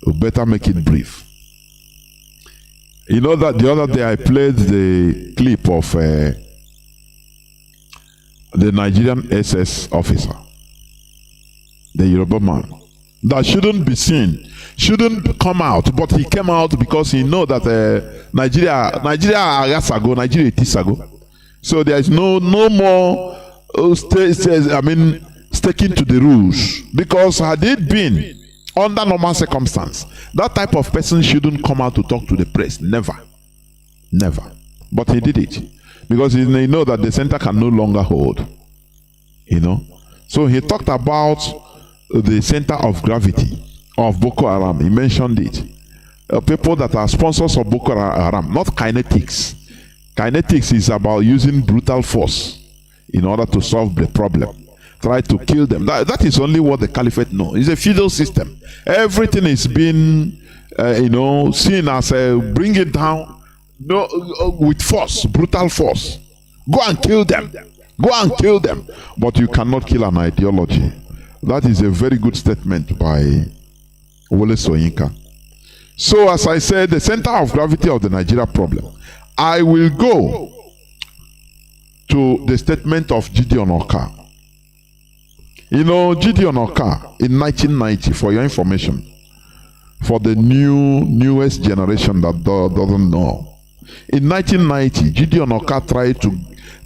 we better make it brief. You know that the other day I played the clip of the Nigerian SS officer, the Yoruba man, that shouldn't be seen, shouldn't come out, but he came out because he know that Nigeria Nigeria Tisago. So there is no more sticking to the rules, because had it been under normal circumstance, that type of person shouldn't come out to talk to the press. Never. But he did it because he know that the center can no longer hold. So he talked about the center of gravity of Boko Haram. He mentioned it. People that are sponsors of Boko Haram, not kinetics. Kinetics is about using brutal force in order to solve the problem. Try to kill them. That is only what the caliphate knows. It's a feudal system. Everything is being, seen as bring it down, with force, brutal force. Go and kill them. But you cannot kill an ideology. That is a very good statement by Wole Soyinka. So, as I said, the center of gravity of the Nigeria problem. I will go to the statement of Gideon Oka. Gideon Oka in 1990, for your information, for the newest generation that doesn't know. In 1990, Gideon Oka tried to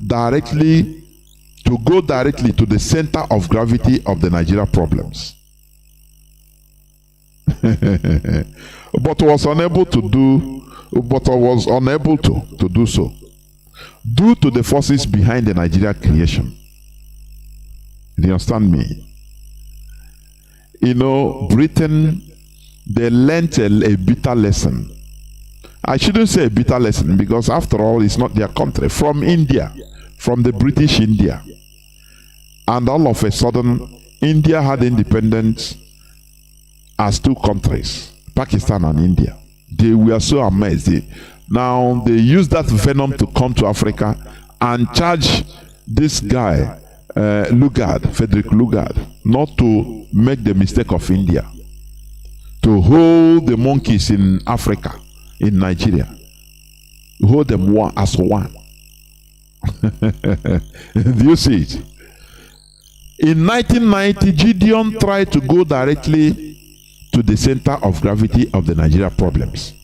directly to go directly to the center of gravity of the Nigeria problems. but was unable to do so due to the forces behind the Nigeria creation. Do you understand me? You know, Britain, they learnt a bitter lesson. I shouldn't say a bitter lesson, because after all, it's not their country. From India, from the British India. And all of a sudden, India had independence as two countries, Pakistan and India. They were so amazed. Now, they used that venom to come to Africa and charge this guy, Frederick Lugard, not to make the mistake of India, to hold the monkeys in Africa, in Nigeria, hold them one as one. Do you see it? In 1990, Gideon tried to go directly to the center of gravity of the Nigeria problems,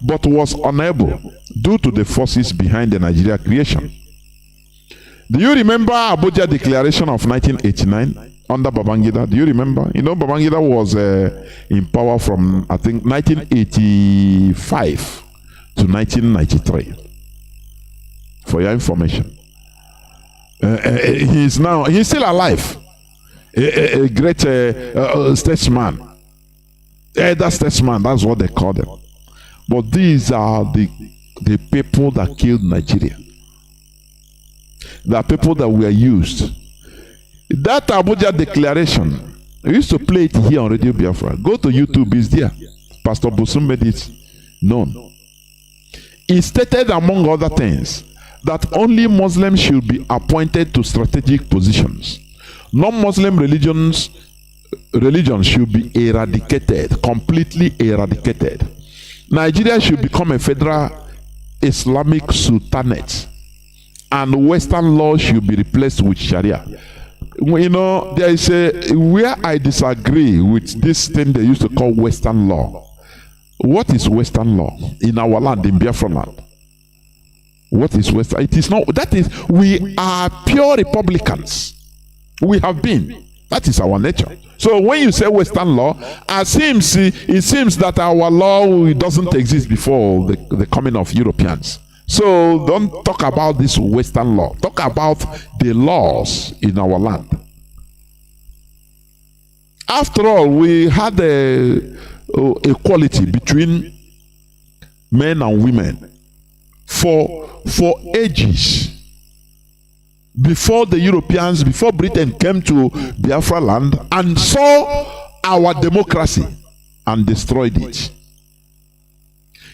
but was unable due to the forces behind the Nigeria creation. Do you remember Abuja Declaration of 1989 under Babangida? Do you remember? You know, Babangida was in power from, I think, 1985 to 1993. For your information. He's still alive. A great statesman. Elder statesman, that's what they call them. But these are the people that killed Nigeria. The people that were used. That Abuja Declaration, I used to play it here on Radio Biafra. Go to YouTube, it's there. Pastor Busum made it known. He stated, among other things, that only Muslims should be appointed to strategic positions. Non-Muslim religions should be eradicated, completely eradicated. Nigeria should become a federal Islamic sultanate, and Western law should be replaced with Sharia. You know, there is where I disagree with this thing they used to call Western law. What is Western law in our land, in Biafra land? What is Western? It is not. That is, we are pure Republicans. We have been. That is our nature. So when you say Western law, it seems that our law doesn't exist before the coming of Europeans. So don't talk about this Western law. Talk about the laws in our land. After all, we had equality between men and women for ages. Before the Europeans, before Britain came to Biafra land and saw our democracy and destroyed it.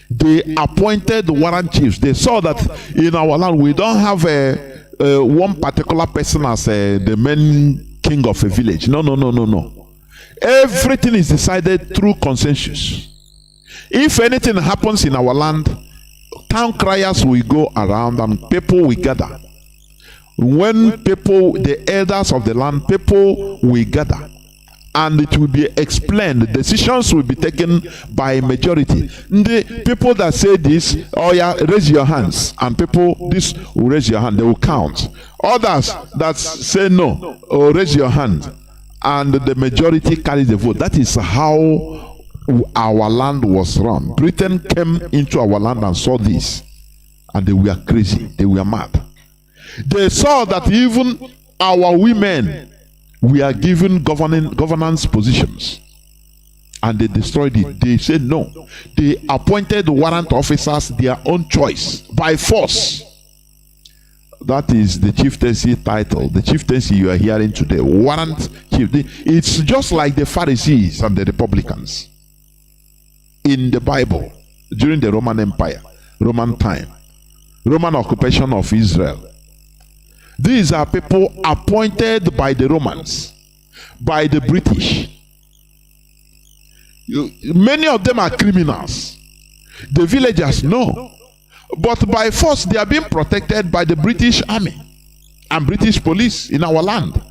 They appointed warrant chiefs. They saw that in our land we don't have one particular person as the main king of a village. No. Everything is decided through consensus. If anything happens in our land, town criers will go around and people will gather. When people, the elders of the land, people will gather, and it will be explained. Decisions will be taken by majority. The people that say this, oh yeah, raise your hands, and people this will raise your hand. They will count. Others that say no, or raise your hand, and the majority carries the vote. That is how our land was run. Britain came into our land and saw this, and they were crazy. They were mad. They saw that even our women were given governance positions, and they destroyed it. They said no. They appointed warrant officers their own choice by force. That is the chieftaincy title, the chieftaincy you are hearing today. Warrant chief. It's just like the Pharisees and the Republicans in the Bible during the Roman Empire, Roman time, Roman occupation of Israel. These are people appointed by the Romans, by the British. Many of them are criminals. The villagers know. But by force, they are being protected by the British Army and British police in our land.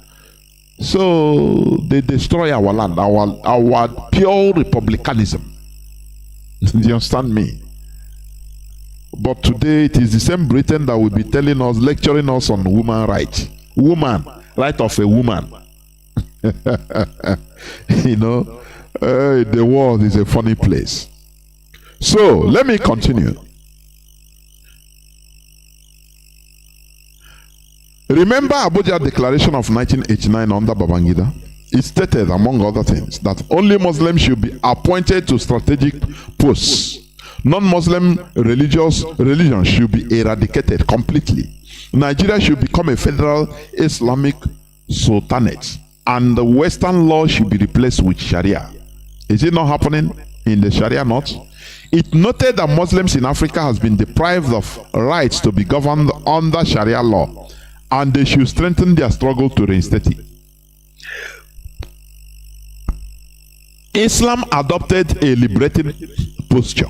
So they destroy our land, our pure republicanism. Do you understand me? But today it is the same Britain that will be telling us, lecturing us on human rights. Woman, right of a woman. You know, the world is a funny place. So let me continue. Remember Abuja Declaration of 1989 under Babangida? It stated, among other things, that only Muslims should be appointed to strategic posts. Non-Muslim religions should be eradicated completely. Nigeria should become a federal Islamic sultanate, and the Western law should be replaced with Sharia. Is it not happening in the Sharia not? It noted that Muslims in Africa has been deprived of rights to be governed under Sharia law, and they should strengthen their struggle to reinstate it. Islam adopted a liberating posture,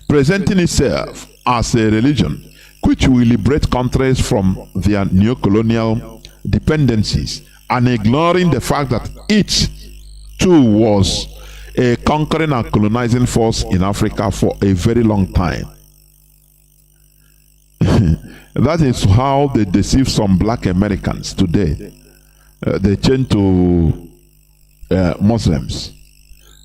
presenting itself as a religion which will liberate countries from their neo-colonial dependencies, and ignoring the fact that it too was a conquering and colonizing force in Africa for a very long time. That is how they deceive some black Americans today. They change to Muslims,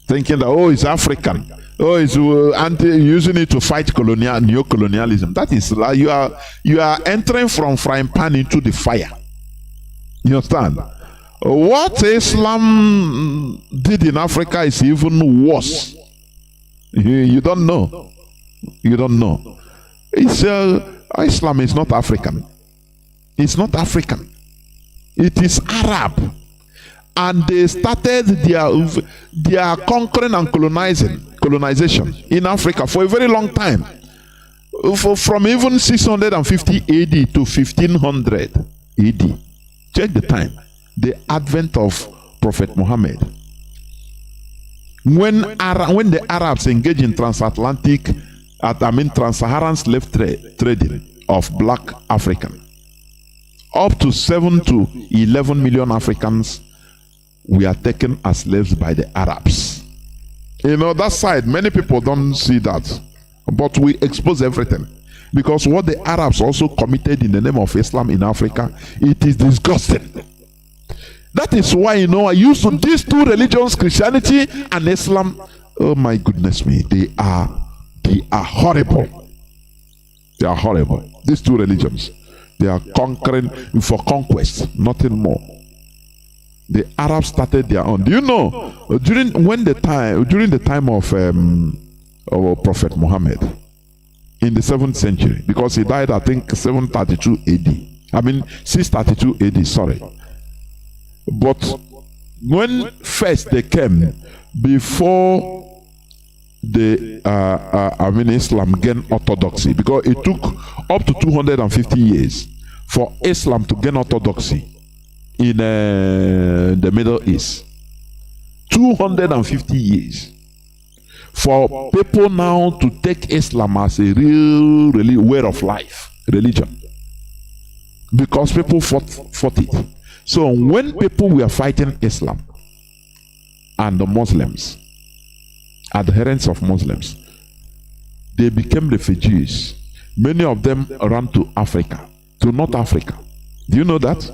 thinking that, oh, it's African. Oh, it's using it to fight neo-colonialism. That is, you are entering from frying pan into the fire. You understand? What Islam did in Africa is even worse. You don't know. You don't know. It's Islam is not African. It's not African. It is Arab. And they started their conquering and colonization in Africa for a very long time. From even 650 AD to 1500 AD. Check the time. The advent of Prophet Muhammad. When the Arabs engaged in transatlantic, trans-Saharan slave trading of black Africans, up to 7 to 11 million Africans were taken as slaves by the Arabs. You know, that side, many people don't see that. But we expose everything. Because what the Arabs also committed in the name of Islam in Africa, it is disgusting. That is why, you know, I used to, these two religions, Christianity and Islam, oh my goodness me, they are horrible. They are horrible. These two religions, they are conquering for conquest, nothing more. The Arabs started their own. Do you know, during the time of Prophet Muhammad, in the 7th century, because he died, I think, 732 AD. 632 AD, sorry. But when first they came, before Islam gained orthodoxy, because it took up to 250 years for Islam to gain orthodoxy in the Middle East. 250 years. For people now to take Islam as a real way of life, religion. Because people fought it. So when people were fighting Islam and the Muslims, adherents of Muslims, they became refugees. Many of them ran to Africa, to North Africa. Do you know that?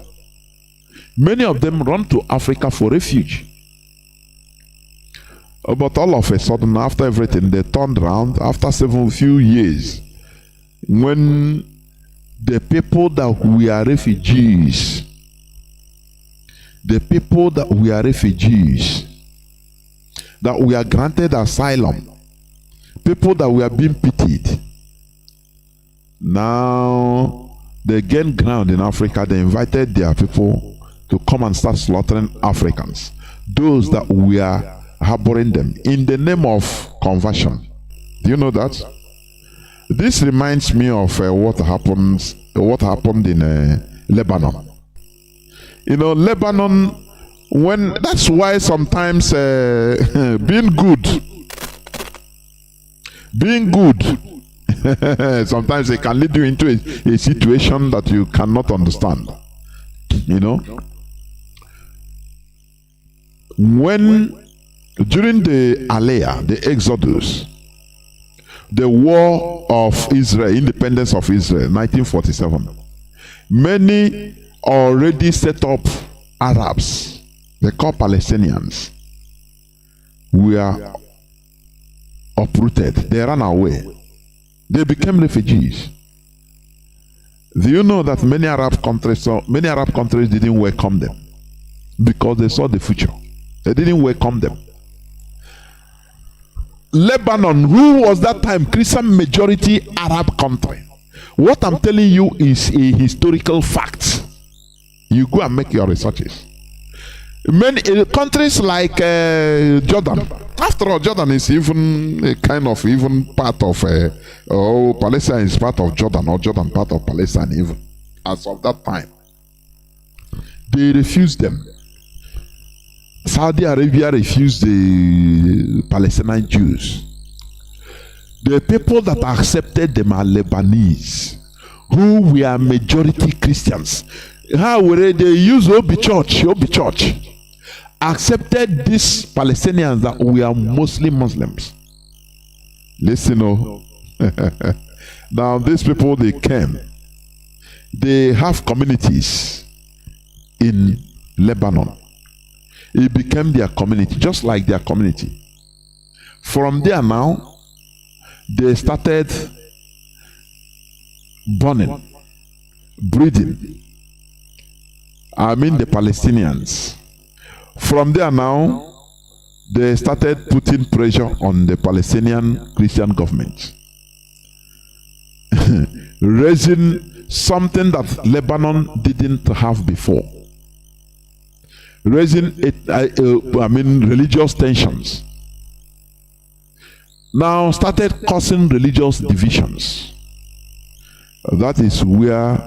Many of them run to Africa for refuge. But all of a sudden, after everything, they turned around after few years, when the people that were refugees, that were granted asylum, people that were being pitied, now they gained ground in Africa. They invited their people to come and start slaughtering Africans, those that were harboring them in the name of conversion. Do you know that? This reminds me of what happened in Lebanon. You know, Lebanon, that's why sometimes being good sometimes it can lead you into a situation that you cannot understand. You know, during the Aliyah, the Exodus, the war of Israel, independence of Israel, 1947, many already set up Arabs, they call Palestinians, were uprooted. They ran away. They became refugees. Do you know that many Arab countries didn't welcome them because they saw the future? They didn't welcome them. Lebanon, who was that time Christian majority Arab country. What I'm telling you is a historical fact. You go and make your researches. Many countries like Jordan. After all, Jordan is even a kind of even part of Palestine is part of Jordan, or Jordan part of Palestine even. As of that time, they refused them. Saudi Arabia refused the Palestinian Jews. The people that accepted them are Lebanese, who were majority Christians. How were they use Obi Church, accepted these Palestinians that were mostly Muslims. Listen, now these people, they came. They have communities in Lebanon. It became their community, just like their community. From there now, they started burning, breeding. I mean the Palestinians. From there now, they started putting pressure on the Palestinian Christian government. Raising something that Lebanon didn't have before. Raising religious tensions. Now started causing religious divisions. That is where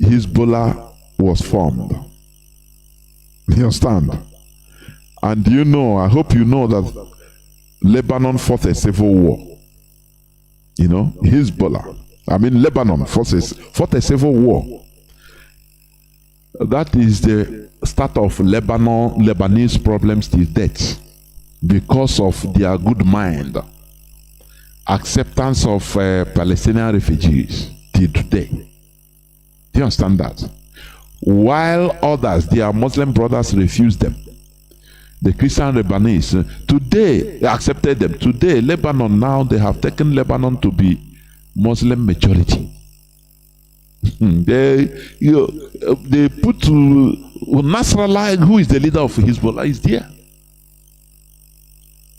Hezbollah was formed. You understand? And you know, I hope you know that Lebanon fought a civil war. You know, Lebanon fought a civil war. That is the start of Lebanese problems till date, because of their good mind, acceptance of Palestinian refugees till today. Do you understand that? While others, their Muslim brothers, refused them. The Christian Lebanese, today, accepted them. Today, Lebanon, now they have taken Lebanon to be Muslim majority. They put Nasrallah, who is the leader of Hezbollah, is there.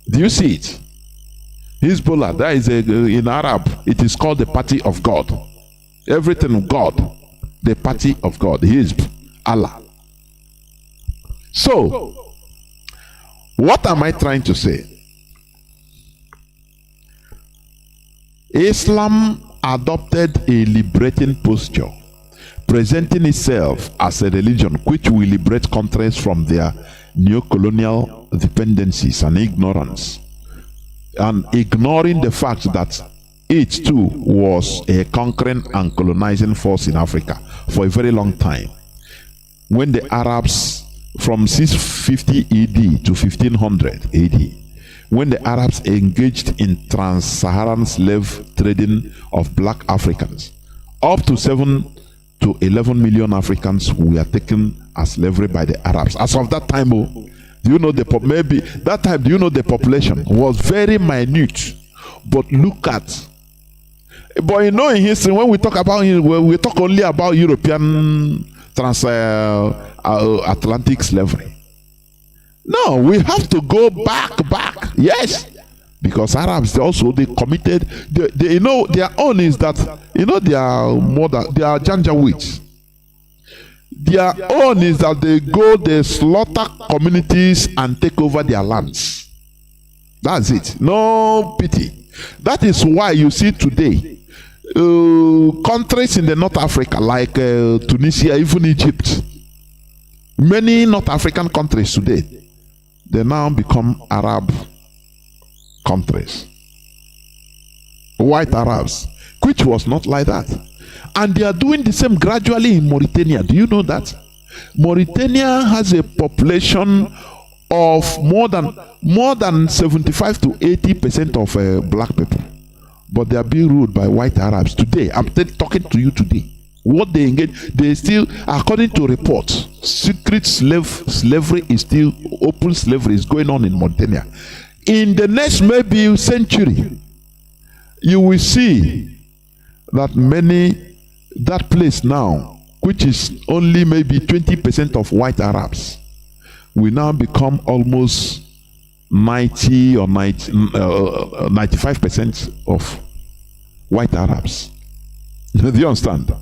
Do you see it? Hezbollah, that is in Arab, it is called the party of God. Everything God. The party of God, Hizb, Allah. So, what am I trying to say? Islam adopted a liberating posture, presenting itself as a religion which will liberate countries from their neo-colonial dependencies and ignorance, and ignoring the fact that it too was a conquering and colonizing force in Africa for a very long time. When the Arabs, from 650 AD to 1500 AD, when the Arabs engaged in trans-Saharan slave trading of black Africans, up to 7 to 11 million Africans were taken as slavery by the Arabs. As of that time, do you know the population was very minute? But look at. But you know, in history, when we talk about, we talk only about European transatlantic slavery. No, we have to go back. Yes, because Arabs they committed. They their own is that they are Janjaweeds. Their own is that they slaughter communities and take over their lands. That's it. No pity. That is why you see today countries in the North Africa like Tunisia, even Egypt, many North African countries today, they now become Arab countries, white Arabs, which was not like that. And they are doing the same gradually in Mauritania. Do you know that? Mauritania has a population of more than 75 to 80% of black people, but they are being ruled by white Arabs today. I'm talking to you today. What they engage, they still, according to reports, secret slavery is still, open slavery is going on in Mauritania. In the next maybe century, you will see that that place now, which is only maybe 20% of white Arabs, will now become almost 90 or 95% of white Arabs. Do you understand?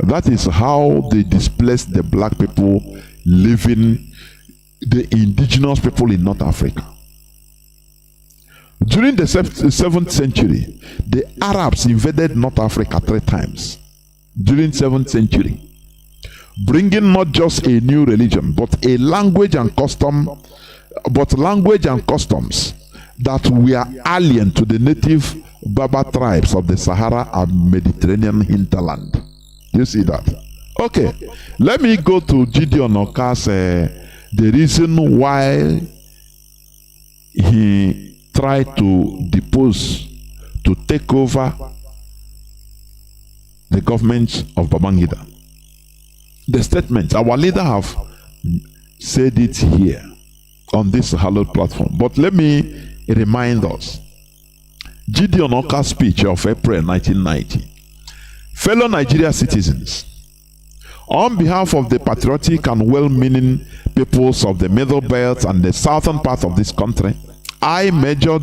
That is how they displaced the black people living, the indigenous people in North Africa. During the 7th century, the Arabs invaded North Africa 3 times. During 7th century, bringing not just a new religion, but a language and customs that were alien to the native Berber tribes of the Sahara and Mediterranean hinterland. You see that? Okay, let me go to Gideon Oka's the reason why he tried to depose, to take over the government of Babangida. The statement, our leader have said it here on this hallowed platform. But let me remind us. Gideon Oka's speech of April 1990. Fellow Nigeria citizens, on behalf of the patriotic and well-meaning peoples of the Middle Belt and the southern part of this country, I, Major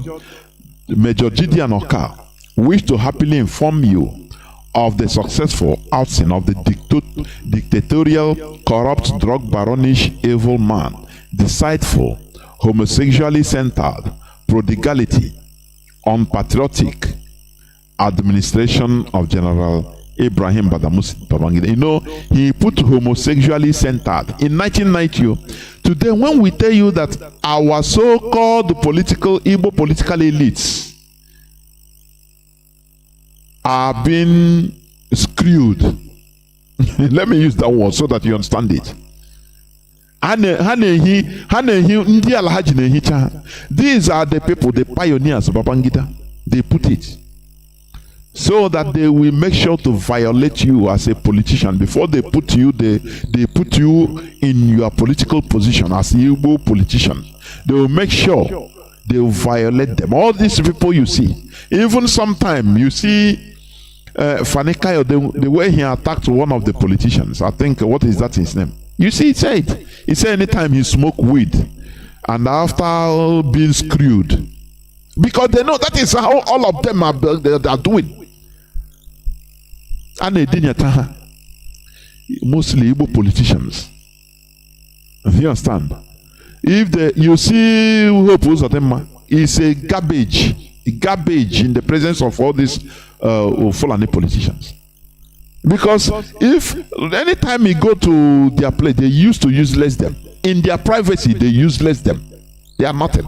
Gideon Oka, wish to happily inform you of the successful ousting of the dictatorial, corrupt, drug baronish, evil man, deceitful, homosexually centered, prodigality, unpatriotic administration of General Ibrahim Badamasi Babangida. You know, he put homosexually centered in 1990. Today, when we tell you that our so-called Igbo political elites are being screwed, let me use that word so that you understand it. These are the people, the pioneers of Babangida. They put it so that they will make sure to violate you as a politician. Before they put you, they put you in your political position as a Igbo politician. They will make sure they will violate them. All these people you see, even sometime you see Fanekayo, the way he attacked one of the politicians. I think, what is that his name? You see, he said anytime he smoked weed and after being screwed, because they know that is how all of them are doing. And mostly Igbo politicians. You understand? If you see Hope Uzodinma, it's a garbage in the presence of all these Fulani politicians. Because if anytime you go to their place, they used to useless them. In their privacy, they useless them. They are nothing.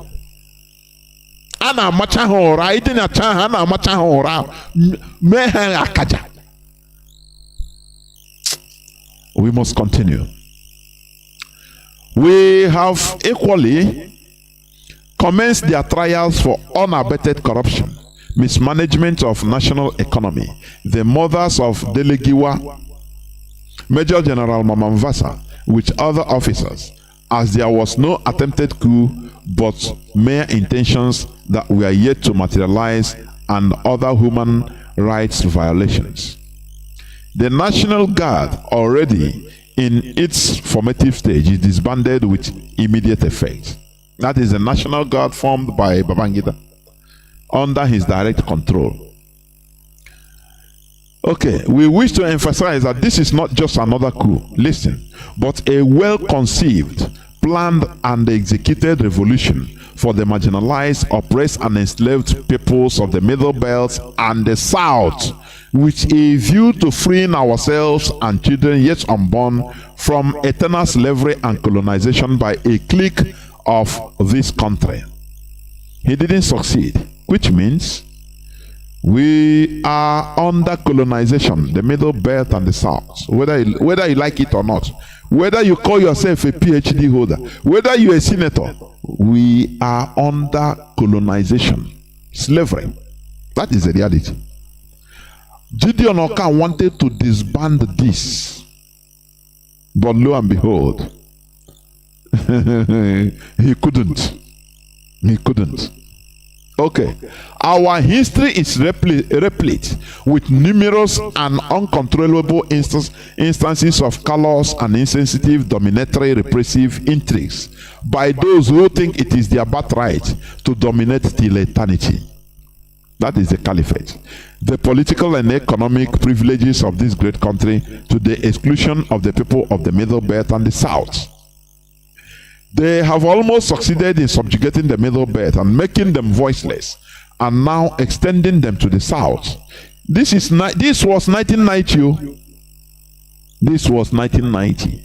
We must continue. We have equally commenced their trials for unabated corruption, mismanagement of national economy, the mothers of Delegiwa, Major General Mamamvasa, with other officers, as there was no attempted coup but mere intentions that were yet to materialize and other human rights violations. The National Guard, already in its formative stage, is disbanded with immediate effect. That is the National Guard formed by Babangida under his direct control. Okay, we wish to emphasize that this is not just another coup, listen, but a well-conceived, planned and executed revolution for the marginalized, oppressed and enslaved peoples of the Middle Belt and the South, with a view to freeing ourselves and children yet unborn from eternal slavery and colonization by a clique of this country. He didn't succeed, which means we are under colonization, the Middle Belt and the South, whether you like it or not. Whether you call yourself a PhD holder, whether you're a senator, we are under colonization, slavery. That is the reality. Gideon Oka wanted to disband this, but lo and behold, he couldn't. He couldn't. Okay. Our history is replete with numerous and uncontrollable instances of callous and insensitive, dominatory, repressive intrigues by those who think it is their birthright to dominate till eternity. That is the caliphate. The political and economic privileges of this great country to the exclusion of the people of the Middle Belt and the South. They have almost succeeded in subjugating the Middle Belt and making them voiceless, and now extending them to the South. This was 1990. This was 1990.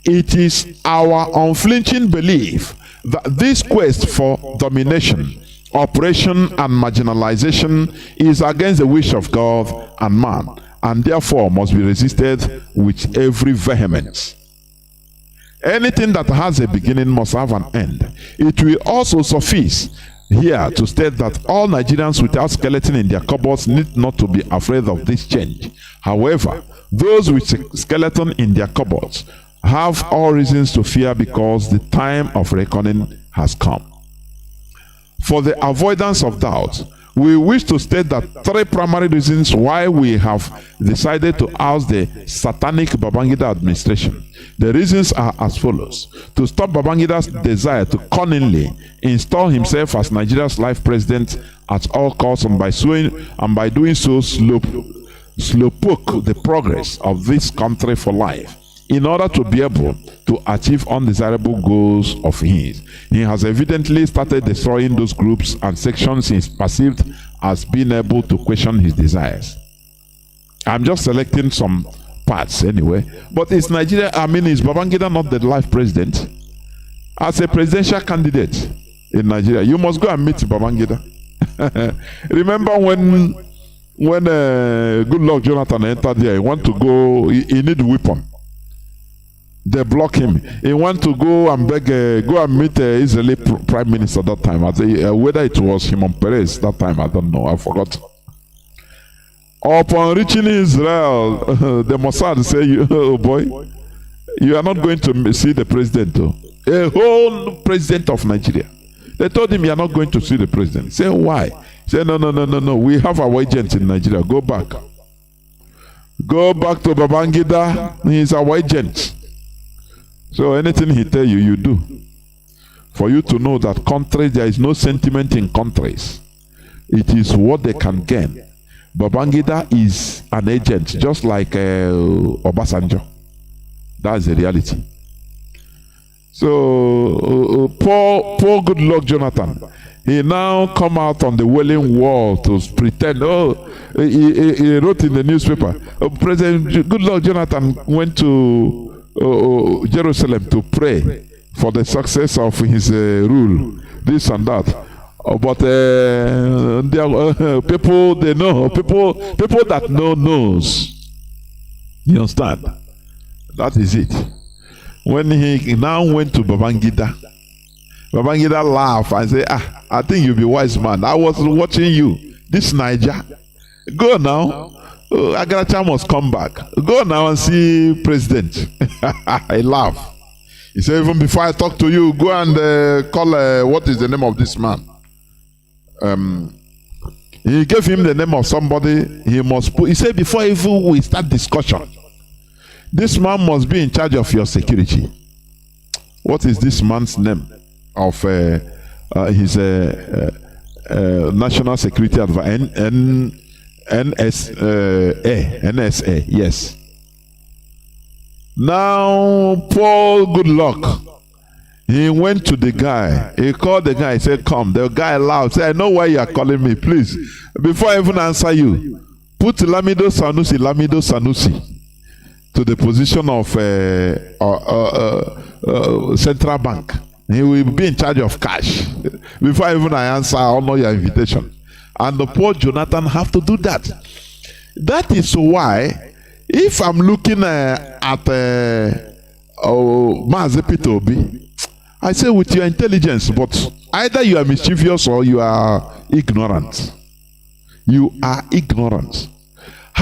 It is our unflinching belief that this quest for domination, oppression, and marginalization is against the wish of God and man, and therefore must be resisted with every vehemence. Anything that has a beginning must have an end. It will also suffice here to state that all Nigerians without skeleton in their cupboards need not to be afraid of this change. However, those with skeleton in their cupboards have all reasons to fear, because the time of reckoning has come. For the avoidance of doubt, we wish to state that 3 primary reasons why we have decided to oust the satanic Babangida administration. The reasons are as follows: to stop Babangida's desire to cunningly install himself as Nigeria's life president at all costs, and by doing so slowpoke the progress of this country for life, in order to be able to achieve undesirable goals of his. He has evidently started destroying those groups and sections he is perceived as being able to question his desires. I'm just selecting some parts anyway. But is Nigeria, is Babangida not the life president? As a presidential candidate in Nigeria, you must go and meet Babangida. Remember when good luck Jonathan entered there, he want to go, he need a weapon. They block him. He want to go and beg, go and meet the Israeli prime minister that time. Whether it was Shimon Peres that time, I don't know. I forgot. Upon reaching Israel, the Mossad say, "Oh boy, you are not going to see the president." A whole president of Nigeria. They told him, "You are not going to see the president." He said, "Why?" He said, No. We have our agent in Nigeria. Go back. Go back to Babangida. He is our agent. So anything he tell you, you do. For you to know that countries, there is no sentiment in countries. It is what they can gain. Babangida is an agent, just like Obasanjo. That's the reality. So poor good luck Jonathan. He now come out on the Wailing Wall to pretend. He wrote in the newspaper. President good luck Jonathan went to Jerusalem to pray for the success of his rule, this and that. But people they know, people that knows. You understand? That is it. When he now went to Babangida laughed and said, I think you'll be wise man. I was watching you. This Niger. Go now. Agaracha must come back. Go now and see president. I laugh. He said, even before I talk to you, go and call, what is the name of this man? He gave him the name of somebody he must put. He said, before even we start discussion, this man must be in charge of your security. What is this man's name of his national security advisor? NSA, yes. Now, Paul good luck. He went to the guy. He called the guy. He said, come. The guy laughed. Said, I know why you are calling me. Please, before I even answer you, put Lamido Sanusi to the position of central bank. He will be in charge of cash. Before even I answer, I honor your invitation. And the poor Jonathan have to do that. That is why, if I'm looking at Mazi P2B, I say with your intelligence, but either you are mischievous or you are ignorant. You are ignorant.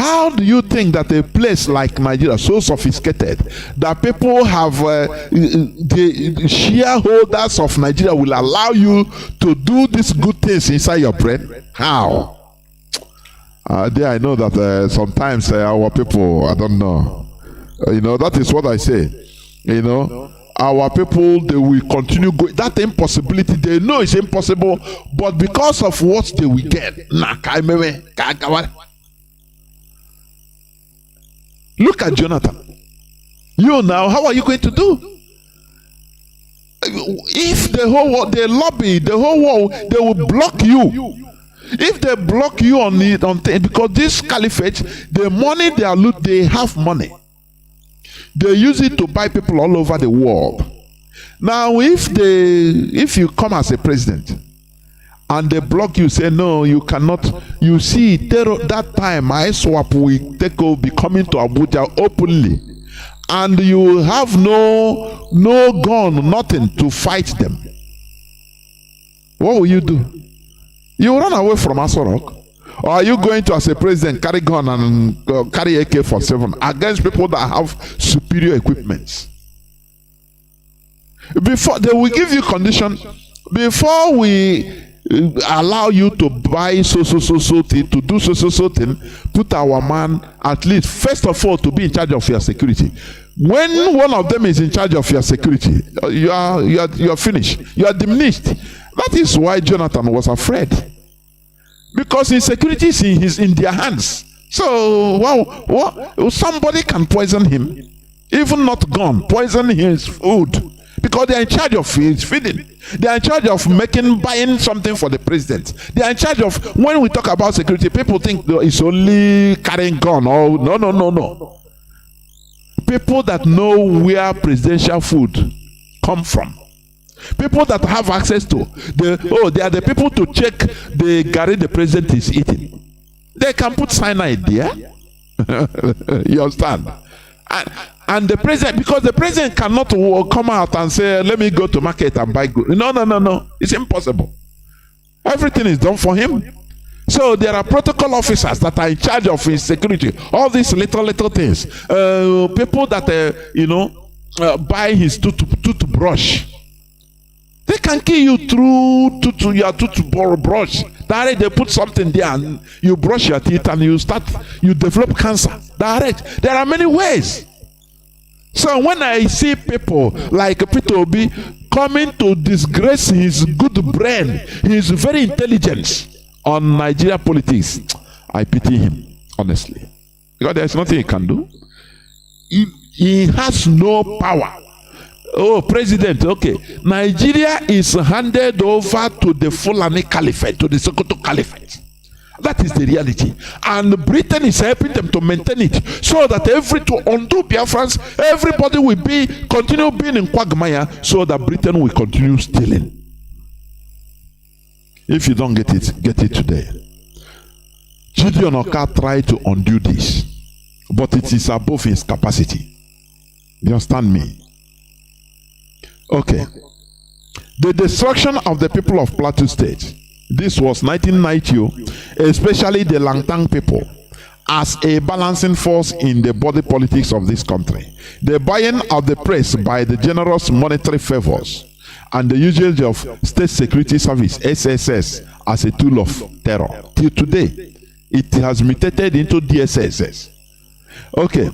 How do you think that a place like Nigeria, so sophisticated, that people have the shareholders of Nigeria will allow you to do these good things inside your brain? How? There I know that sometimes our people, I don't know. That is what I say. Our people, they will continue going. That impossibility, they know it's impossible, but because of what they will get. Look at Jonathan. You now, how are you going to do? If the whole world, they lobby, the whole world, they will block you. If they block you on it, because this caliphate, the money they are loot, they have money. They use it to buy people all over the world. Now, if you come as a president and they block you, say no, you cannot. You see, that time ISWAP will be coming to Abuja openly, and you have no gun, nothing to fight them. What will you do? You run away from Asorok? Or are you going to, as a president, carry gun and carry AK-47 against people that have superior equipment? Before they will give you condition, before we allow you to buy so thing, to do so thing, put our man at least first of all to be in charge of your security. When one of them is in charge of your security, you are finished. You are diminished. That is why Jonathan was afraid. Because insecurity is in their hands. So, somebody can poison him, even not gun, poison his food, because they are in charge of his feeding. They are in charge of buying something for the president. They are in charge of, when we talk about security, people think it's only carrying gun. Oh, no. People that know where presidential food come from. People that have access to they are the people to check the gari the president is eating. They can put cyanide there. You understand? And the president, because the president cannot come out and say, let me go to market and buy goods. No. It's impossible. Everything is done for him. So there are protocol officers that are in charge of his security. All these little things. People that buy his toothbrush. They can kill you through your toothbrush. Direct, they put something there and you brush your teeth and you develop cancer. Direct. There are many ways. So when I see people like Peter Obi coming to disgrace his good brain, his very intelligence on Nigeria politics, I pity him, honestly. Because there's nothing he can do. He has no power. Oh, president, okay. Nigeria is handed over to the Fulani Caliphate, to the Sokoto Caliphate. That is the reality. And Britain is helping them to maintain it, so that to undo Biafrans, everybody will continue being in quagmire, so that Britain will continue stealing. If you don't get it today. Gideon Oka tried to undo this, but it is above his capacity. You understand me? Okay. The destruction of the people of Plateau State. This was 1990, especially the Langtang people, as a balancing force in the body politics of this country. The buying of the press by the generous monetary favors and the usage of State Security Service, SSS, as a tool of terror. Till today, it has mutated into DSSS. Okay.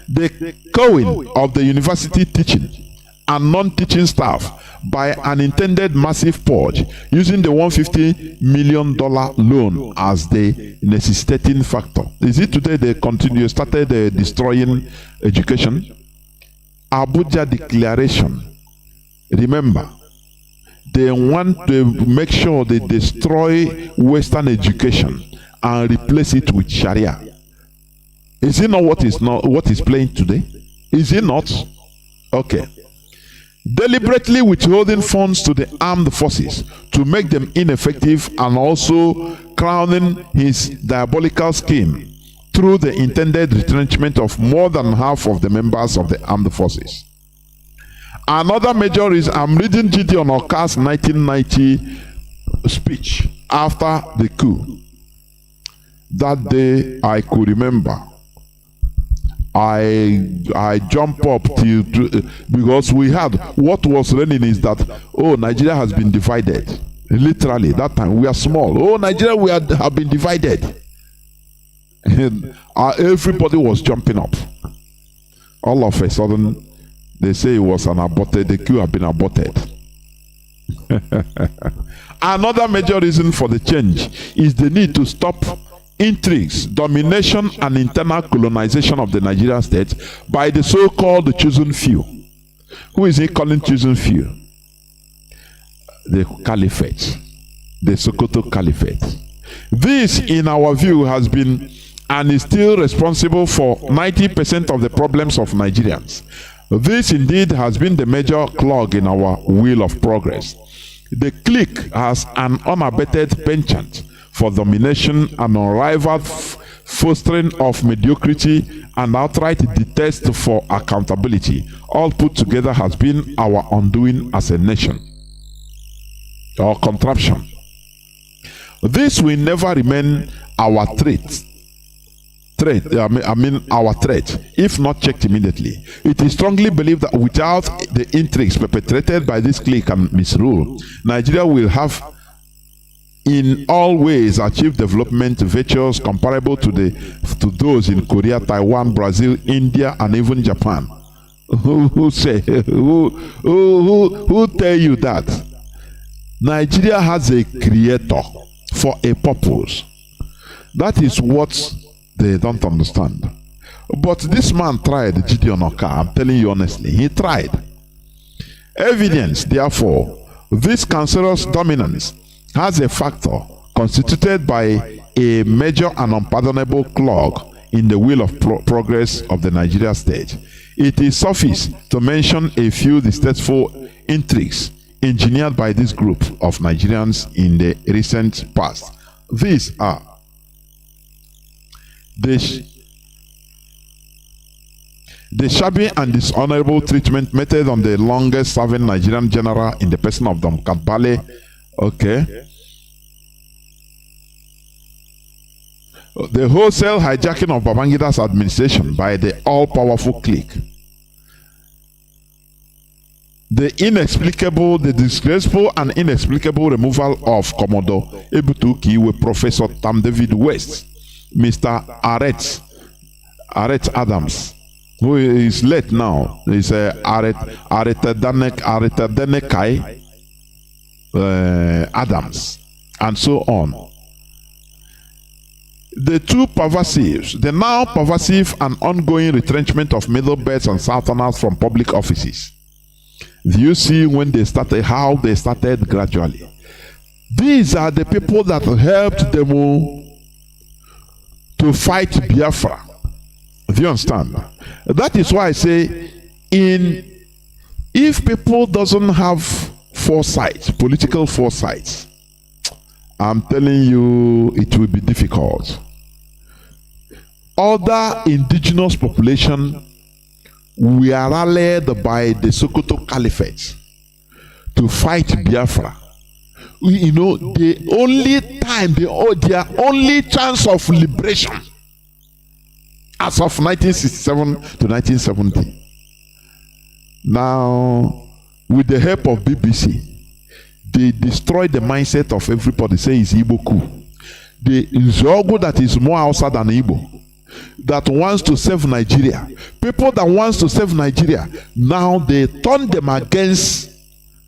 The cowing of the university teaching and non-teaching staff by an intended massive purge, using the $150 million loan as the necessitating factor. Is it today they started destroying education? Abuja Declaration. Remember, they want to make sure they destroy Western education and replace it with Sharia. Is it not what is playing today? Is it not? Okay. Deliberately withholding funds to the armed forces to make them ineffective, and also crowning his diabolical scheme through the intended retrenchment of more than half of the members of the armed forces. Another major is, I'm reading Gideon Oka's 1990 speech after the coup. That day I could remember. I jump up till because we had what was running is that Nigeria has been divided. Literally that time we are small. Nigeria have been divided. And everybody was jumping up. All of a sudden they say it was an aborted. The coup had been aborted. Another major reason for the change is the need to stop intrigues, domination, and internal colonization of the Nigerian state by the so-called chosen few. Who is he calling chosen few? The Caliphate, the Sokoto Caliphate. This, in our view, has been and is still responsible for 90% of the problems of Nigerians. This indeed has been the major clog in our wheel of progress. The clique has an unabated penchant for domination and unrivaled fostering of mediocrity and outright detest for accountability. All put together has been our undoing as a nation, or contraption. This will never remain our threat, our threat, if not checked immediately. It is strongly believed that without the intrigues perpetrated by this clique and misrule, Nigeria will have in all ways achieve development virtues comparable to those in Korea, Taiwan, Brazil, India, and even Japan. Who tell you that? Nigeria has a creator for a purpose. That is what they don't understand. But this man tried, Gideon Oka, I'm telling you honestly, he tried. Evidence, therefore, this cancerous dominance has a factor constituted by a major and unpardonable clog in the wheel of progress of the Nigeria state. It is suffice to mention a few distasteful intrigues engineered by this group of Nigerians in the recent past. These are the shabby and dishonorable treatment meted on the longest serving Nigerian general in the person of Dom Kadbale. Okay. The wholesale hijacking of Babangida's administration by the all-powerful clique. The disgraceful and inexplicable removal of Commodore Ebutuki with Professor Tam David West, Mr. Aret Adams, who is late now. Is Aretedenekai Adams, and so on. The now pervasive and ongoing retrenchment of middle-birds and southerners from public offices. Do you see when they started, how they started gradually? These are the people that helped them to fight Biafra. Do you understand? That is why I say, if people doesn't have foresight, political foresight, I'm telling you, it will be difficult. Other indigenous population were rallied by the Sokoto Caliphate to fight Biafra. You know, the only time, their only chance of liberation as of 1967 to 1970. Now, with the help of BBC, they destroyed the mindset of everybody, say it's Igbo coup. The Zogo that is more outside than Igbo, that wants to save Nigeria. People that wants to save Nigeria, now they turn them against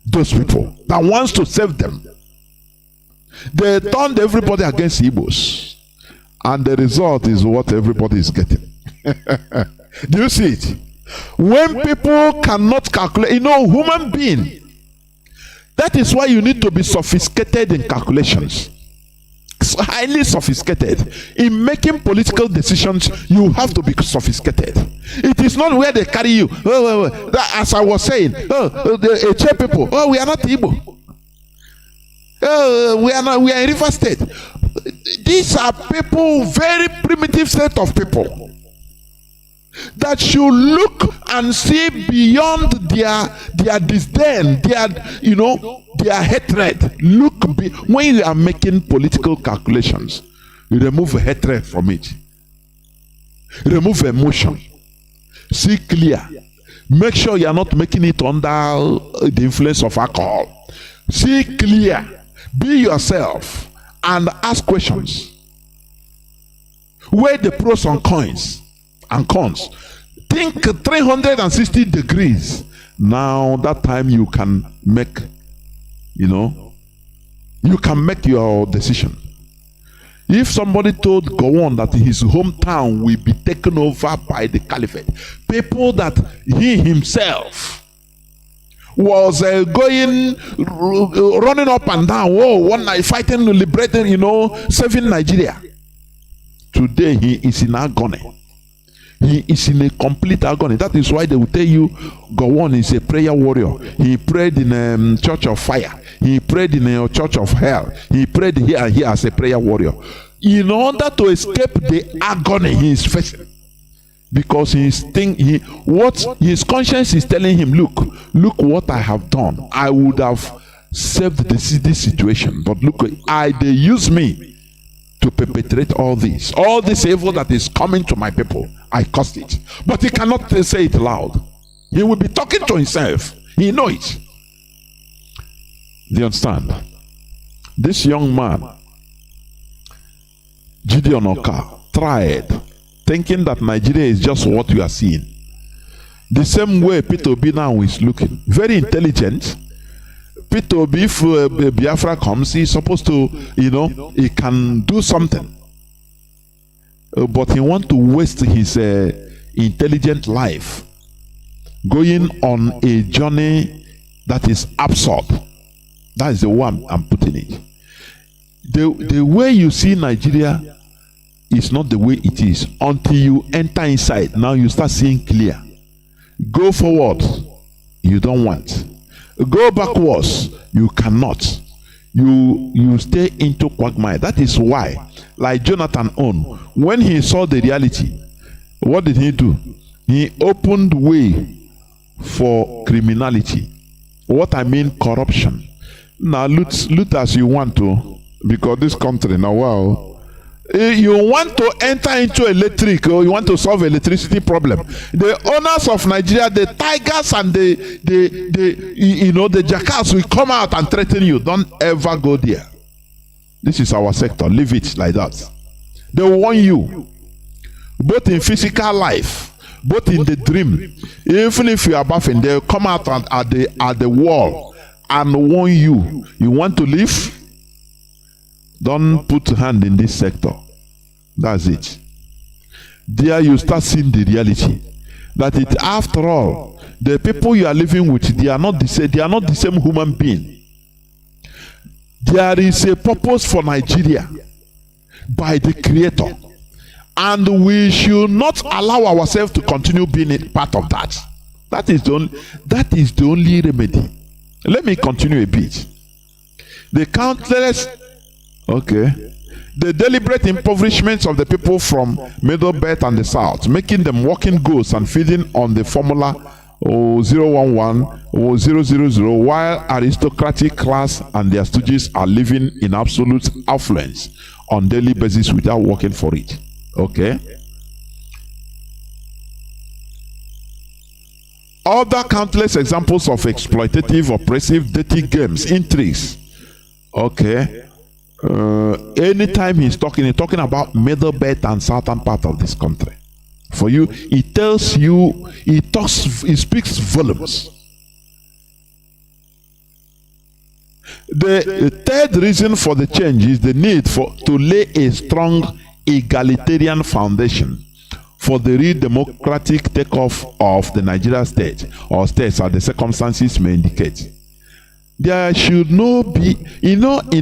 those people that wants to save them. They turned everybody against Igbos. And the result is what everybody is getting. Do you see it? When people cannot calculate, human being, that is why you need to be sophisticated in calculations. Highly sophisticated. In making political decisions, you have to be sophisticated. It is not where they carry you. As I was saying, the Eche people, we are not Igbo. We are in River State. These are people, very primitive set of people that should look and see beyond their disdain, their hatred. When you are making political calculations, Remove hatred from it. Remove emotion. See clear. Make sure you are not making it under the influence of alcohol. See clear. Be yourself and ask questions. Weigh the pros and cons. Think 360 degrees. Now that time you can make, you can make your decision. If somebody told Gowon that his hometown will be taken over by the caliphate, people that he himself was running up and down, one night fighting, liberating, saving Nigeria. Today he is in agony. He is in a complete agony. That is why they will tell you Gowon is a prayer warrior. He prayed in a church of fire. He prayed in a church of hell. He prayed here and here as a prayer warrior. In order to escape the agony he is facing. Because his conscience is telling him, look what I have done. I would have saved this situation. But look, they use me to perpetrate all this evil that is coming to my people. I caused it. But he cannot say it loud. He will be talking to himself. He knows it. Do you understand? This young man, Gideon Oka, tried, thinking that Nigeria is just what you are seeing. The same way Peter Obi now is looking. Very intelligent. Peter Obi, if Biafra comes, he's supposed to, he can do something. But he wants to waste his intelligent life going on a journey that is absurd. That is the way I'm putting it. The way you see Nigeria is not the way it is until you enter inside. Now you start seeing clear. Go forward, you don't want. Go backwards, you cannot. You stay into quagmire. That is why, like Jonathan On, when he saw the reality, what did he do? He opened way for criminality. What I mean, corruption. Now loot as you want to, because this country now, wow. You want to enter into electric, or you want to solve electricity problem. The owners of Nigeria, the tigers and the jackals will come out and threaten you. Don't ever go there. This is our sector. Leave it like that. They warn you, both in physical life, both in the dream. Even if you are bathing, they will come out at the wall and warn you. You want to leave? Don't put hand in this sector. That's it. There you start seeing the reality. That it, after all, the people you are living with, they are not the same human being. There is a purpose for Nigeria by the Creator. And we should not allow ourselves to continue being a part of that. That is the only remedy. Let me continue a bit. The deliberate impoverishment of the people from Middle Belt and the South, making them walking ghosts and feeding on the formula 011 or 000, while aristocratic class and their stooges are living in absolute affluence on daily basis without working for it. Okay. Other countless examples of exploitative, oppressive, dirty games, intrigues. Okay. Anytime he's talking about Middle Belt and southern part of this country. For you, he tells you, he speaks volumes. The third reason for the change is the need to lay a strong egalitarian foundation for the real democratic takeoff of the Nigeria state or states as the circumstances may indicate. There should not be, in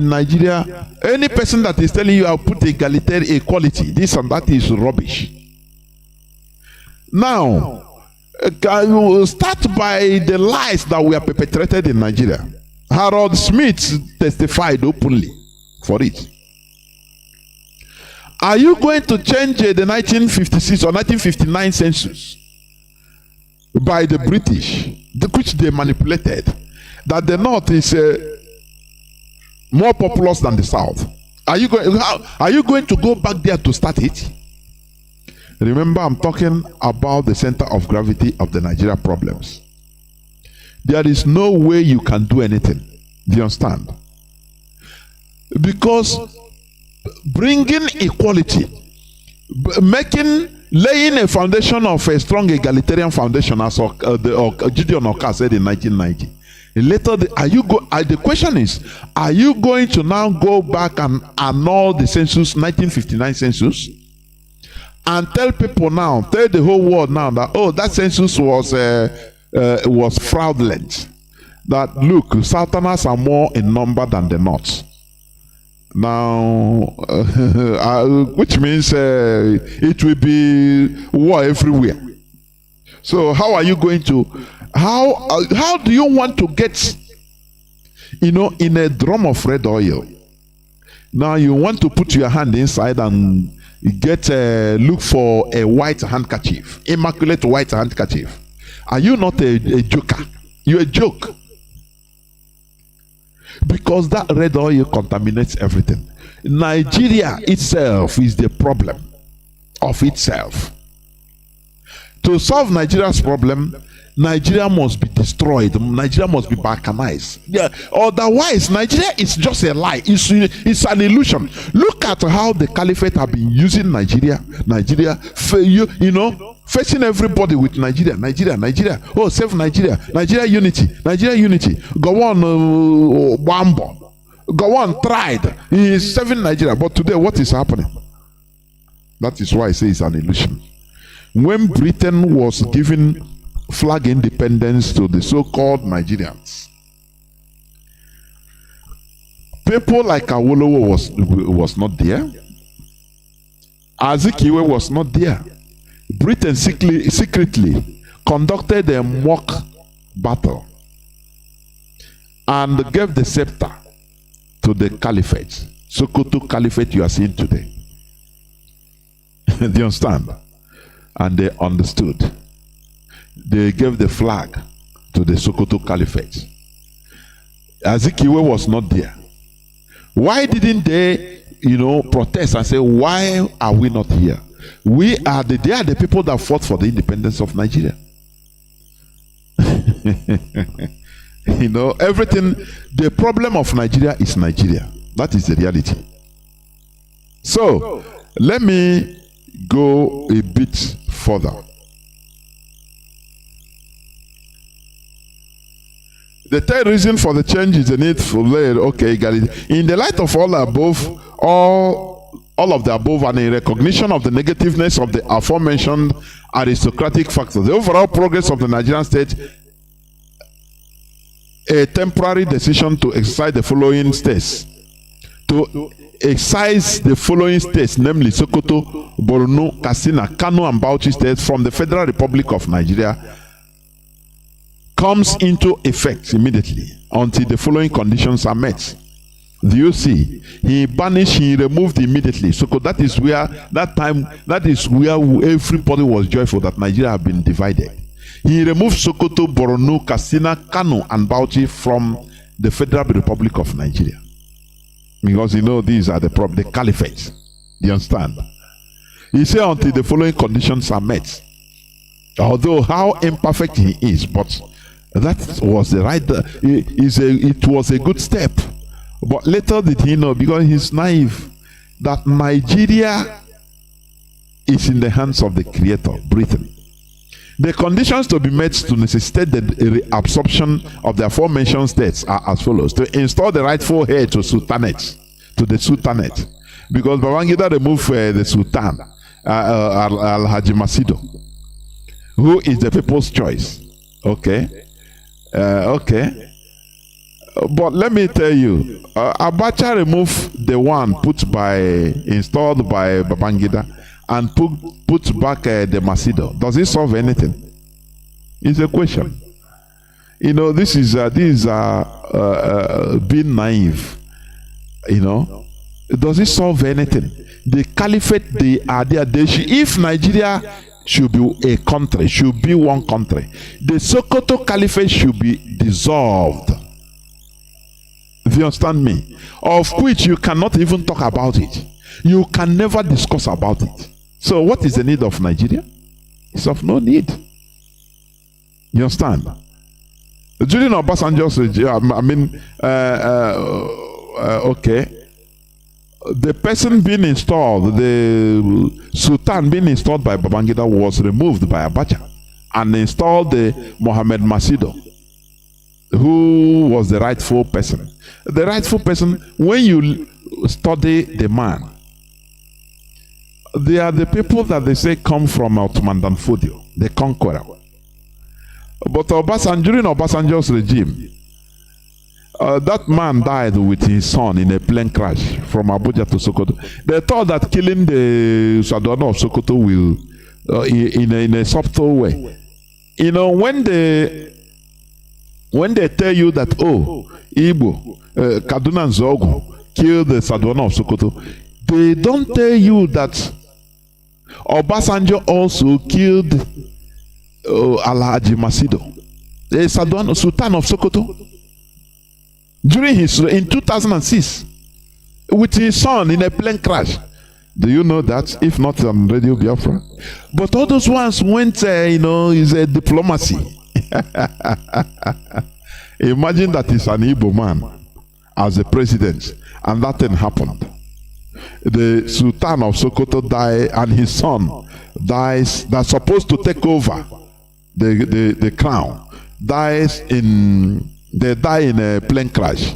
Nigeria, any person that is telling you I'll put egalitarian equality, this and that is rubbish. Now, can you start by the lies that were perpetrated in Nigeria? Harold Smith testified openly for it. Are you going to change the 1956 or 1959 census by the British, which they manipulated, that the North is more populous than the South? Are you going to go back there to start it? Remember, I'm talking about the center of gravity of the Nigeria problems. There is no way you can do anything. Do you understand? Because bringing equality, laying a foundation of a strong egalitarian foundation, as Gideon Oka said in 1990. Later, the question is, are you going to now go back and annul the census, 1959 census, and tell the whole world now that, oh, that census was fraudulent? That, look, Southerners are more in number than the North. Now, which means it will be war everywhere. So how are you going to, how do you want to get, in a drum of red oil? Now you want to put your hand inside and look for a white handkerchief, immaculate white handkerchief. Are you not a joker? You're a joke. Because that red oil contaminates everything. Nigeria itself is the problem of itself. To solve Nigeria's problem, Nigeria must be destroyed. Nigeria must be balkanized. Yeah. Otherwise, Nigeria is just a lie. It's an illusion. Look at how the caliphate have been using Nigeria, facing everybody with Nigeria. Oh, save Nigeria. Nigeria unity. Go on, Bambo. Go on, tried. He is saving Nigeria. But today, what is happening? That is why I say it's an illusion. When Britain was giving flag independence to the so-called Nigerians, people like Awolowo was not there. Azikiwe was not there. Britain secretly conducted a mock battle and gave the scepter to the caliphate, Sokoto Caliphate you are seeing today. Do you understand? And they understood. They gave the flag to the Sokoto Caliphate. Azikiwe was not there. Why didn't they, protest and say, why are we not here? They are the people that fought for the independence of Nigeria. Everything, the problem of Nigeria is Nigeria. That is the reality. So, let me go a bit further. The third reason for the change is the need for equality. In the light of all of the above, and in recognition of the negativeness of the aforementioned aristocratic factors, the overall progress of the Nigerian state, a temporary decision to exercise the following states, namely Sokoto, Borno, Katsina, Kanu, and Bauchi states from the Federal Republic of Nigeria, comes into effect immediately until the following conditions are met. Do you see? He removed immediately. So that is where everybody was joyful that Nigeria had been divided. He removed Sokoto, Borno, Katsina, Kanu, and Bauchi from the Federal Republic of Nigeria. Because these are the caliphate. Do you understand? He said until the following conditions are met. Although how imperfect he is, but that was the right. It was a good step. But later did he know, because he's naive, that Nigeria is in the hands of the Creator, Britain. The conditions to be met to necessitate the reabsorption of the aforementioned states are as follows: to install the rightful heir to the Sultanate, because Babangida removed the Sultan, Al-Haji Masido, who is the people's choice. Okay. But let me tell you, Abacha removed the one installed by Babangida and put back the Masido. Does it solve anything? It's a question. This is being naive. Does it solve anything? The caliphate, they are there. If Nigeria should be a country, should be one country, the Sokoto Caliphate should be dissolved. Do you understand me? Of which you cannot even talk about it. You can never discuss about it. So what is the need of Nigeria? It's of no need. You understand? During Obasanjo's regime, okay, the person being installed, the Sultan being installed by Babangida was removed by Abacha and installed the Mohammed Masido, who was the rightful person. The rightful person, when you study the man, they are the people that they say come from Ottoman Danfodio, the conqueror. But during Obasanjo's regime, that man died with his son in a plane crash from Abuja to Sokoto. They thought that killing the Sadwana of Sokoto will, in a subtle way. You know, when they tell you that, oh, Igbo, Kaduna and Zogu killed the Sadwana of Sokoto, they don't tell you that Obasanjo also killed Alhaji Masido, the Sadwana Sultan of Sokoto, during in 2006 with his son in a plane crash. Do you know that? If not on Radio Biafra. But all those ones went, is a diplomacy. Imagine that it's an Igbo man as a president and that thing happened. The Sultan of Sokoto died and his son dies, that's supposed to take over the crown, they die in a plane crash.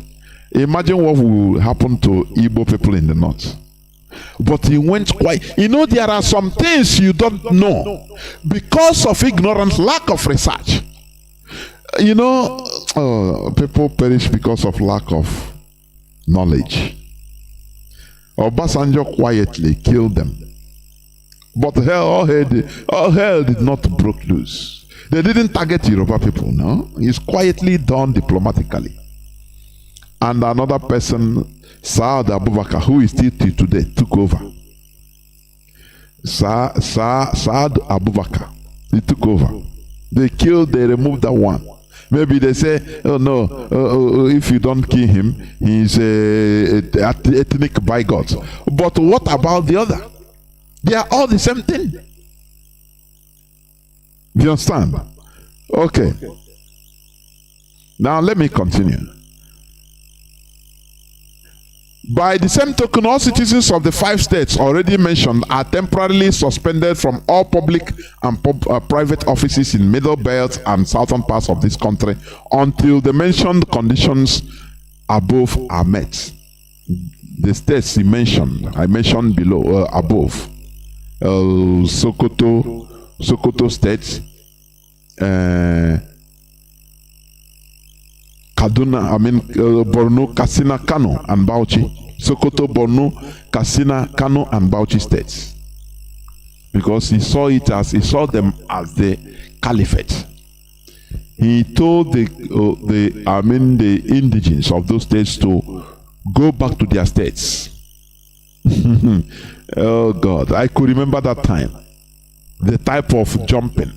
Imagine what will happen to Igbo people in the north. But he went quite, there are some things you don't know because of ignorance, lack of research. People perish because of lack of knowledge. Obasanjo quietly killed them. But all hell did not break loose. They didn't target Yoruba people, no. It's quietly done diplomatically. And another person, Saad Abubakar, who is still till today, took over. Saad Abubakar, he took over. They removed that one. Maybe they say, oh no, if you don't kill him, he's ethnic bigot. But what about the other? They are all the same thing. Do you understand? Okay. Now let me continue. By the same token, all citizens of the 5 states already mentioned are temporarily suspended from all public and private offices in middle belt and southern parts of this country until the mentioned conditions above are met. The states I mentioned below, above. Sokoto State, Kaduna, Borno, Katsina, Kanu, and Bauchi. Sokoto, Borno, Katsina, Kanu, and Bauchi states. Because he saw them as the caliphate. He told the indigents of those states to go back to their states. Oh God, I could remember that time. The type of jumping.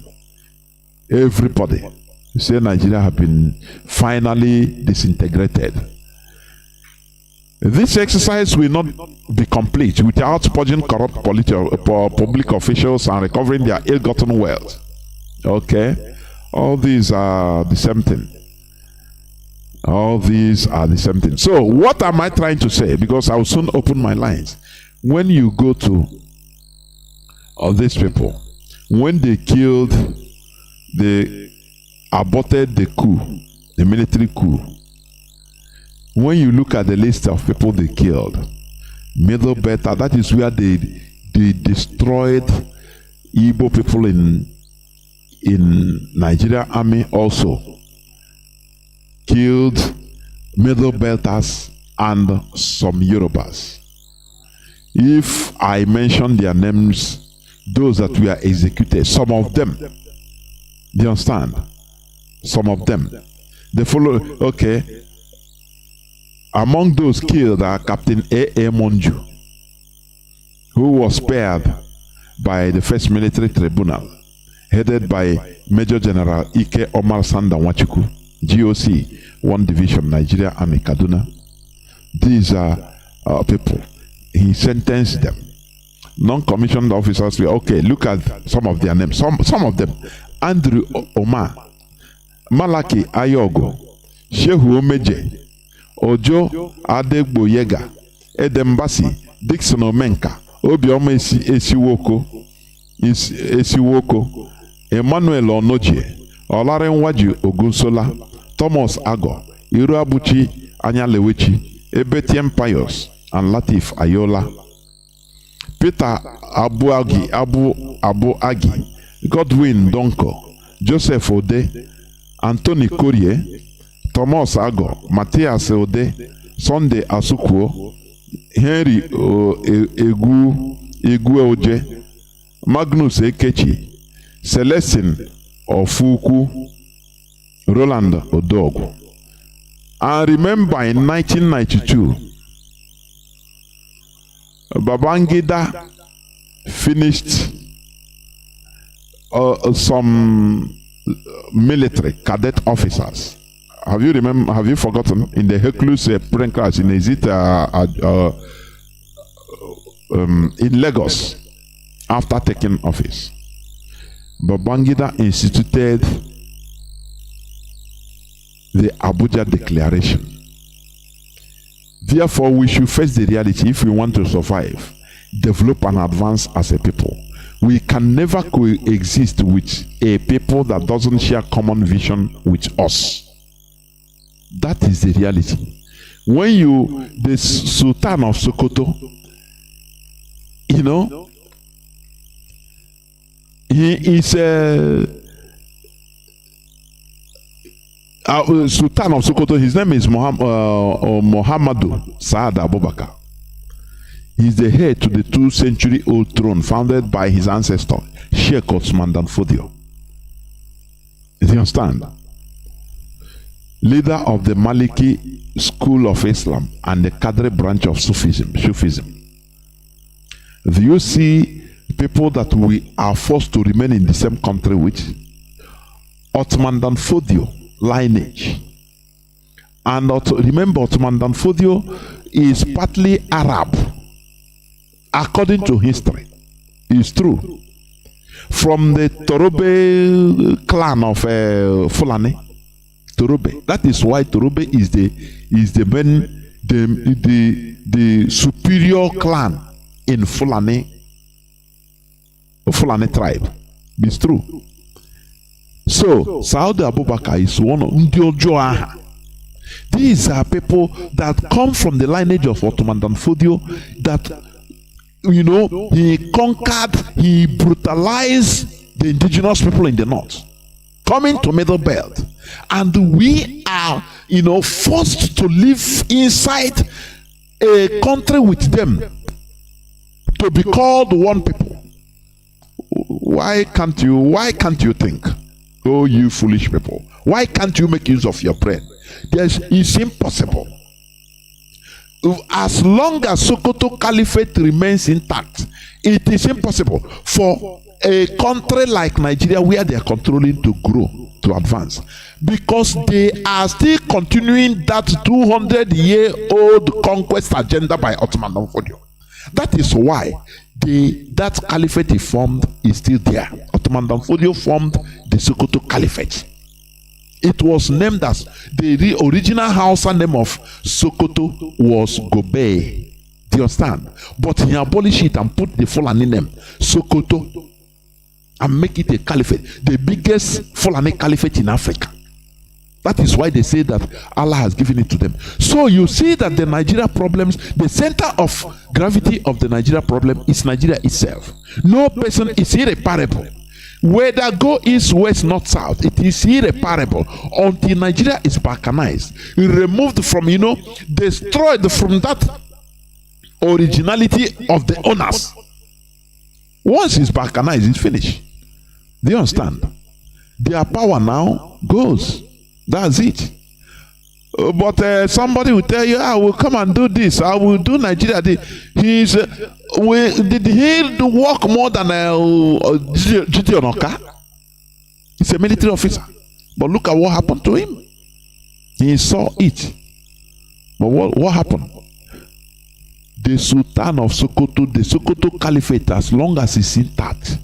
Everybody. You say Nigeria have been finally disintegrated. This exercise will not be complete without purging corrupt public officials and recovering their ill-gotten wealth. Okay? All these are the same thing. All these are the same thing. So, what am I trying to say? Because I will soon open my lines. When you go to these people, when they aborted the coup, the military coup, when you look at the list of people they killed, Middle Beta, that is where they destroyed Igbo people in Nigeria army also, killed Middle Belters and some Yorubas. If I mention their names, those that were executed, some of them, do you understand? Some of them. They follow, okay. Among those killed are Captain A.A. Monju, who was spared by the First Military Tribunal, headed by Major General Ike Omar Sanda Wachuku, GOC, 1 Division, Nigeria Army, Kaduna. these people. He sentenced them. Non-commissioned officers were okay. Look at some of their names. Some of them: Andrew Omar, Malaki Ayogo, Shehu Omeje, Ojo Adegboyega, Edembasi, Dixon Omenka, Obioma Esiwoko, Emmanuel Onoje, Olarenwaju Ogunsola, Thomas Ago, Iruabuchi Anyalewechi, Ebetiem Pius, and Latif Ayola. Peter Abu Agi, Godwin Donko, Joseph Ode, Anthony Courier, Thomas Ago, Matthias Ode, Sunday Asukuo, Henry Egu Oje, Magnus Ekechi, Celestine Ofuku, Roland Odogo. I remember in 1992, Babangida finished some military cadet officers. Have you forgotten? In the Hercules plane crash in in Lagos, after taking office, Babangida instituted the Abuja Declaration. Therefore, we should face the reality if we want to survive, develop and advance as a people. We can never coexist with a people that doesn't share common vision with us. That is the reality. When the Sultan of Sokoto, he is Sultan of Sokoto. His name is Muhammadu Saad Abubakar. He is the heir to the 2-century-old throne founded by his ancestor, Sheikh Osman Dan Fodio. Do you understand? Leader of the Maliki school of Islam and the Qadri branch of Sufism. Do you see people that we are forced to remain in the same country with? Osman Dan Fodio lineage. And remember, Osman Dan Fodio is partly Arab, according to history. It's true. From the Torobe clan of Fulani. Torobe. That is why Torobe is the superior clan in Fulani tribe. It's true. So Saudi Abubakar is one of Ndiojoaha. These are people that come from the lineage of Ottoman Dan Fodio, that he conquered, he brutalized the indigenous people in the north, coming to Middle Belt, and we are forced to live inside a country with them to be called one people. Why can't you think? Oh, you foolish people. Why can't you make use of your brain? It's impossible. As long as Sokoto Caliphate remains intact, it is impossible for a country like Nigeria, where they are controlling, to grow, to advance. Because they are still continuing that 200-year-old conquest agenda by Ottoman Dan Fodio. That is why that caliphate he formed is still there. Ottoman Dan Fodio formed the Sokoto Caliphate. It was named as the original Hausa name of Sokoto was Gobe. Do you understand? But he abolished it and put the Fulani name Sokoto and make it a caliphate, the biggest Fulani caliphate in Africa. That is why they say that Allah has given it to them. So you see that the Nigeria problems, the center of gravity of the Nigeria problem is Nigeria itself. No person is irreparable. Whether go east, west, north, south, it is irreparable until Nigeria is balkanized, removed from, destroyed from that originality of the owners. Once it's balkanized, it's finished. Do you understand? Their power now goes. That's it. But somebody will tell you, I will come and do this. I will do Nigeria. Did he work more than Gideon Oka? He's a military officer. But look at what happened to him. He saw it. But what happened? the Sultan of Sokoto, the Sokoto Caliphate, as long as it's intact,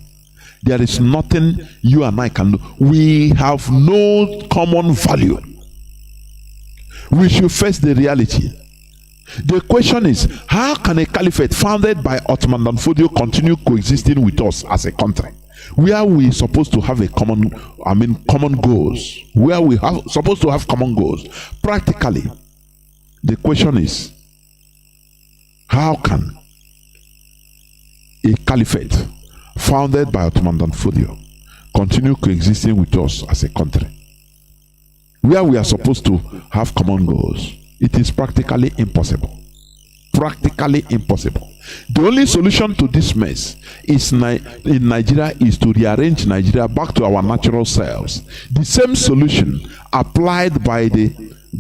there is nothing you and I can do. We have no common value. We should face the reality. The question is, how can a caliphate founded by Ottoman Danfodio continue coexisting with us as a country? Where we supposed to have a common goals. Where we have supposed to have common goals. Practically, the question is, how can a caliphate founded by Ottoman Danfodio continue coexisting with us as a country? Where we are supposed to have common goals. It is practically impossible. Practically impossible. The only solution to this mess is in Nigeria is to rearrange Nigeria back to our natural selves. The same solution applied by the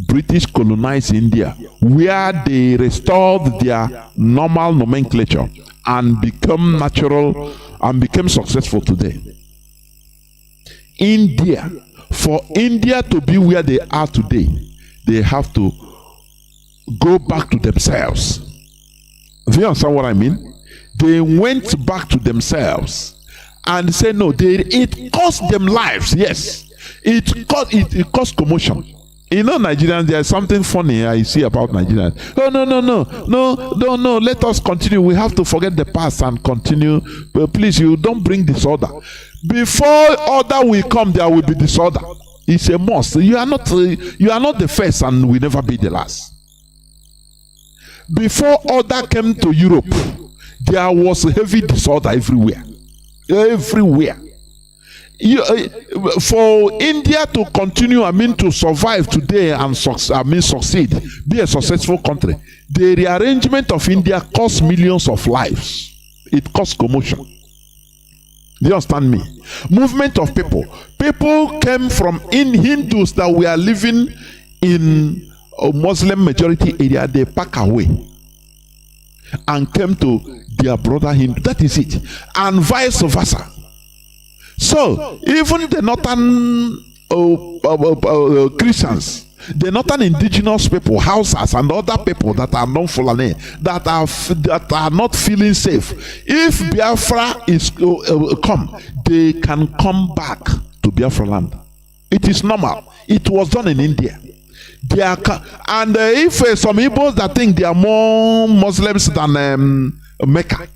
British colonized India, where they restored their normal nomenclature and become natural and became successful today. India, for India to be where they are today, they have to go back to themselves. Do you understand what I mean? They went back to themselves and said, no, it cost them lives. Yes, it caused commotion. You know, Nigerians, there's something funny I see about Nigerians. Oh, no, let us continue. We have to forget the past and continue. But please, you don't bring disorder. Before order will come, there will be disorder. It's a must. You are not the first and will never be the last. Before order came to Europe, there was heavy disorder everywhere. Everywhere. For India to continue, to survive today and succeed, be a successful country, the rearrangement of India cost millions of lives. It caused commotion. Do you understand me? Movement of people. People came from Hindus that were living in a Muslim majority area. They pack away and came to their brother Hindu. That is it. And vice versa. So even the northern Christians, the northern indigenous people, Hausas and other people that are non-Fulani, that are not feeling safe, if Biafra is come, they can come back to Biafra land. It is normal. It was done in India. And if some Igbos that think they are more Muslims than Mecca,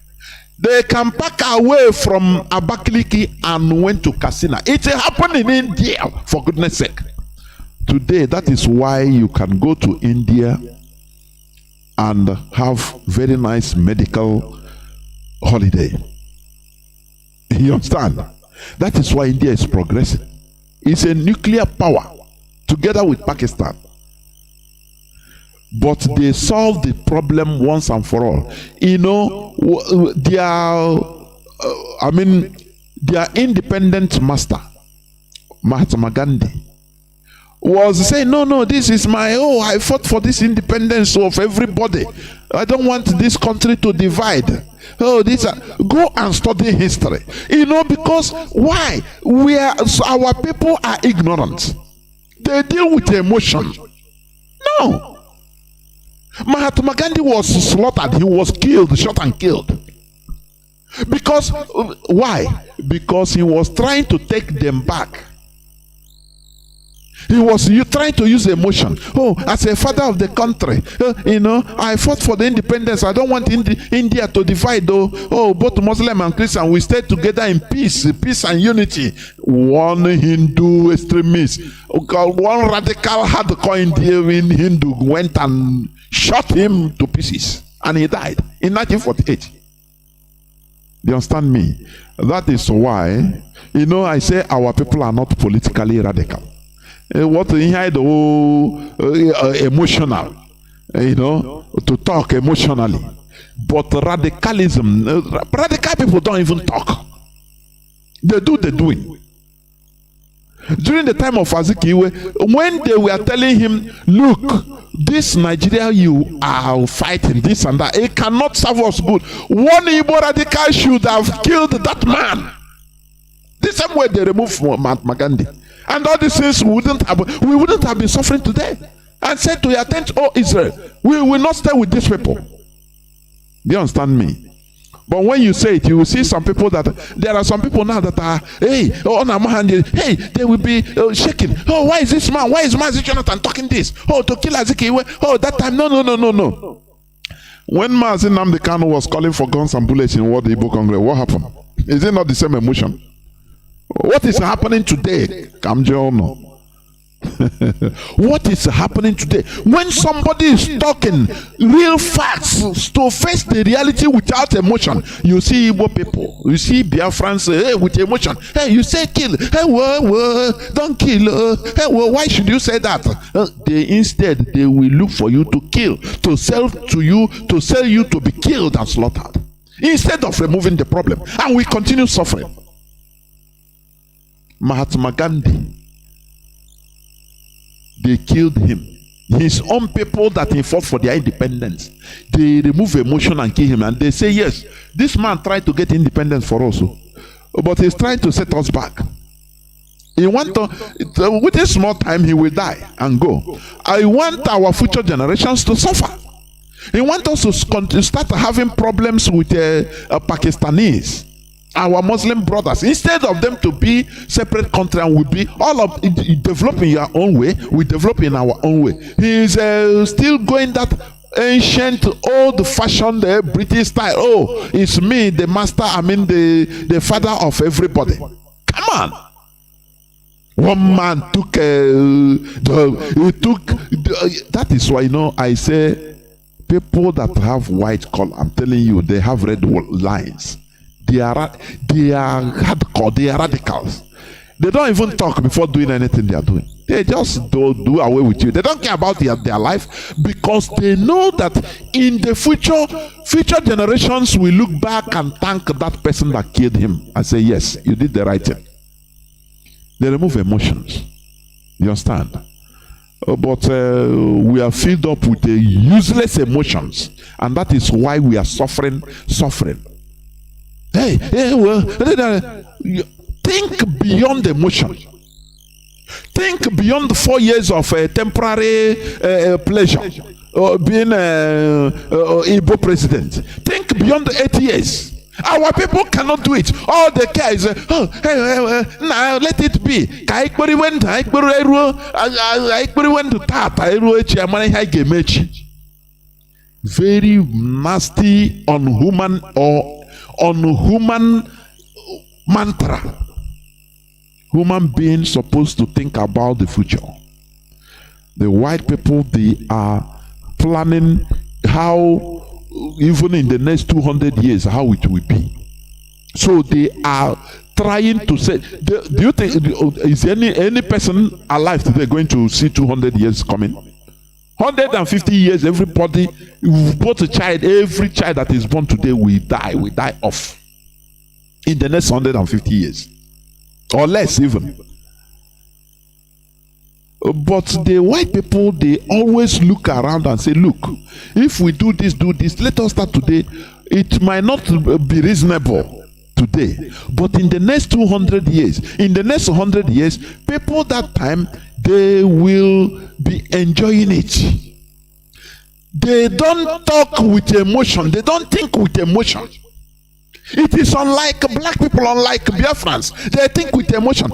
they can pack away from Abakaliki and went to Katsina. It happened in India, for goodness sake. Today, that is why you can go to India and have very nice medical holiday. You understand? That is why India is progressing. It's a nuclear power together with Pakistan. But they solve the problem once and for all. You know, their independent master, Mahatma Gandhi, was saying, no, this is I fought for this independence of everybody. I don't want this country to divide. Go and study history. You know, because why? Our people are ignorant. They deal with emotion. No. Mahatma Gandhi was slaughtered. He was killed, shot and killed. Because, why? Because he was trying to take them back. He was trying to use emotion. Oh, as a father of the country, I fought for the independence. I don't want India to divide. Both Muslim and Christian, we stay together in peace and unity. One Hindu extremist, one radical hardcore in Hindu went and shot him to pieces, and he died in 1948. Do you understand me? That is why, I say our people are not politically radical. Emotional, to talk emotionally. But radicalism, radical people don't even talk. They do the doing. During the time of Azikiwe, when they were telling him, look, this Nigeria you are fighting, this and that, it cannot serve us good. One Igbo radical should have killed that man. The same way they removed Mahatma Gandhi. And all these things we wouldn't have been suffering today. And said to your tent, oh Israel, we will not stay with these people. Do you understand me? But when you say it, you will see some people that there are some people now that are, hey, on our hand, hey, they will be shaking. Oh, why is this man? Why is Mazi Jonathan talking this? Oh, to kill Azikiwe. Oh, that time. No. When Mazi Nnamdi Kanu was calling for guns and bullets in World Igbo Congress, what happened? Is it not the same emotion? What is happening today? Kamjo. What is happening today? When somebody is talking real facts to face the reality without emotion, you see Igbo people, you see Biafrans with emotion. Hey, you say kill. Hey, whoa, don't kill. Hey, why should you say that? Instead, they will look for you to kill, to sell you to be killed and slaughtered, instead of removing the problem. And we continue suffering. Mahatma Gandhi, they killed him. His own people that he fought for their independence, they remove emotion and kill him. And they say, yes, this man tried to get independence for us, but he's trying to set us back. He want to, with a small time, he will die and go. I want our future generations to suffer. He want us to start having problems with Pakistanis, our Muslim brothers, instead of them to be separate country, and we be all of develop in your own way, we develop in our own way. He is still going that ancient, old-fashioned British style. Oh, it's me, the master. I mean, the father of everybody. Come on. One man took that is why, I say people that have white collar, I'm telling you, they have red lines. They are hardcore, they are radicals. They don't even talk before doing anything they are doing. They just do away with you. They don't care about their life, because they know that in the future generations will look back and thank that person that killed him and say, yes, you did the right thing. They remove emotions. You understand? But we are filled up with useless emotions, and that is why we are suffering. Hey, well, think beyond emotion. Think beyond the 4 years of temporary pleasure, being Igbo president. Think beyond the 8 years. Our people cannot do it. All they care is, now let it be. Very nasty, unhuman mantra. Human beings supposed to think about the future. The white people, they are planning how, even in the next 200 years, how it will be. So they are trying to say, do you think, is any person alive today going to see 200 years coming? 150 years, everybody, both a child, every child that is born today will die off in the next 150 years. Or less even. But the white people, they always look around and say, look, if we do this, let us start today. It might not be reasonable today, but in the next 200 years, in the next 100 years, people that time, they will be enjoying it. They don't talk with emotion. They don't think with emotion. It is unlike black people, unlike Biafrans. They think with emotion.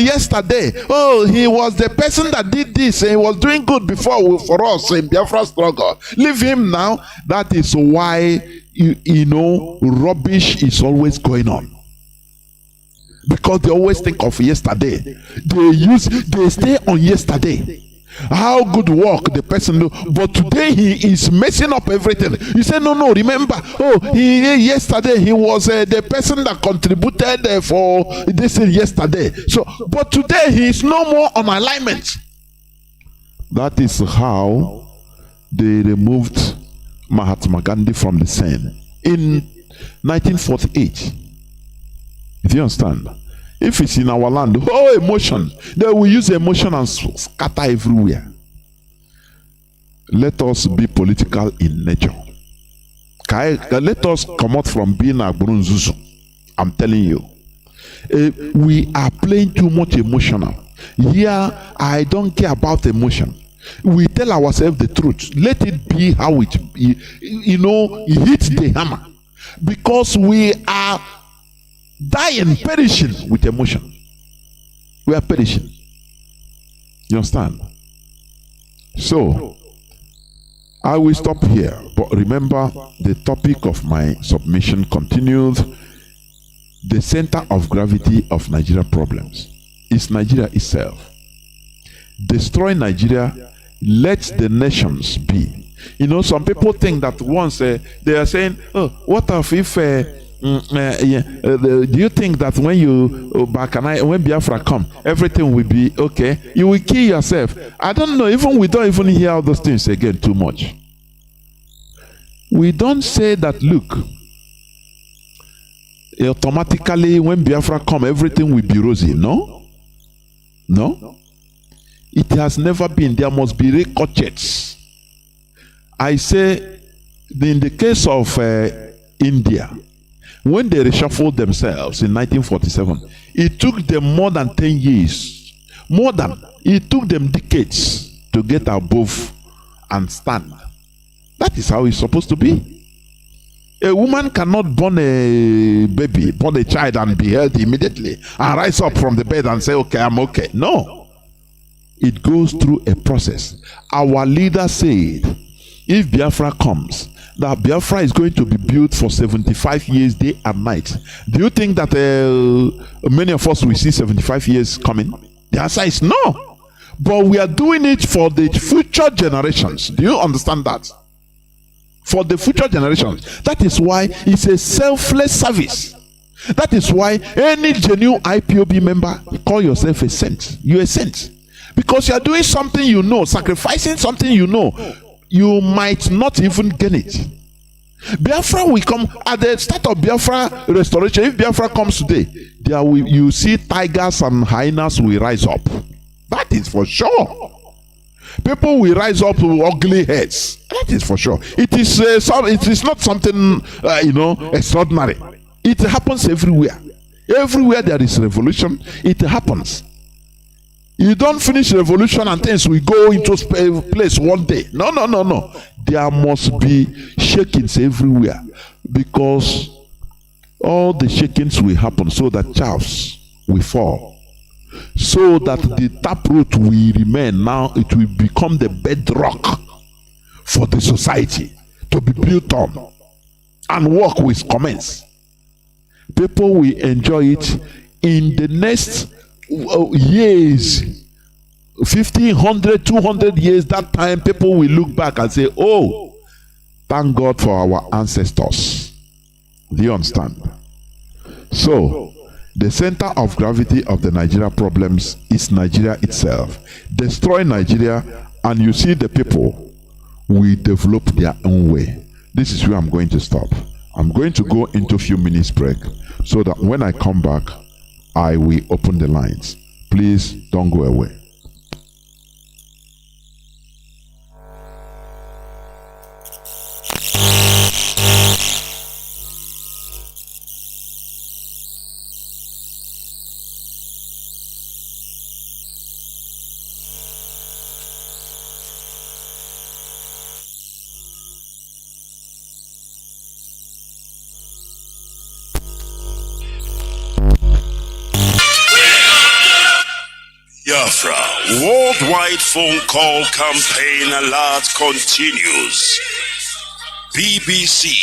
Yesterday, oh, he was the person that did this, and he was doing good before for us in Biafra struggle. Leave him now. That is why, rubbish is always going on. Because they always think of yesterday. They stay on yesterday. How good work the person do, but today he is messing up everything. You say no, remember, yesterday he was the person that contributed for this yesterday. So, but today he is no more on alignment. That is how they removed Mahatma Gandhi from the scene in 1948. If you understand. If it's in our land, emotion, they will use emotion and scatter everywhere. Let us be political in nature. Let us come out from being a Brunzuzu. I'm telling you. We are playing too much emotional. Here, I don't care about emotion. We tell ourselves the truth. Let it be how it hit the hammer. Because we are dying, perishing with emotion. We are perishing. You understand? So, I will stop here. But remember, the topic of my submission continues. The center of gravity of Nigeria problems is Nigeria itself. Destroy Nigeria, let the nations be. Some people think that once they are saying, oh, what if do you think that when Biafra come, everything will be okay? You will kill yourself. I don't know, we don't even hear all those things again too much. We don't say that, look, automatically when Biafra come, everything will be rosy. No. It has never been. There must be ricochets. I say, in the case of India, when they reshuffled themselves in 1947, it took them more than 10 years. It took them decades to get above and stand. That is how it's supposed to be. A woman cannot born a baby, born a child and be healthy immediately and rise up from the bed and say, okay, I'm okay. No. It goes through a process. Our leader said, if Biafra comes, that Biafra is going to be built for 75 years, day and night. Do you think that many of us will see 75 years coming? The answer is no. But we are doing it for the future generations. Do you understand that? For the future generations. That is why it's a selfless service. That is why any genuine IPOB member, call yourself a saint. You're a saint. Because you are doing something you know, sacrificing something you know, you might not even gain it. Biafra will come at the start of Biafra restoration. If Biafra comes today, you see tigers and hyenas will rise up. That is for sure. People will rise up with ugly heads. That is for sure. It is not something extraordinary. It happens everywhere. Everywhere there is revolution, it happens. You don't finish revolution and things will go into place one day. No. There must be shakings everywhere, because all the shakings will happen so that chaos will fall, so that the taproot will remain. Now it will become the bedrock for the society to be built on, and work will commence. People will enjoy it in the next years, 50, 100, 200 years. That time people will look back and say, oh, thank God for our ancestors. Do you understand? So the center of gravity of the Nigeria problems is Nigeria itself. Destroy Nigeria and you see the people will develop their own way. This is where I'm going to stop. I'm going to go into a few minutes break so that when I come back, I will open the lines. Please don't go away. Biafra, worldwide phone call campaign alert continues. BBC,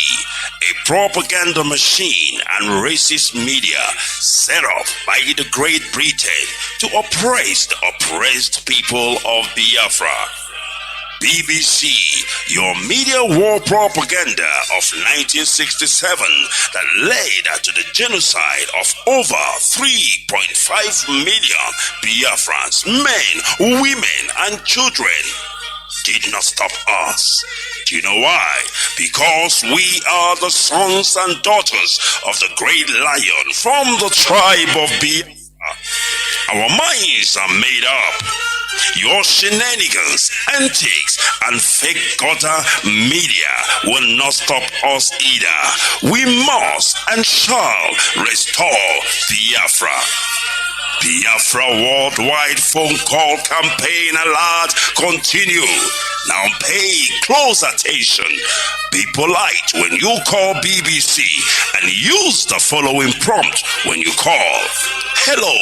a propaganda machine and racist media set up by the Great Britain to oppress the oppressed people of Biafra. BBC, your media war propaganda of 1967 that led to the genocide of over 3.5 million Biafrans, men, women, and children, did not stop us. Do you know why? Because we are the sons and daughters of the great lion from the tribe of Biafra. Our minds are made up. Your shenanigans, antics, and fake gutter media will not stop us either. We must and shall restore Biafra. Biafra worldwide phone call campaign alert continue. Now pay close attention. Be polite when you call BBC and use the following prompt when you call. Hello,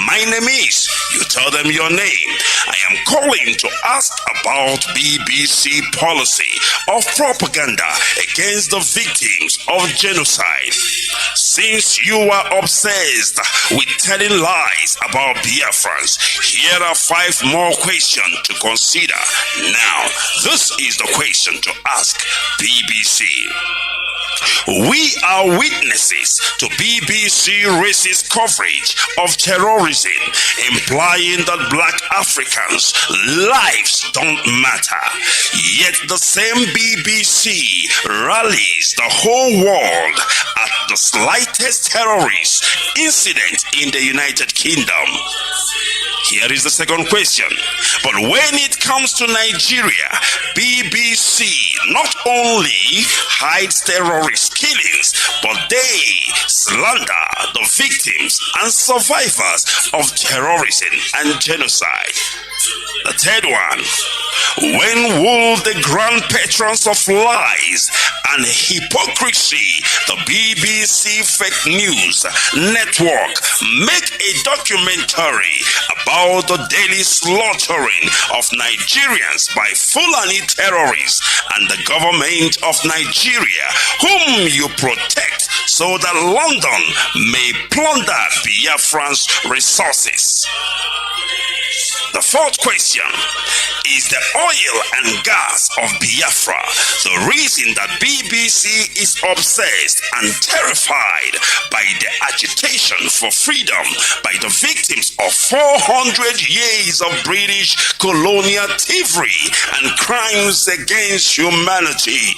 my name is. You tell them your name. I am calling to ask about BBC policy of propaganda against the victims of genocide. Since you are obsessed with telling lies about Biafrans, here are 5 more questions to consider. Now, this is the question to ask BBC. We are witnesses to BBC racist coverage of terrorism, implying that black Africans' lives don't matter. Yet the same BBC rallies the whole world at the slightest terrorist incident in the United Kingdom. Here is the second question. But when it comes to Nigeria, BBC not only hides terrorist killings, but they slander the victims and survivors of terrorism and genocide. The third one. When will the grand patrons of lies and hypocrisy, the BBC Fake News Network, make a documentary about the daily slaughtering of Nigerians by Fulani terrorists and the government of Nigeria, whom you protect so that London may plunder Biafran's resources? The fourth question. Is the oil and gas of Biafra the reason that BBC is obsessed and terrified by the agitation for freedom by the victims of 400 years of British colonial thievery and crimes against humanity?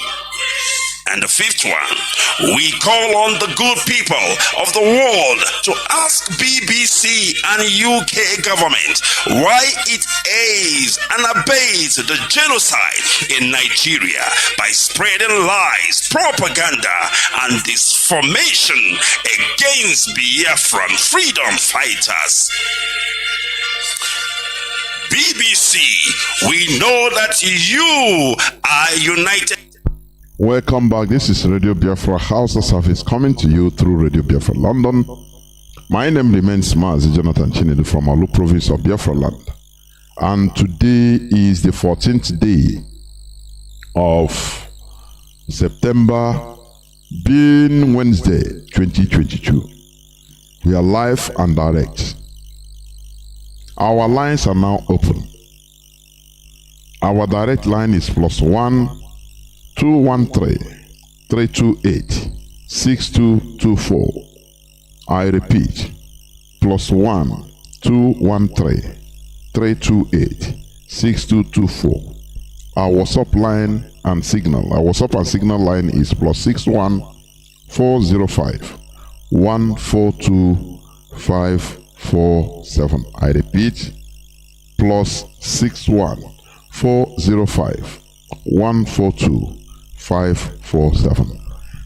And the fifth one, we call on the good people of the world to ask BBC and UK government why it aids and abates the genocide in Nigeria by spreading lies, propaganda, and disinformation against Biafran freedom fighters. BBC, we know that you are united. Welcome back. This is Radio Biafra HAUSA-SERVICE coming to you through Radio Biafra London. My name remains Mazi Chinedu from Alu province of Biafra land. And today is the 14th day of September, being Wednesday 2022. We are live and direct. Our lines are now open. Our direct line is +1 213 328 6224. I repeat, +1 213 328 6224. Our WhatsApp line and signal. Our WhatsApp and signal line is +61 405 142 547. I repeat, +61 405 142 547.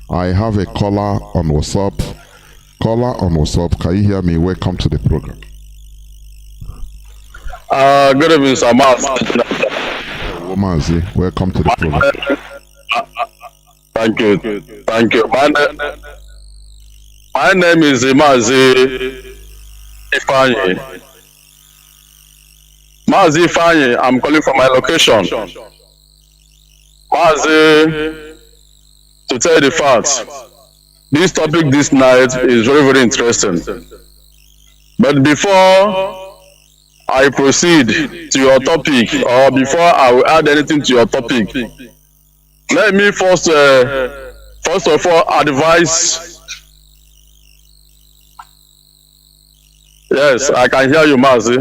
I have a caller on WhatsApp. Caller on WhatsApp, can you hear me? Welcome to the program. Good evening, sir. Mazi, welcome to the program. Thank you. Thank you. My name is Mazi Ifeanyi. Mazi Ifeanyi, I'm calling from my location. Mazi, to tell you the facts, this topic this night is very, very interesting. But before I proceed to your topic, or before I will add anything to your topic, let me first of all advise. Yes, I can hear you, Mazi.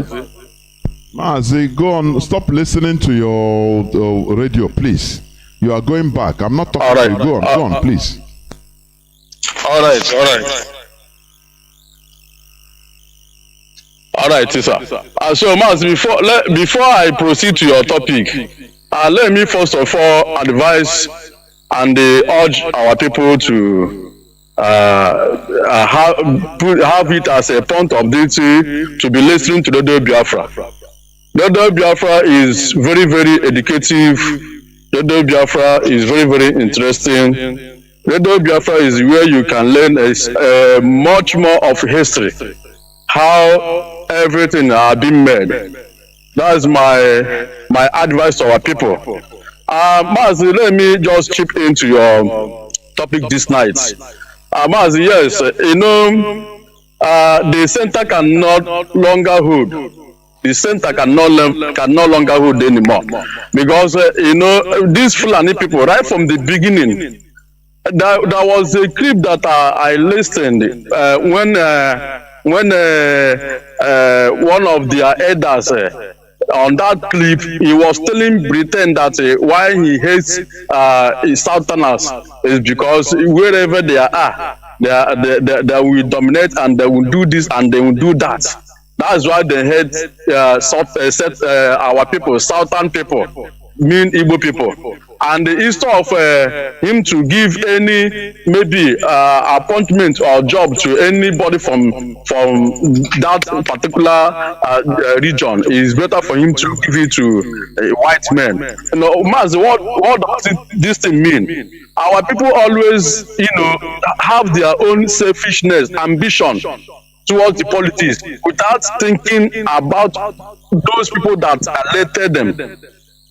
Mazi, go on. Stop listening to your radio, please. You are going back. I'm not talking. All right. Go on, please. All right. All right, sir. So, Mazi, before I proceed to your topic, let me first of all advise and urge our people to have it as a point of duty to be listening to Radio Biafra. Radio Biafra is very, very educative. Radio Biafra is very, very interesting. Radio Biafra is where you can learn much more of history, how everything has been made. That's my advice to our people. Mazi, let me just chip into your topic this night. Mazi, yes, the center cannot longer hold. The center can no longer hold anymore, because these Fulani people, right from the beginning, there was a clip that I listened when one of their elders on that clip, he was telling Britain that why he hates Southerners is because wherever they are, they will dominate and they will do this and they will do that. That's why they hate our people, Southern people, mean Igbo people. And instead of him to give any maybe appointment or job to anybody from that particular region, it's better for him to give it to white men. Mazi, what does this thing mean? Our people always, have their own selfishness, ambition towards the politics without thinking about those people that elected them.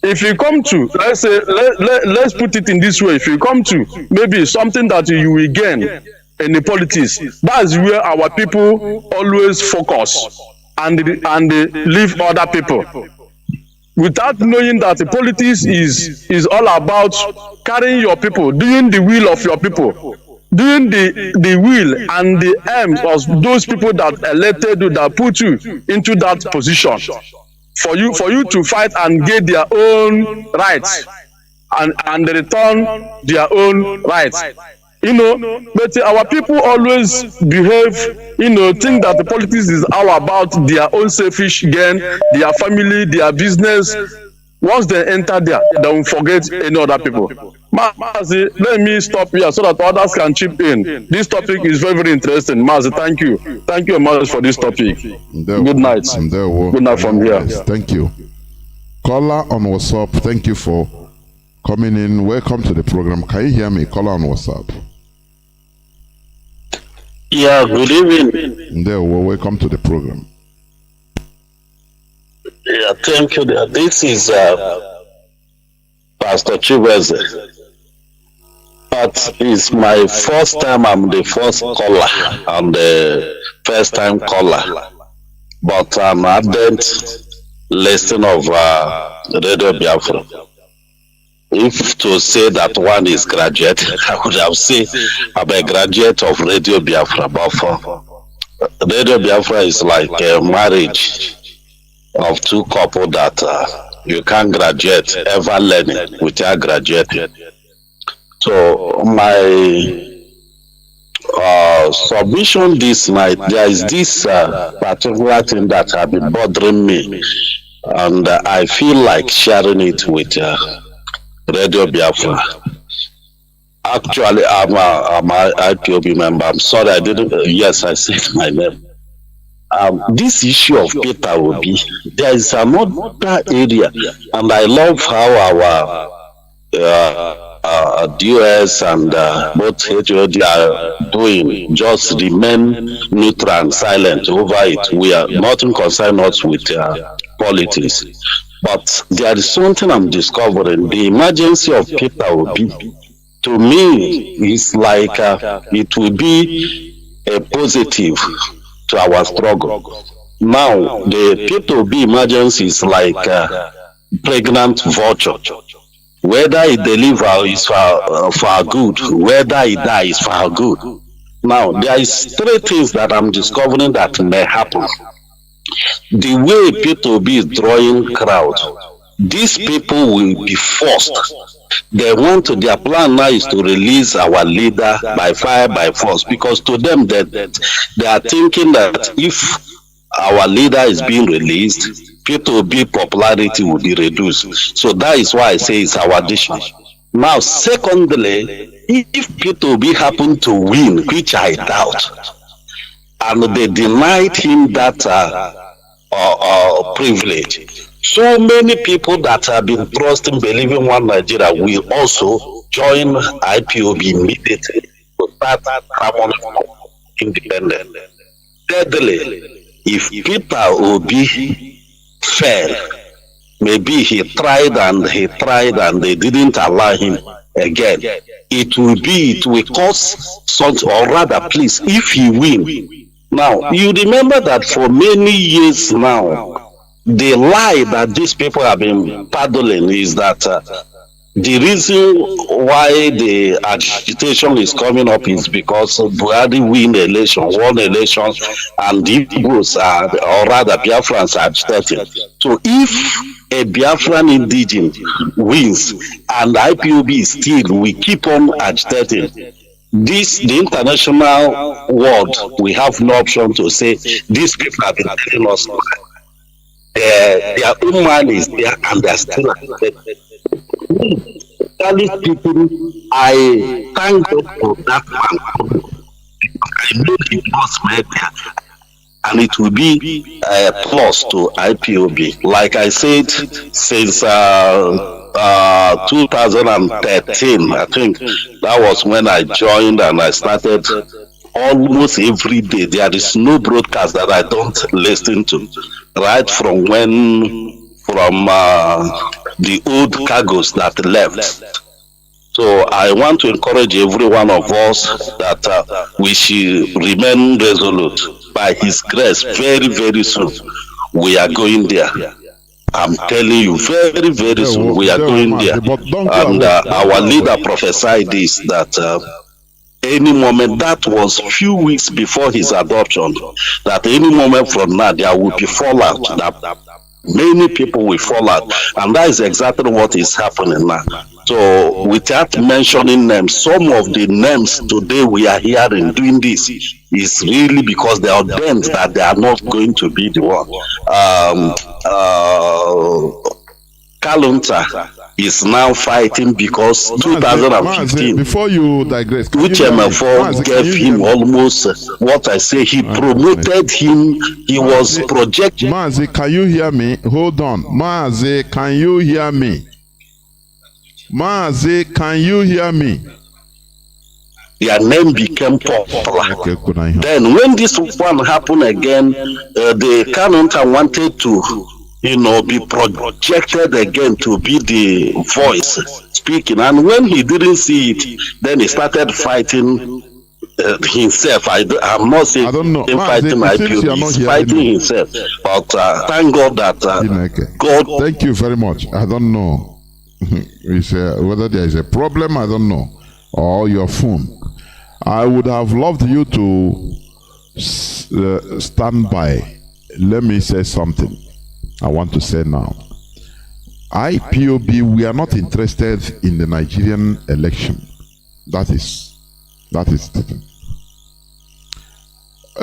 If you come to, let's say, let's put it in this way, if you come to maybe something that you will gain in the politics, that's where our people always focus and leave other people, without knowing that the politics is all about carrying your people, doing the will of your people, doing the will and the aims of those people that elected you, that put you into that position, for you to fight and get their own rights and return their own rights. But our people always behave, think that the politics is all about their own selfish gain, their family, their business. Once they enter there, they will forget any other people. Mazi, let me stop here so that others can chip in. This topic is very, very interesting. Mazi, thank you. Thank you much for this topic. Good night. Good night from here. Thank you. Caller on WhatsApp, thank you for coming in. Welcome to the program. Can you hear me? Caller on WhatsApp. Yeah, good evening. Welcome to the program. Yeah, thank you. This is Pastor Chiweze. But it's my first time. I'm the first caller and the first time caller. But I'm ardent listener of Radio Biafra. If to say that one is graduate, I would have said I'm a graduate of Radio Biafra. But for Radio Biafra is like a marriage of two couples that you can't graduate, ever learning without graduating. So my submission this night, there is this particular thing that has been bothering me, and I feel like sharing it with Radio Biafra. Actually, I'm a IPOB member. I'm sorry, I didn't. Yes, I said my name. This issue of Peter Obi, there is another area, and I love how our DOS and both HOD are doing. Just remain neutral and silent over it. We are nothing concerned us with politics. But there is something I'm discovering. The emergency of Peter Obi, to me, is like it will be a positive to our struggle. Now, the Peter Obi emergency is like pregnant vulture. Whether it delivers is for our good, whether it dies is for our good. Now, there is three things that I'm discovering that may happen. The way Peter Obi is drawing crowd, these people will be forced. Their plan now is to release our leader by fire, by force, because to them they are thinking that if our leader is being released, Peter Obi popularity will be reduced. So that is why I say it's our decision. Now, secondly, if P2B happened to win, which I doubt, and they denied him that privilege, so many people that have been trusting, believing one Nigeria will also join IPOB immediately to start harmony independent. Thirdly, if Peter Obi fell, maybe he tried and they didn't allow him again, it will cause such, or rather, please, if he win. Now, you remember that for many years now, the lie that these people have been peddling is that the reason why the agitation is coming up is because Buhari won elections, and the Igbos or rather Biafrans are agitating. So if a Biafran indigene wins and IPOB still we keep on agitating, the international world, we have no option to say these people have been telling us their own man is there and they are still agitating. People, I thank God for that man. I know he was made there, and it will be a plus to IPOB. Like I said, since 2013, I think that was when I joined, and I started almost every day. There is no broadcast that I don't listen to, right from the old cargoes that left. So I want to encourage every one of us that we should remain resolute. By His grace, very, very soon, we are going there. I'm telling you, very, very soon, we are going there. And our leader prophesied this, that any moment, that was few weeks before his adoption, that any moment from now, there will be fallout. That many people will fall out, and that is exactly what is happening now. So without mentioning names, some of the names today we are hearing doing this is really because they are ordained that they are not going to be the one. Kalunta is now fighting because 2015, before you digress, which MFO gave him almost what I say, he promoted him, he was projected. Mazi, can you hear me? Hold on. Mazi, can you hear me? Mazi, can you hear me? Their name became popular. Okay, then when this one happened again, the Kanunta wanted to be projected again to be the voice speaking, and when he didn't see it, then he started fighting himself. I'm not saying him fighting IPO, he's fighting himself, but thank God that God. Thank you very much. I don't know whether there is a problem, I don't know, or your phone. I would have loved you to stand by. Let me say something I want to say now. IPOB, we are not interested in the Nigerian election. That is the thing.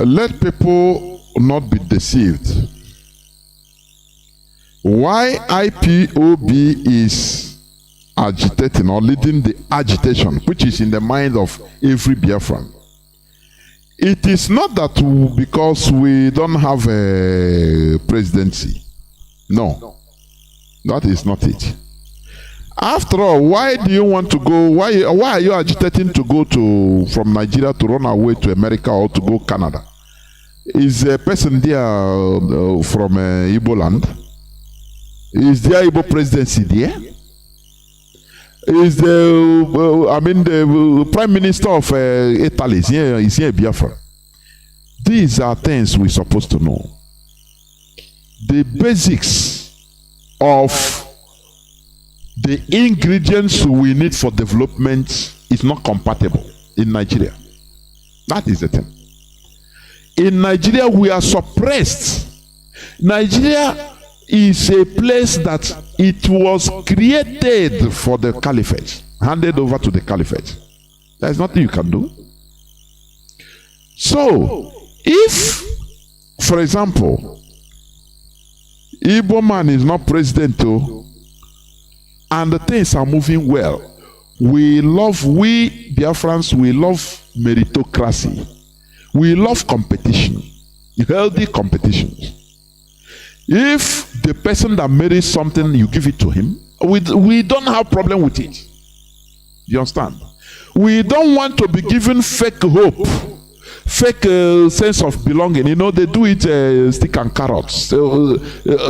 Let people not be deceived. Why IPOB is agitating or leading the agitation, which is in the mind of every Biafran, it is not that because we don't have a presidency. No, that is not it. After all, why do you want to go? Why are you agitating to go from Nigeria to run away to America or to go Canada? Is a person there from Igbo land? Is there Igbo presidency there? Is the Prime Minister of Italy is here Biafra? These are things we're supposed to know. The basics of the ingredients we need for development is not compatible in Nigeria. That is the thing. In Nigeria, we are suppressed. Nigeria is a place that it was created for the caliphate, handed over to the caliphate. There's nothing you can do. So, if, for example, Igbo man is not president too, and the things are moving well, we Biafrans, we love meritocracy. We love competition, healthy competition. If the person that marries something, you give it to him, we don't have problem with it. You understand? We don't want to be given fake hope, fake sense of belonging. You know, they do it stick and carrots,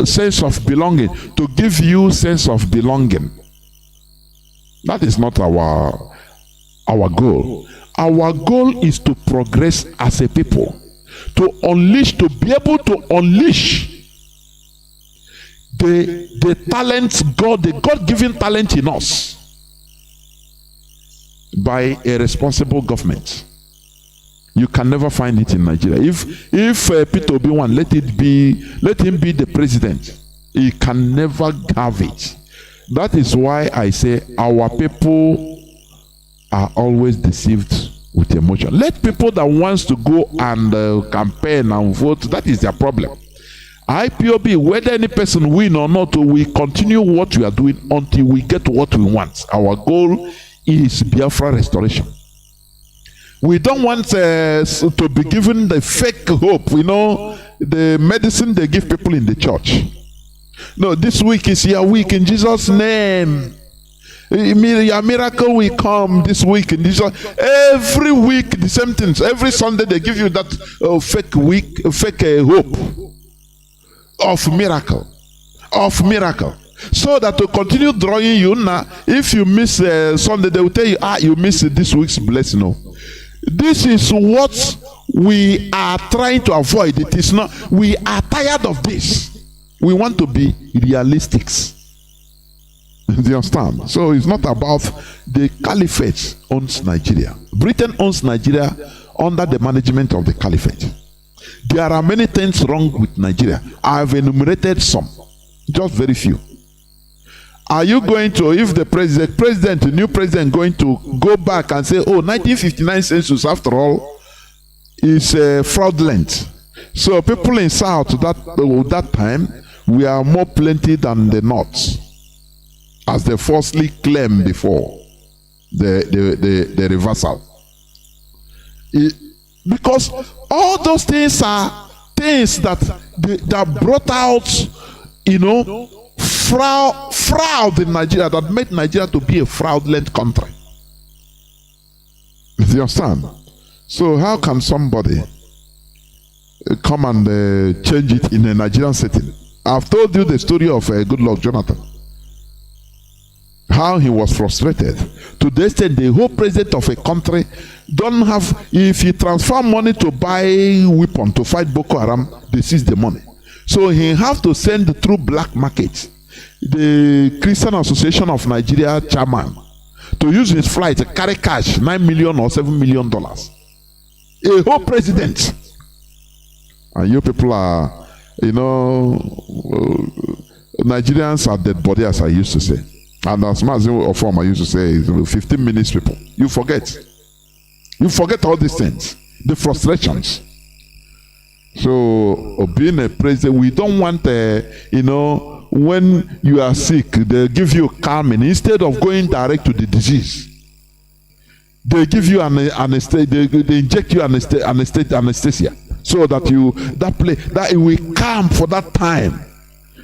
sense of belonging, to give you sense of belonging. That is not our goal. Our goal is to progress as a people, to be able to unleash the talents, the God-given talent in us by a responsible government. You can never find it in Nigeria. If Peter Obi-Wan, let him be the president, he can never have it. That is why I say our people are always deceived with emotion. Let people that wants to go and campaign and vote, that is their problem. IPOB, whether any person win or not, we continue what we are doing until we get what we want. Our goal is Biafra restoration. We don't want to be given the fake hope, you know, the medicine they give people in the church. No, this week is your week in Jesus' name. Your miracle will come this week in Jesus. Every week the same things. Every Sunday they give you that fake hope of miracle, so that to continue drawing you. Now, if you miss Sunday, they will tell you, you missed this week's blessing. No, this is what we are trying to avoid. It is not. We are tired of this. We want to be realistics. Do you understand? So it's not about the caliphate owns Nigeria. Britain owns Nigeria under the management of the caliphate. There are many things wrong with Nigeria. I have enumerated some, just very few. Are you going to, if the new president going to go back and say, 1959 census after all is fraudulent. So people in South that time, we are more plenty than the North, as they falsely claimed before the reversal. Because all those things are things that brought out, you know, fraud in Nigeria, that made Nigeria to be a fraudulent country. Do you understand? So how can somebody come and change it in a Nigerian setting? I've told you the story of Goodluck Jonathan, how he was frustrated to the extent the whole president of a country don't have, if he transfer money to buy weapon to fight Boko Haram, they seize the money. So he have to send through black market the Christian Association of Nigeria chairman to use his flight to carry cash, $9 million or $7 million. A whole president. And you people are, you know, Nigerians are dead body, as I used to say. And as Mazi or former used to say, 15 minutes people. You forget. You forget all these things. The frustrations. So, being a president, we don't want, you know, when you are sick, they give you calming. Instead of going direct to the disease, they give you anesthesia. They inject you anesthesia. So that it will calm for that time.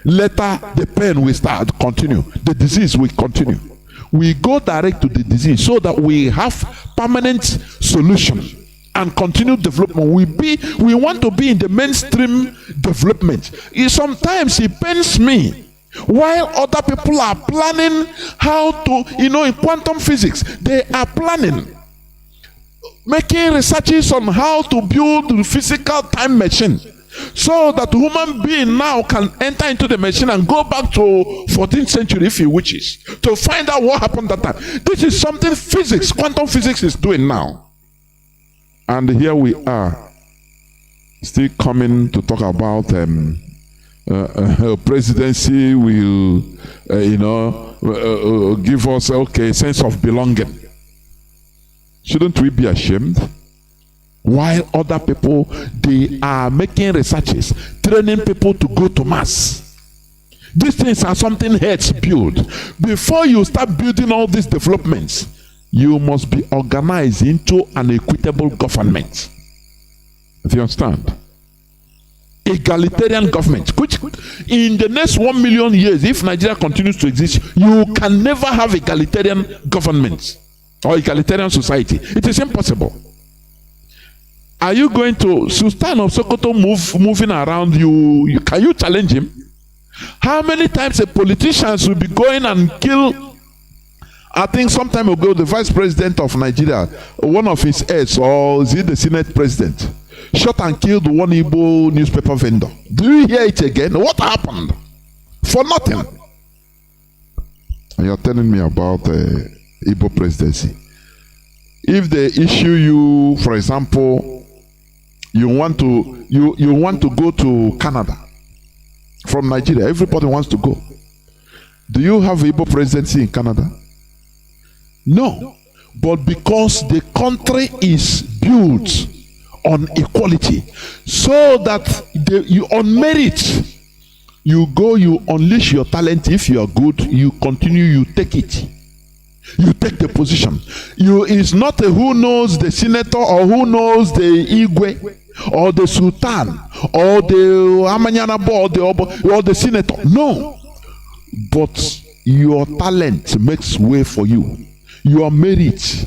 Later, the pain will continue. The disease will continue. We go direct to the disease so that we have permanent solution and continued development. We want to be in the mainstream development. Sometimes it pains me while other people are planning how to, you know, in quantum physics, they are planning, making researches on how to build the physical time machine, so that human being now can enter into the machine and go back to 14th century if he wishes, to find out what happened that time. This is something physics, quantum physics is doing now. And here we are, still coming to talk about presidency will, you know, give us a sense of belonging. Shouldn't we be ashamed? While other people, they are making researches, training people to go to mass. These things are something heads build. Before you start building all these developments, you must be organized into an equitable government. Do you understand? Egalitarian government, which in the next 1 million years, if Nigeria continues to exist, you can never have egalitarian government or egalitarian society. It is impossible. Are you going to Sultan of Sokoto moving around you? Can you challenge him? How many times a politician will be going and kill? I think some time ago, the vice president of Nigeria, one of his aides, or is he the Senate president, shot and killed one Igbo newspaper vendor. Do you hear it again? What happened? For nothing. And you're telling me about the Igbo presidency. If they issue you, for example, you want to go to Canada from Nigeria, everybody wants to go. Do you have Igbo presidency in Canada? No. But because the country is built on equality, so that you on merit, you go, you unleash your talent. If you are good, you continue, you take it, you take the position. You is not a who knows the senator or who knows the Igwe or the Sultan or the Amanyanabo or the senator. No, but your talent makes way for you. Your merit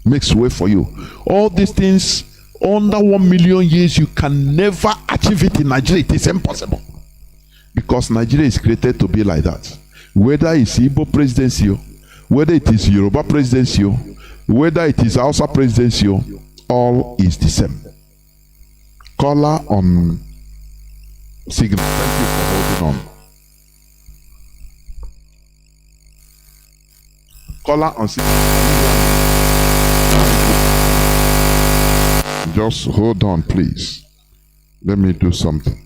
makes way for you. All these things, under 1 million years, you can never achieve it in Nigeria. It is impossible. Because Nigeria is created to be like that. Whether it's Igbo presidency, whether it is Yoruba presidency, whether it is Hausa presidency, all is the same. Caller on signal. Thank you for holding on. Caller on signal. Just hold on, please. Let me do something.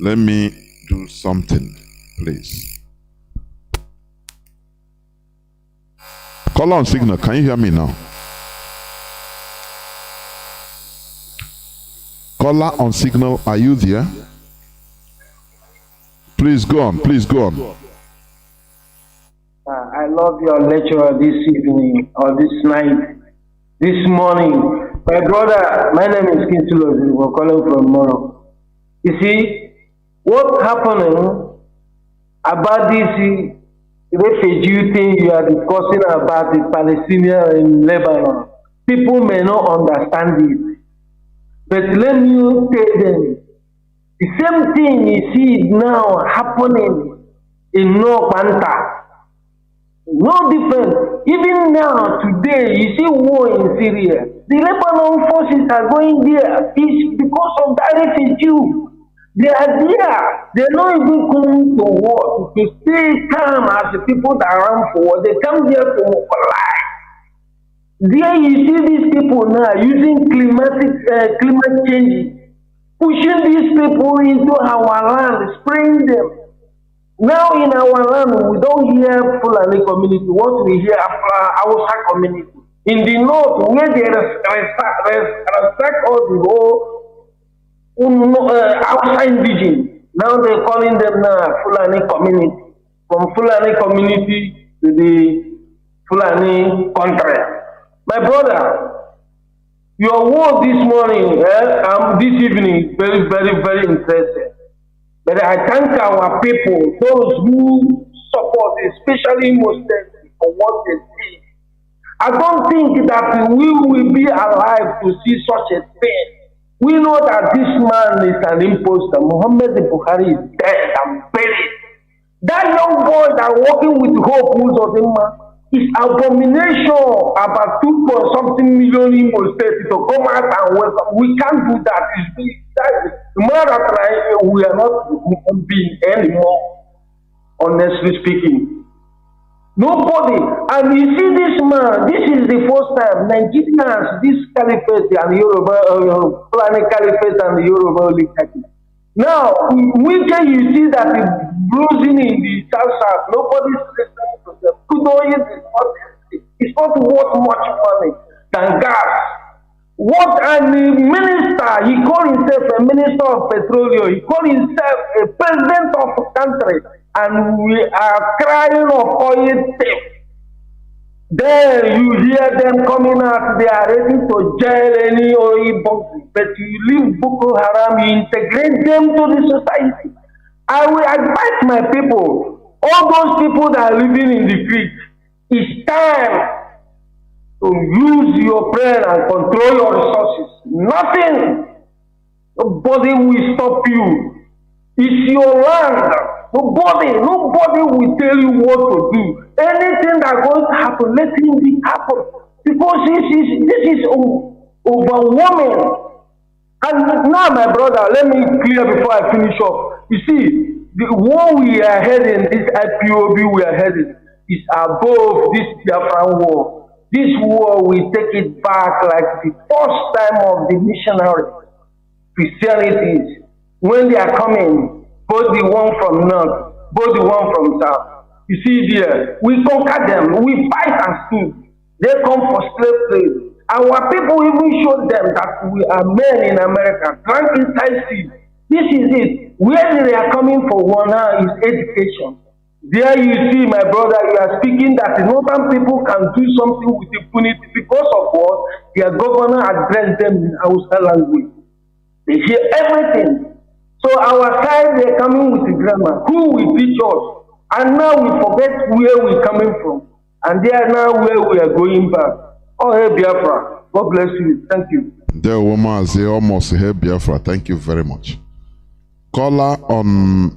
Let me do something, please. Call on signal. Can you hear me now? Caller on signal, are you there? Please go on. Please go on. I love your lecture this evening or this night, this morning. My brother, my name is Kinsulo. We're calling from Morocco. You see, what's happening about this refugee thing you are discussing about the Palestinians in Lebanon? People may not understand it, but let me tell them, the same thing you see now happening in North Banta. No different. Even now, today, you see war in Syria. The Lebanon forces are going there. It's because of that refugee. They are there. They're not even coming to war to stay calm as the people that run for war. They come there to mobilize. There you see these people now using climate change, pushing these people into our land, spraying them. Now in our land, we don't hear Fulani community. What we hear are Hausa community. In the north, where they respect all the whole Hausa indigenous. Now they're calling them Fulani community. From Fulani community to the Fulani country. My brother, your word this morning, this evening, very, very, very interesting. But I thank our people, those who support, especially Muslims, for what they see. I don't think that we will be alive to see such a thing. We know that this man is an imposter. Muhammad Buhari is dead and buried. That young boy that working with Hope Uzodinma is abomination about 2.something million Imo State to come out and welcome. We can't do that. We are not human beings anymore, honestly speaking. Nobody. And you see this man, this is the first time Nigerians, this caliphate and Yoruba, Fulani caliphate and the Yoruba Olympic. Now, you see that it's bruising in the south, nobody's listening to them. It's not worth much money than gas. What and the minister, he called himself a minister of petroleum, he called himself a president of a country, and we are crying of oil theft. Then you hear them coming out, they are ready to jail any oil bunker, but you leave Boko Haram, you integrate them to the society. I will advise my people, all those people that are living in the street, it's time to use your brain and control your resources. Nothing, nobody will stop you. It's your land. Nobody will tell you what to do. Anything that going to happen, let it happen. Because this is overwhelming. And now, my brother, let me clear before I finish up. You see, the war we are heading, this IPOB we are heading, is above this Biafra war. This war will take it back like the first time of the missionary Christianity. When they are coming, both the one from north, both the one from south. You see there, we conquer them, we fight and stood. They come for slave trade. Our people even showed them that we are men in America, drunk inside sea. This is it. Where they are coming for war now is education. There you see, my brother, you are speaking that the northern people can do something with impunity because of what? Their governor addressed them in HAUSA language. They hear everything. So our side, they are coming with the grammar. Who will teach us? And now we forget where we're coming from. And they are now where we are going back. Oh, hey, Biafra. God bless you. Thank you. There, Mazi, almost hey, Biafra. Thank you very much. Caller on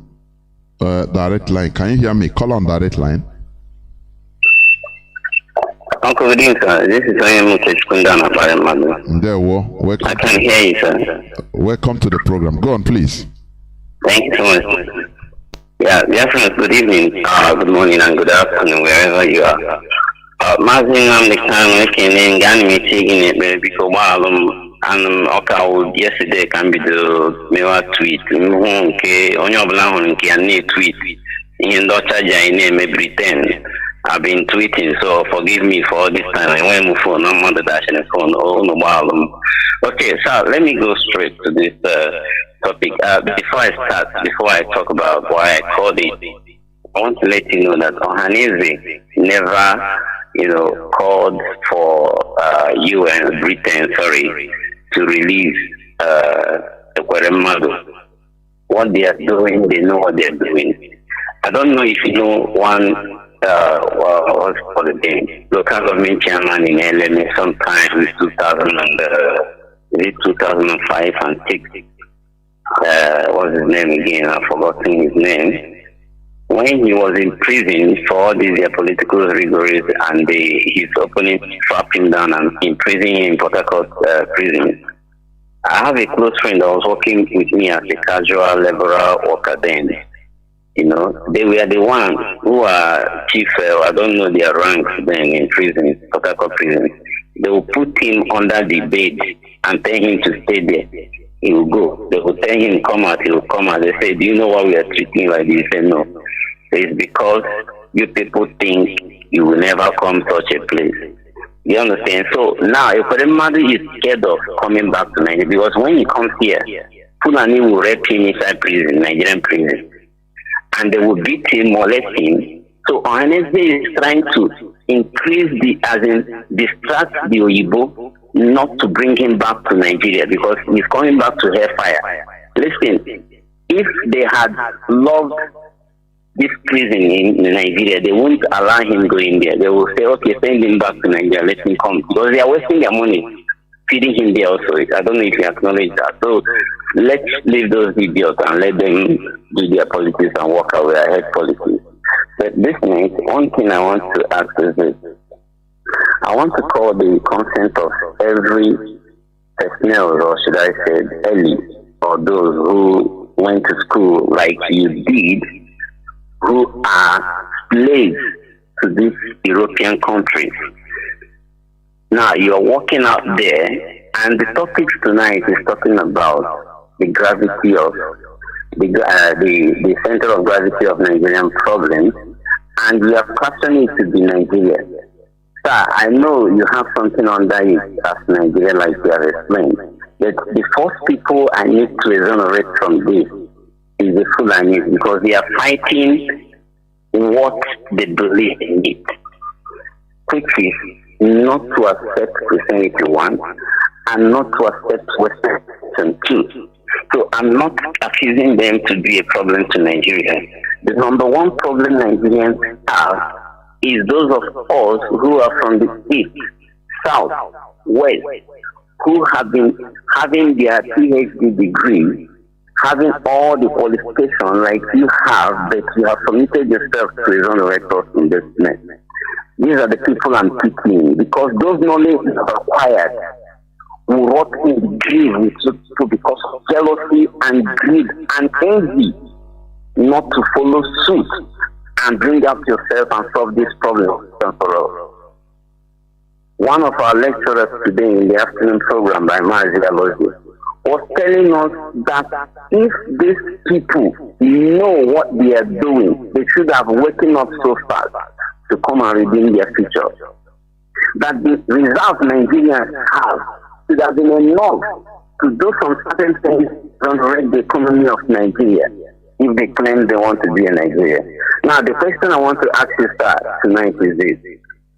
direct line. Can you hear me? Call on direct line. Uncle Vidin, sir. This is There, welcome. I can hear you, sir. Welcome to the program. Go on, please. Thank you so much. Yeah, definitely. Good evening, good morning, and good afternoon, wherever you are. Mazi Nnamdi Kanu ekene ngani meeting it because and okay yesterday can be the mewa tweet nke onye obula huru nke ya tweet ihe ndo charger ine me pretend I've been tweeting, so forgive me for all this time. I went my phone, I'm on the dash and the phone. Oh no, okay, so let me go straight to this topic. Before I start, before I talk about why I called it, I want to let you know that Ohanaeze never, called for UN, Britain, to release the Kweremadu. What they are doing, they know what they are doing. I don't know if you know one, what's called the name, local government chairman in LMA sometime in 2005 and 6. What's his name again? I've forgotten his name. When he was in prison for all these political rigors and his opponents trapped him down and imprisoned him in Port Harcourt prison, I have a close friend that was working with me as a casual laborer worker then. They were the ones who are chief, I don't know their ranks then in prison, Port Harcourt prison. They will put him under the bed and tell him to stay there. He will go. They will tell him come out, he will come out. They say, do you know why we are treating you like this? He said, no. It's because you people think you will never come such a place. You understand? So now, if the mother is scared of coming back to Nigeria, because when he comes here, Fulani will rape him inside prison, Nigerian prison, and they will beat him, molest him. So Ohanaeze is trying to increase distract the Oyibo not to bring him back to Nigeria because he's coming back to hellfire. Listen, if they had loved this prison in Nigeria, they won't allow him go in there. They will say, okay, send him back to Nigeria, let him come. Because they are wasting their money feeding him there also. I don't know if you acknowledge that. So let's leave those idiots and let them do their politics and walk away ahead politics. But this means one thing I want to ask is this. I want to call the consent of every personnel, or should I say, elite, or those who went to school like you did, who are slaves to these European countries. Now you're walking out there, and the topic tonight is talking about the gravity of the center of gravity of Nigerian problems, and we are passionate to be Nigeria. Sir, I know you have something under it as Nigeria, like you have explained. But the first people I need to exonerate from this is the Fulani, because they are fighting what they believe in it, which is not to accept Christianity 1 and not to accept Western 2. So I'm not accusing them to be a problem to Nigeria. The number one problem Nigerians have is those of us who are from the east, south, west, who have been having their PhD degree, having all the qualifications like you have, but you have committed yourself to exonerate us in this mess. These are the people I'm picking, because those knowledge is acquired will rot in grief with people because of jealousy and greed and envy, not to follow suit and bring up yourself and solve this problem for all. One of our lecturers today in the afternoon program by Mazi was telling us that if these people know what they are doing, they should have waken up so fast to come and redeem their future. That the results Nigerians have should have been enough to do some certain things to run the economy of Nigeria if they claim they want to be in Nigeria. Now, the question I want to ask you, sir, tonight is this.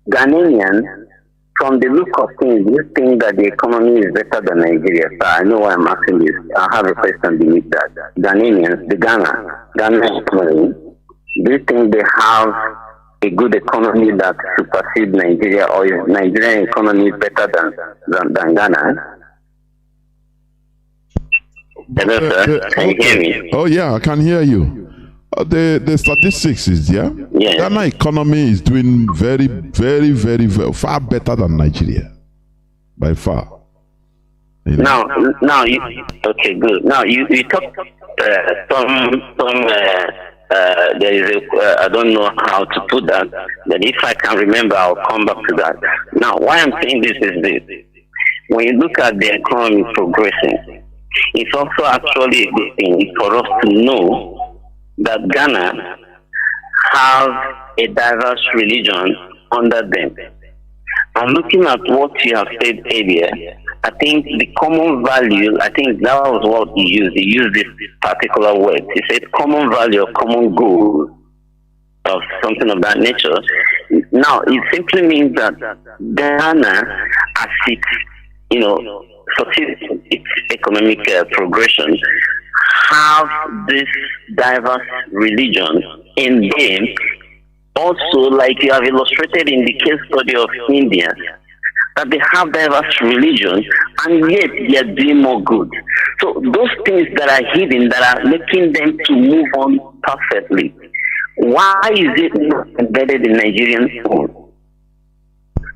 Ghanaians, from the look of things, do you think that the economy is better than Nigeria? Sir, I know why I'm asking this. I have a question beneath that. Ghanaians, the Ghana economy, do you think they have a good economy that supersedes Nigeria, or is Nigerian economy better than Ghana? Hello, sir. Can you hear me? Oh yeah, I can hear you. The statistics is there. Yeah. Ghana economy is doing very, very, very, very far better than Nigeria, by far. You know? Now, okay, good. Now you talk there is a I don't know how to put that, but if I can remember, I'll come back to that. Now, why I'm saying this is this: when you look at the economy progressing, it's also actually a good thing for us to know that Ghana have a diverse religion under them. And looking at what you have said earlier, I think the common value, I think that was what he used. He used this particular word. He said common value or common goal of something of that nature. Now, it simply means that Ghana, as it, succeeds its economic progression, have this diverse religion in them. Also, like you have illustrated in the case study of India, that they have diverse religion and yet they are doing more good. So those things that are hidden, that are making them to move on perfectly, why is it not embedded in Nigerian food?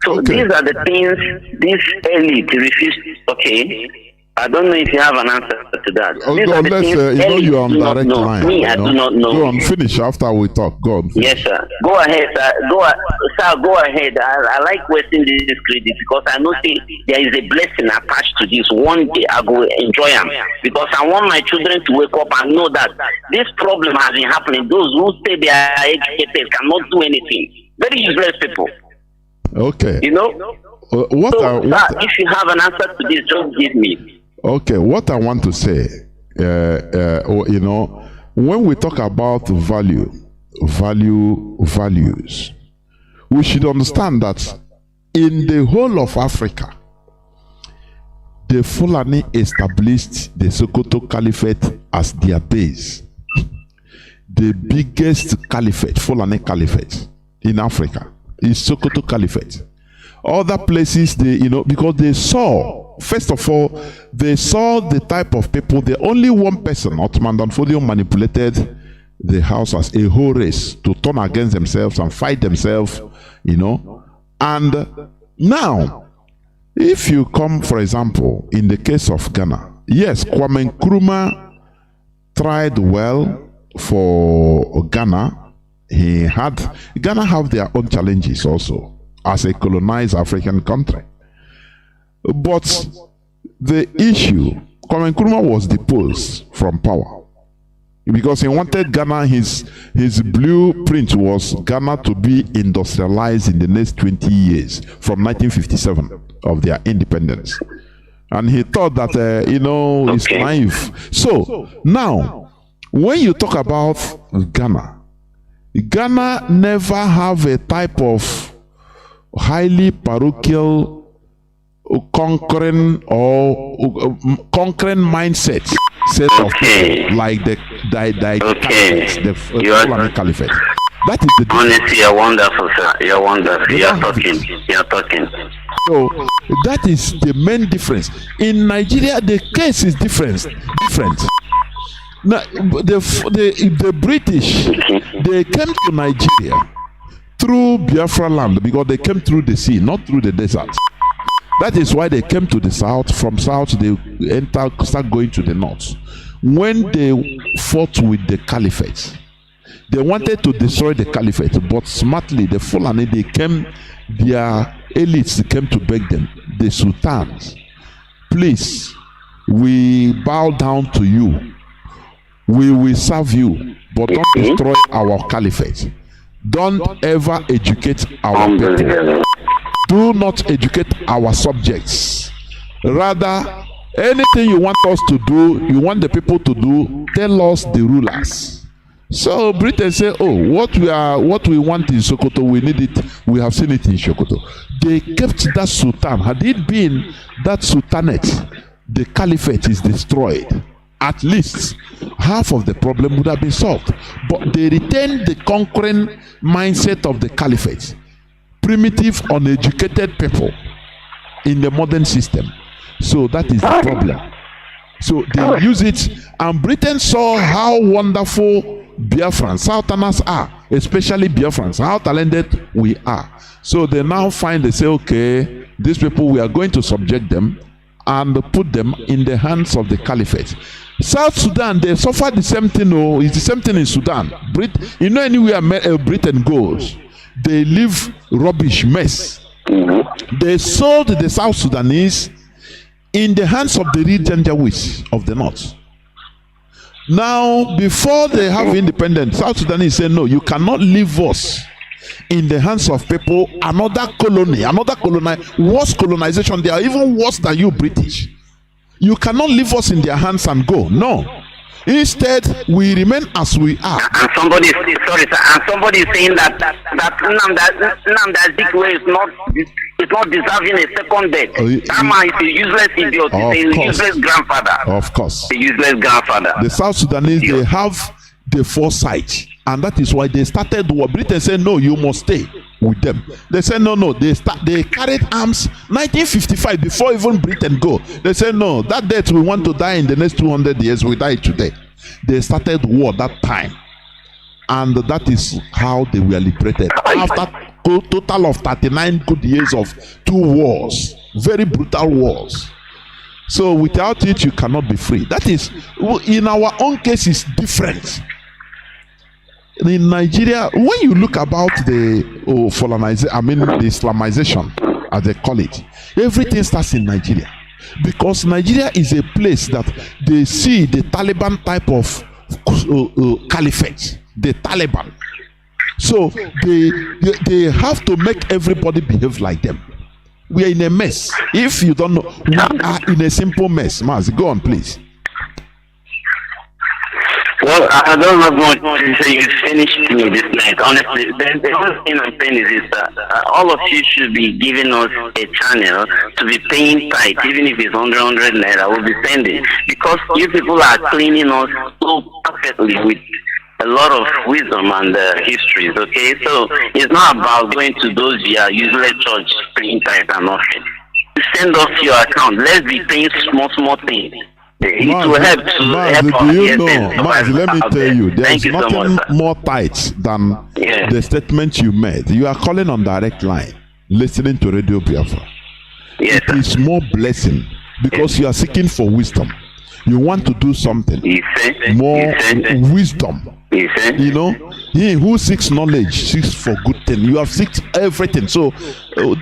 So these are the things this elite refused. Okay, I don't know if you have an answer to that. Unless you're on direct line. Me, I do not know. Go on, finish after we talk. Go on. Yes, sir. Go ahead, sir. Go ahead. I like wasting this credit because I know there is a blessing attached to this. One day I go enjoy them because I want my children to wake up and know that this problem has been happening. Those who say they are educated cannot do anything. Very useless people. Okay. You know? If you have an answer to this, just give me. Okay, what I want to say, when we talk about values, we should understand that in the whole of Africa, the Fulani established the Sokoto Caliphate as their base. The biggest caliphate, Fulani Caliphate in Africa, is Sokoto Caliphate. Other places, because they saw, first of all, they saw the type of people. The only one person, Ottoman Danfodio, manipulated the house as a whole race to turn against themselves and fight themselves, And now, if you come, for example, in the case of Ghana, yes, Kwame Nkrumah tried well for Ghana. Ghana have their own challenges also, as a colonized African country. But the issue, Kwame Nkrumah was deposed from power. because he wanted Ghana, his blueprint was Ghana to be industrialized in the next 20 years from 1957 of their independence. And he thought that, it's naive. So now, when you talk about Ghana never have a type of highly parochial conquering mindset set of people like the Caliphate, the Fulani Caliphate. That is the difference. Honestly, you're wonderful, sir. You're wonderful. You're talking. So that is the main difference. In Nigeria, the case is different. Now, the British, they came to Nigeria through Biafra land because they came through the sea, not through the desert. That is why they came to the south. From south, they start going to the north. When they fought with the Caliphate, they wanted to destroy the Caliphate, but smartly, the Fulani, their elites came to beg them, the sultans, please, we bow down to you. We will serve you, but don't destroy our caliphate. Don't ever educate our people. Do not educate our subjects. Rather, anything you want us to do, you want the people to do, tell us the rulers. So Britain say, what we want in Sokoto, we need it. We have seen it in Sokoto. They kept that sultan. Had it been that sultanate, the caliphate is destroyed. At least half of the problem would have been solved. But they retained the conquering mindset of the caliphate. Primitive, uneducated people in the modern system. So that is the problem. So they use it, and Britain saw how wonderful Biafrans, Southerners are, especially Biafrans, how talented we are. So they now they say, okay, these people, we are going to subject them and put them in the hands of the caliphate. South Sudan, they suffer the same thing. It's the same thing in Sudan. Anywhere Britain goes, they leave rubbish, mess. They sold the South Sudanese in the hands of the real Janjaweeds of the north. Now, before they have independence, South Sudanese say, no, you cannot leave us in the hands of people, another worse colonization. They are even worse than you British. You cannot leave us in their hands and go. No. Instead, we remain as we are. And somebody is saying that Nnamdi way is not deserving a second death. That man is a useless idiot. He's a useless grandfather. Of course. A useless grandfather. The South Sudanese, they have the foresight, and that is why they started war. Britain said, no, you must stay with them. They said, no. They carried arms 1955 before even Britain go. They said, no, that death we want to die in the next 200 years, we die today. They started war that time, and that is how they were liberated after a total of 39 good years of 2 wars, very brutal wars. So without it, you cannot be free. That is, in our own case, is different. In Nigeria, when you look about the the Islamization, as they call it, everything starts in Nigeria. Because Nigeria is a place that they see the Taliban type of caliphate, the Taliban. So they have to make everybody behave like them. We are in a mess. If you don't know, we are in a simple mess. Mazi, go on, please. Well, I don't have much to say. You finished me this night. Honestly, the only thing I'm saying is that all of you should be giving us a channel to be paying tithe, even if it's 100 naira. We'll be sending, because you people are cleaning us so perfectly with a lot of wisdom and histories. Okay, so it's not about going to those useless church paying tithe and offering. Send us your account. Let's be paying small things. It will help to help us. Do you know, Mazi, let me tell you, there's nothing more tight than the statement you made. You are calling on direct line, listening to Radio Biafra. Yes, it is more blessing because you are seeking for wisdom. You want to do something. More wisdom. You know, he who seeks knowledge seeks for good thing. You have seeked everything. So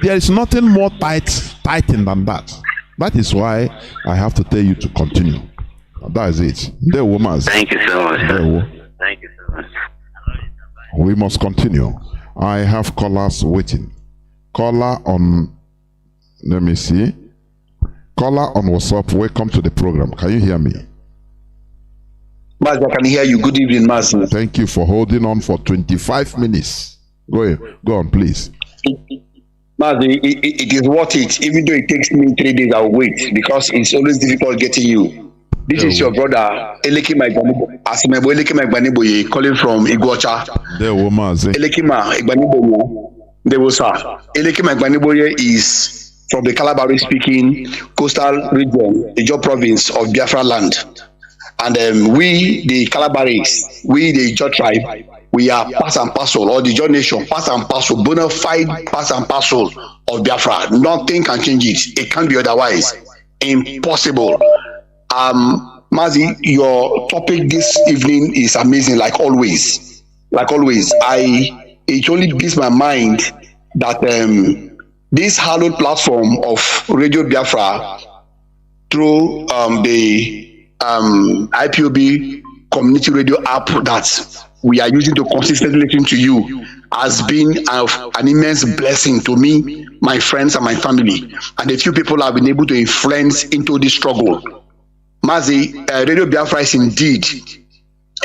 there is nothing more tight than that. That is why I have to tell you to continue. That is it. There, Mazi. Thank you so much. Thank you so much. We must continue. I have callers waiting. Caller on, let me see. Caller on WhatsApp, welcome to the program. Can you hear me? Mazi, I can hear you. Good evening, Mazi. Thank you for holding on for 25 minutes. Go on, please. Mazi, it is worth it. Even though it takes me 3 days, I'll wait because it's always difficult getting you. This is your brother, Elekima Igbaniboye. Asimebo Elekima Igbaniboye, calling from Iguacha. Elekima Igbaniboye. Elekima Igbaniboye is from the Calabari-speaking coastal region, the Ijaw province of Biafra land. And we, the Calabaris, we, the Ijaw tribe, we are part and parcel, or the Ijaw nation, part and parcel, bona fide part and parcel of Biafra. Nothing can change it. It can't be otherwise. Impossible. Mazi, your topic this evening is amazing, like always. Like always, it only gives my mind that this hallowed platform of Radio Biafra through the IPOB community radio app that we are using to consistently listen to you has been an immense blessing to me, my friends, and my family, and a few people have been able to influence into this struggle. Mazi, Radio Biafra is indeed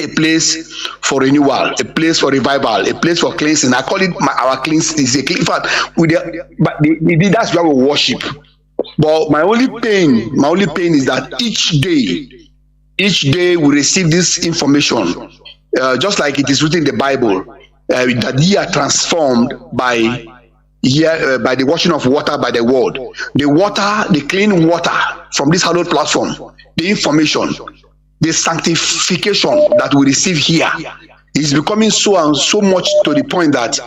a place for renewal, a place for revival, a place for cleansing. I call it our cleansing. In fact, that's where we worship. But my only pain is that each day we receive this information, just like it is written in the Bible, that ye are transformed by the washing of water by the word. The clean water from this hallowed platform, the information, the sanctification that we receive here is becoming so and so much to the point that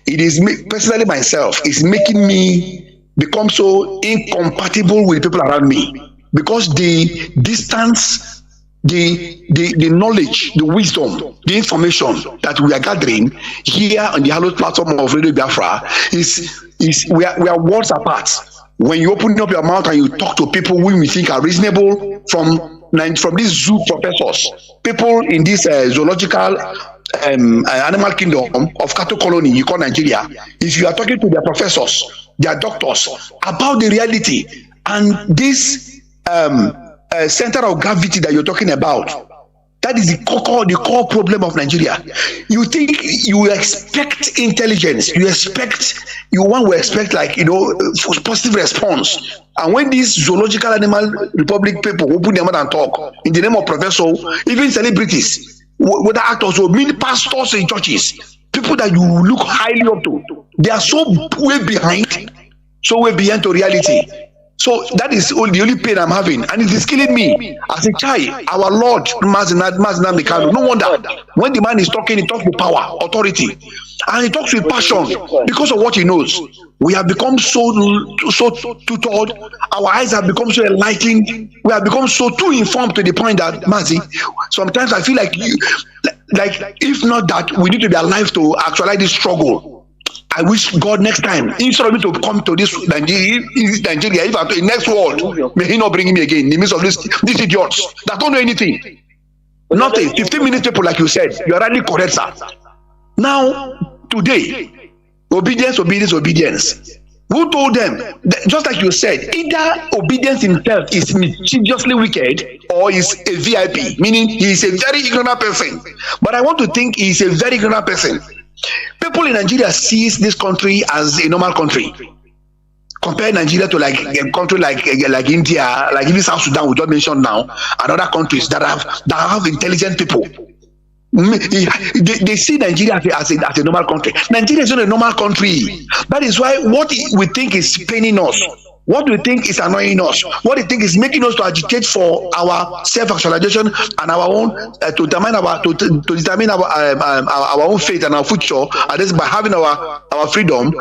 it is personally myself is making me become so incompatible with people around me, because the distance, the knowledge, the wisdom, the information that we are gathering here on the hallowed platform of Radio Biafra we are worlds apart. When you open up your mouth and you talk to people who we think are reasonable from these zoo professors, people in this zoological animal kingdom of cattle colony you call Nigeria, if you are talking to their professors, their doctors about the reality and this center of gravity that you're talking about, that is the core problem of Nigeria. You think you expect intelligence, one will expect positive response. And when these zoological animal republic people open their mouth and talk in the name of professor, even celebrities, whether actors or many pastors in churches, people that you look highly up to, they are so way behind to reality. So that is the only pain I'm having, and it is killing me. As a child, our Lord, Mazi Nnamdi Kanu, no wonder when the man is talking, he talks with power, authority, and he talks with passion because of what he knows. We have become so tutored, our eyes have become so enlightened, we have become so too informed to the point that, Mazi, sometimes I feel like if not that, we need to be alive to actualize this struggle. I wish God next time, instead of me to come to this Nigeria, if I'm to the next world, may He not bring me again in the midst of these idiots that don't know anything. Nothing. 15 minutes people, like you said, you are rightly correct, sir. Now, today, obedience. Who told them? Just like you said, either obedience himself is mischievously wicked or is a VIP, meaning he is a very ignorant person. But I want to think he is a very ignorant person. People in Nigeria sees this country as a normal country. Compare Nigeria to like a country like India, like even South Sudan, we just mentioned now, and other countries that have intelligent people. They see Nigeria as a normal country. Nigeria is not a normal country. That is why what we think is paining us, what we think is annoying us, what we think is making us to agitate for our self-actualization and our own to determine our own fate and our future, and this by having our freedom.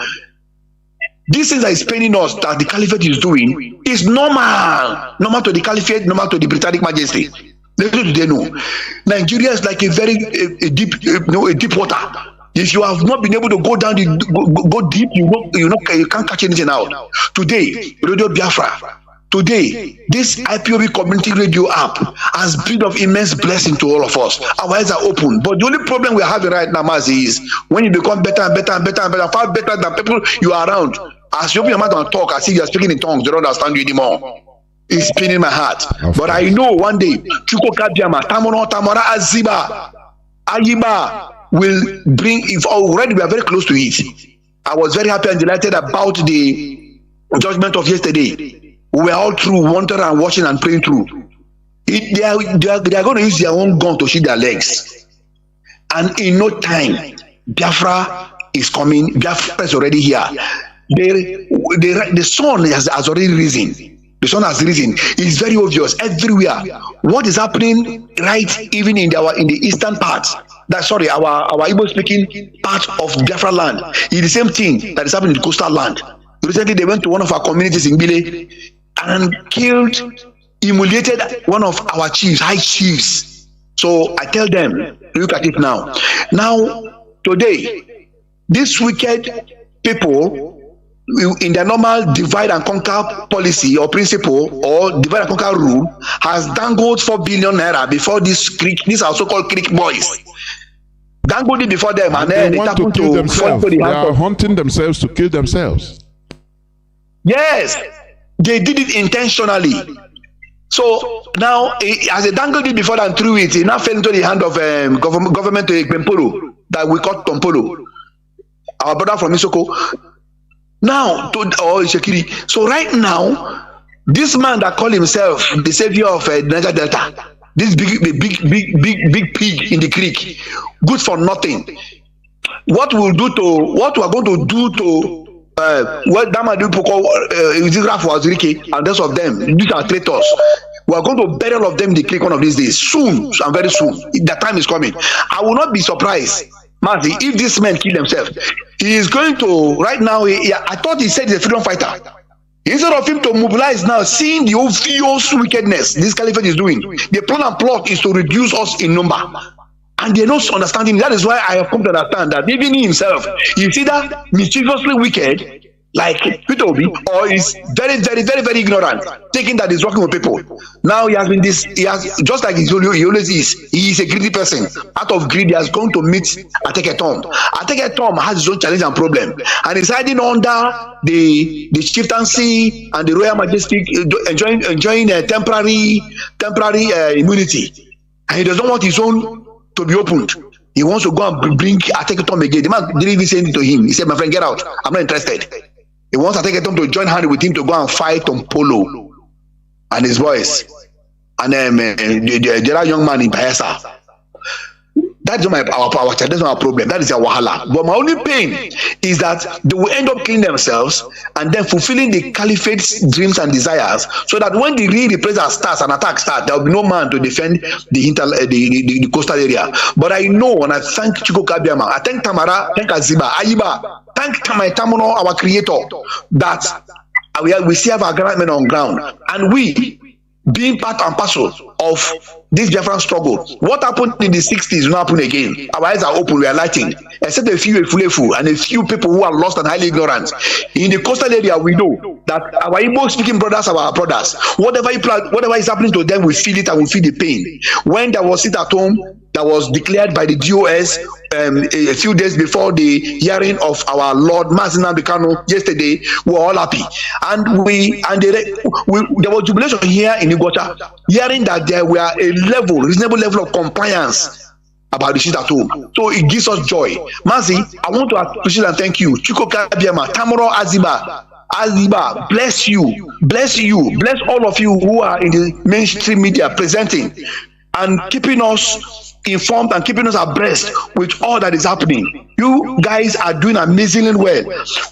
These things that is paining us that the caliphate is doing is normal to the caliphate, normal to the Britannic Majesty. Little do they know, Nigeria is like a deep water. If you have not been able to go down, go deep, you can't catch anything out. Today, Radio Biafra, Today, this IPOB community radio app has been of immense blessing to all of us. Our eyes are open. But the only problem we're having right now, Mazi, is when you become better and better and better and better, far better than people you are around. As you open your mouth and talk, as if you're speaking in tongues, they don't understand you anymore. It's spinning my heart. But I know one day, Chuko Kabiama, Tamono, Tamara, Aziba, Ayiba will bring, if already we are very close to it. I was very happy and delighted about the judgment of yesterday. We were all through, wandering and watching and praying through. They are going to use their own gun to shoot their legs. And in no time, Biafra is coming. Biafra is already here. The sun has already risen. The sun has risen. It's very obvious everywhere. What is happening right even in the eastern part? Our Igbo speaking part of Biafra land is the same thing that is happening in the coastal land. Recently, they went to one of our communities in Bile and killed, humiliated one of our chiefs, high chiefs. So I tell them, look at it now. Now, today, these wicked people, in their normal divide and conquer policy or principle or divide and conquer rule, has dangled 4 billion naira before these are so-called Creek boys. Dangled it before them, and then they want to kill themselves. They are hunting themselves to kill themselves. Yes, they did it intentionally. So now, as they dangled it before and threw it now fell into the hand of government to Ekpempolo, that we call Tompolo, our brother from Isoko. Now, Shekiri. So right now, this man that called himself the savior of Niger Delta, this big pig in the creek, good for nothing. What we are going to do to what Damadu Poko, and the rest of them, these are traitors. We are going to bury all of them in the creek one of these days, soon, and very soon. The time is coming. I will not be surprised, Mazi, if this man kill himself. He is going to, right now, I thought he said he's a freedom fighter. Instead of him to mobilize now, seeing the obvious wickedness this caliphate is doing, the plan and plot is to reduce us in number. And they're not understanding. That is why I have come to understand that even he himself, is either mischievously wicked, like Peter Obi, or is very, very, very, very ignorant, thinking that he's working with people. Now he has just like he always is. He is a greedy person. Out of greed, he has gone to meet Ateketom. Ateketom has his own challenge and problem, and he's hiding under the chieftaincy and the royal majesty, enjoying a temporary immunity, and he doesn't want his own to be opened. He wants to go and bring Ateketom again. The man didn't even say anything to him. He said, "My friend, get out. I'm not interested." He wants Ateketom to join hand with him to go and fight on Polo and his boys, and the other young man in Bayelsa. That's not our that's not our problem. That is our wahala. But my only pain is that they will end up killing themselves and then fulfilling the caliphate's dreams and desires, so that when the real reprisal starts and attack starts, there will be no man to defend the coastal area. But I know, and I thank Chiko Kabiama, I thank Tamara, thank Aziba, Ayiba, thank Tamono, our creator, that we still have our government on ground, and we, being part and parcel of this Biafran struggle. What happened in the 60s will not happen again. Our eyes are open, we are lighting. Except a few and a few people who are lost and highly ignorant. In the coastal area, we know that our Igbo speaking brothers are our brothers. Whatever is happening to them, we feel it and we feel the pain. When there was it at home that was declared by the DOS a few days before the hearing of our Lord Mazi Kanu yesterday, we were all happy. And there was jubilation here in Igota, hearing that there were a reasonable level of compliance about the shit at home. So it gives us joy. Mazi, I want to appreciate and thank you. Chuko Kabiama, Tamoro Aziba, bless you, bless all of you who are in the mainstream media presenting and keeping us informed and keeping us abreast with all that is happening. You guys are doing amazingly well.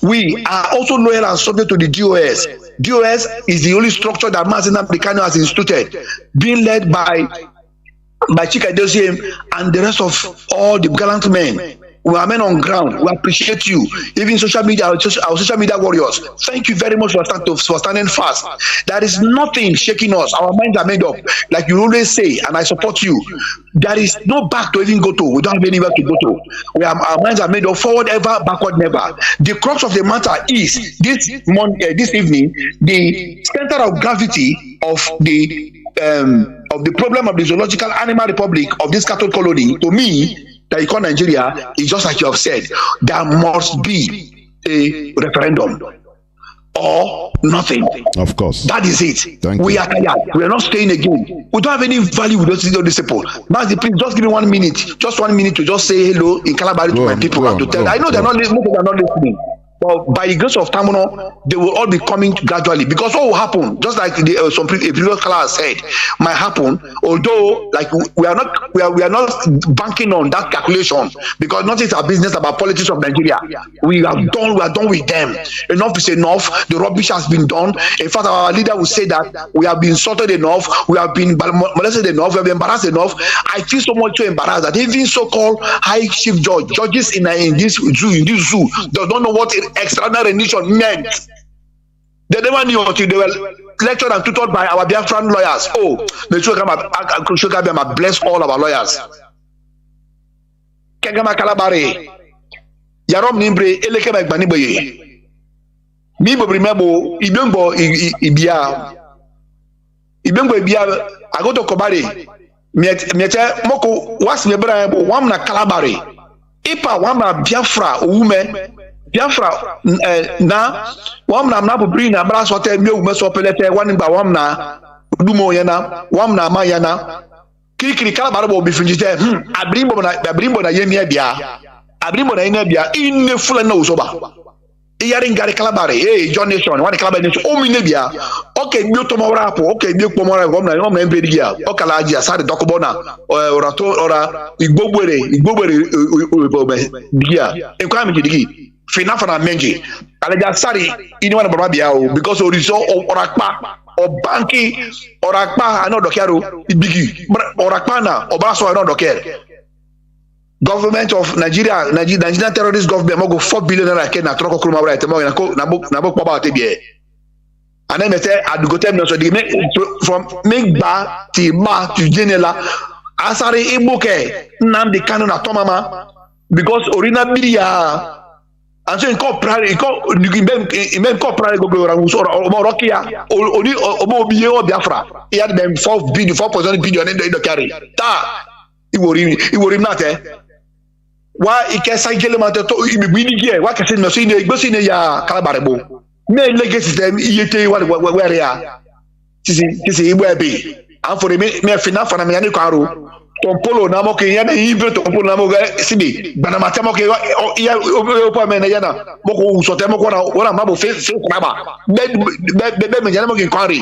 We are also loyal and subject to the DOS. DOS is the only structure that Mazi Kanu has instituted, being led by Chinedu and the rest of all the gallant men We are men on ground. We appreciate you. Even social media, our social media warriors. Thank you very much for standing fast. There is nothing shaking us. Our minds are made up. Like you always say, and I support you. There is no back to even go to. We don't have anywhere to go to. Our minds are made up. Forward ever, backward never. The crux of the matter is this evening, the center of gravity of the problem of the zoological animal republic of this cattle colony, to me, that you call Nigeria, is just like you have said. There must be a referendum or nothing. Of course. That is it. Thank we you. are tired. We are not staying again. We don't have any value with those people. Mazi, please just give me 1 minute. Just 1 minute to just say hello in Calabari to my people and to tell. I know they're not listening. But by the grace of Tamuno, they will all be coming gradually. Because what will happen, just like some previous class said, might happen. Although, like we are not banking on that calculation, because not it's our business about politics of Nigeria. We are done with them. Enough is enough. The rubbish has been done. In fact, our leader will say that we have been insulted enough. We have been molested enough. We have been embarrassed enough. I feel so much embarrassed that even so-called high chief judges in this zoo, they don't know what extraordinary nation meant. They never knew until they were lectured and tutored by our Biafran lawyers. Oh, may Chukabiyama bless all our lawyers. Kegama Kalabare, Yarom Nimbre, Elekema Gbaniboye. Mi Bobrimebo, Ibembo Ibia. I go to Kobare. Miete Moko, was Mebrabo, Wamna Kalabare. Ipa Wamna Biafra, Ume. Biafra na wamna mna bubri na bra so te mi ogume so pelete wani ba wamna dumo yana wamna ma yana kikiri kala bara bo bi finjite abrimbo na yemi bia abrimbo na ina bia inne fula na usoba iyari ngari kala bare John Nation wani kala bare nation o mi ne bia okay mi to mo rapo okay mi po mo ra wamna mbe dia o kala aji asare dokubo na ora igbogbere dia e kwa mi digi Finafana Menji, Alaja Sari, anyone about Babiao, because Orizo or Orakpa or Banki or Akpa, I know Dokero, Bigi, Orakpana or Baso, I know Doker. Government of Nigeria, Nigerian terrorist government, Mogo 4 billion I can Troko Kuruma right, Nabok Baba Tibie. And then I say, I'd go tell me so they make from Mingba, Tima to Genela, Asari Ibuke, Nnamdi Kanu na Tomama, because Orina Bidia. And so in corporate, go or Rokia, only Omo Biafra. He had them 4.0 billion in the carry. Ta, it will not. Why he can say Gelemata to be here? What can say Machine, Gossine ya Calabarebo? May legacy them, where they are. This is where be. And for the mere Finaf and Amiani Karu. Tompolo namoke yana ibe tompolo namoke sibi bana matamoke ya opa mena yana moko usote moko ora mabo face kraba be me yana moke kwari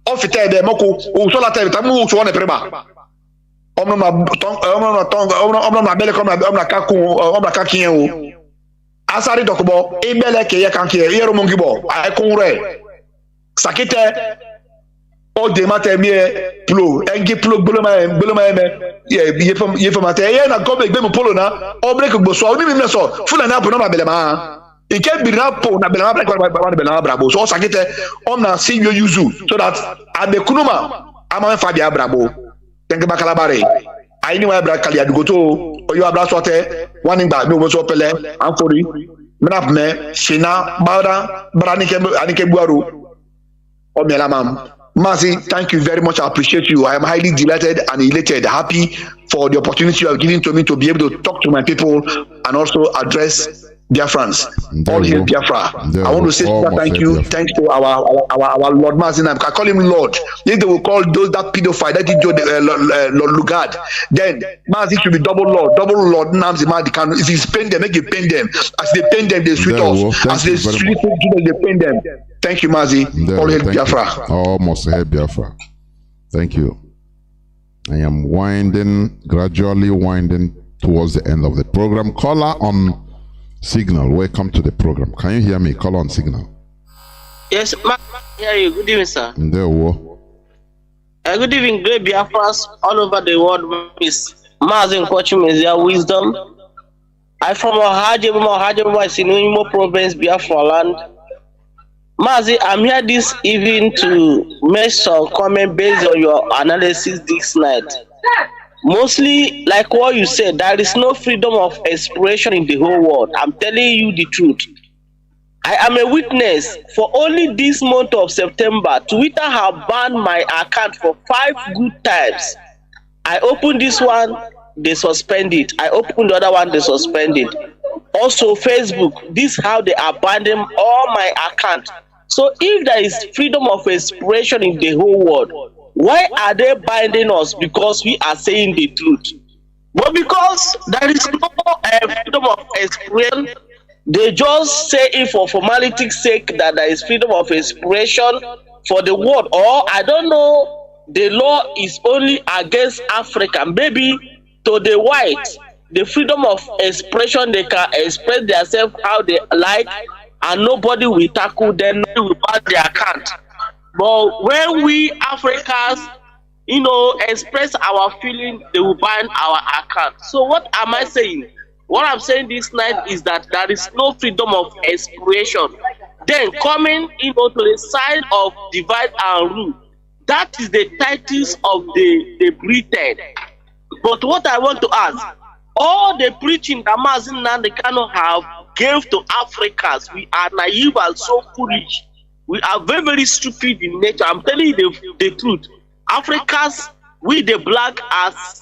ofite de moko usola te tamu uso na preba omno na bele ko na kakun o asari dokubo ibele ke ya kanke yero mongibo ay kunre sakite o de matemie plo engi plo boloma ye fama te ye na gobe gbe mo polo na o break gbo so ni mi so fula na po na belema e ke bi na po na belema break ba belema brabo so sakite o na si yo yuzu so that abekunuma ama fa bia brabo tenke bakalabare ayi ni wa bra kali adugoto o yo abra so te wani gba mi o so pele anfori mena me fina bra ni ke buaro o mi la mam Mazi, thank you very much. I appreciate you. I am highly delighted and elated, happy for the opportunity you have given to me to be able to talk to my people and also address Biafrans. All hail Biafra. I want to say thank you. Thanks to our Lord Mazi. I call him Lord. If they will call those that pedophile, that is Lord Lugard, then Mazi should be double Lord Nnamdi Kanu. If he's paying them, make it pain them. As they pain them, they sweet us. As they sweet them, they pain them. Thank you, Mazi. All hail Biafra. Almost hail Biafra. Thank you. I am gradually winding towards the end of the program. Caller on Signal, welcome to the program. Can you hear me? Caller on Signal. Yes, I hear you. Good evening, sir. Good evening, great Biafras all over the world. Miss Mazi Nkochi, their wisdom. I from Ohajebo is in Imo province, Biafra land. Mazi, I'm here this evening to make some comment based on your analysis this night. Mostly, like what you said, there is no freedom of expression in the whole world. I'm telling you the truth. I am a witness. For only this month of September, Twitter have banned my account for 5 good times. I opened this one, they suspend it. I opened the other one, they suspend it. Also, Facebook, this how they abandon all my account. So if there is freedom of expression in the whole world, why are they binding us? Because we are saying the truth. But because there is no freedom of expression, they just say it for formality's sake that there is freedom of expression for the world. Or I don't know, the law is only against Africa. Maybe to the white, the freedom of expression, they can express themselves how they like, and nobody will tackle them, nobody will ban their account. But when we Africans, express our feeling, they will ban our account. So what am I saying? What I'm saying this night is that there is no freedom of expression. Then coming, to the side of divide and rule, that is the titles of the Britain. But what I want to ask, all the preaching that Mazi and the Kanu have gave to Africans, we are naive and so foolish. We are very, very stupid in nature. I'm telling you the truth. Africans, we the black, as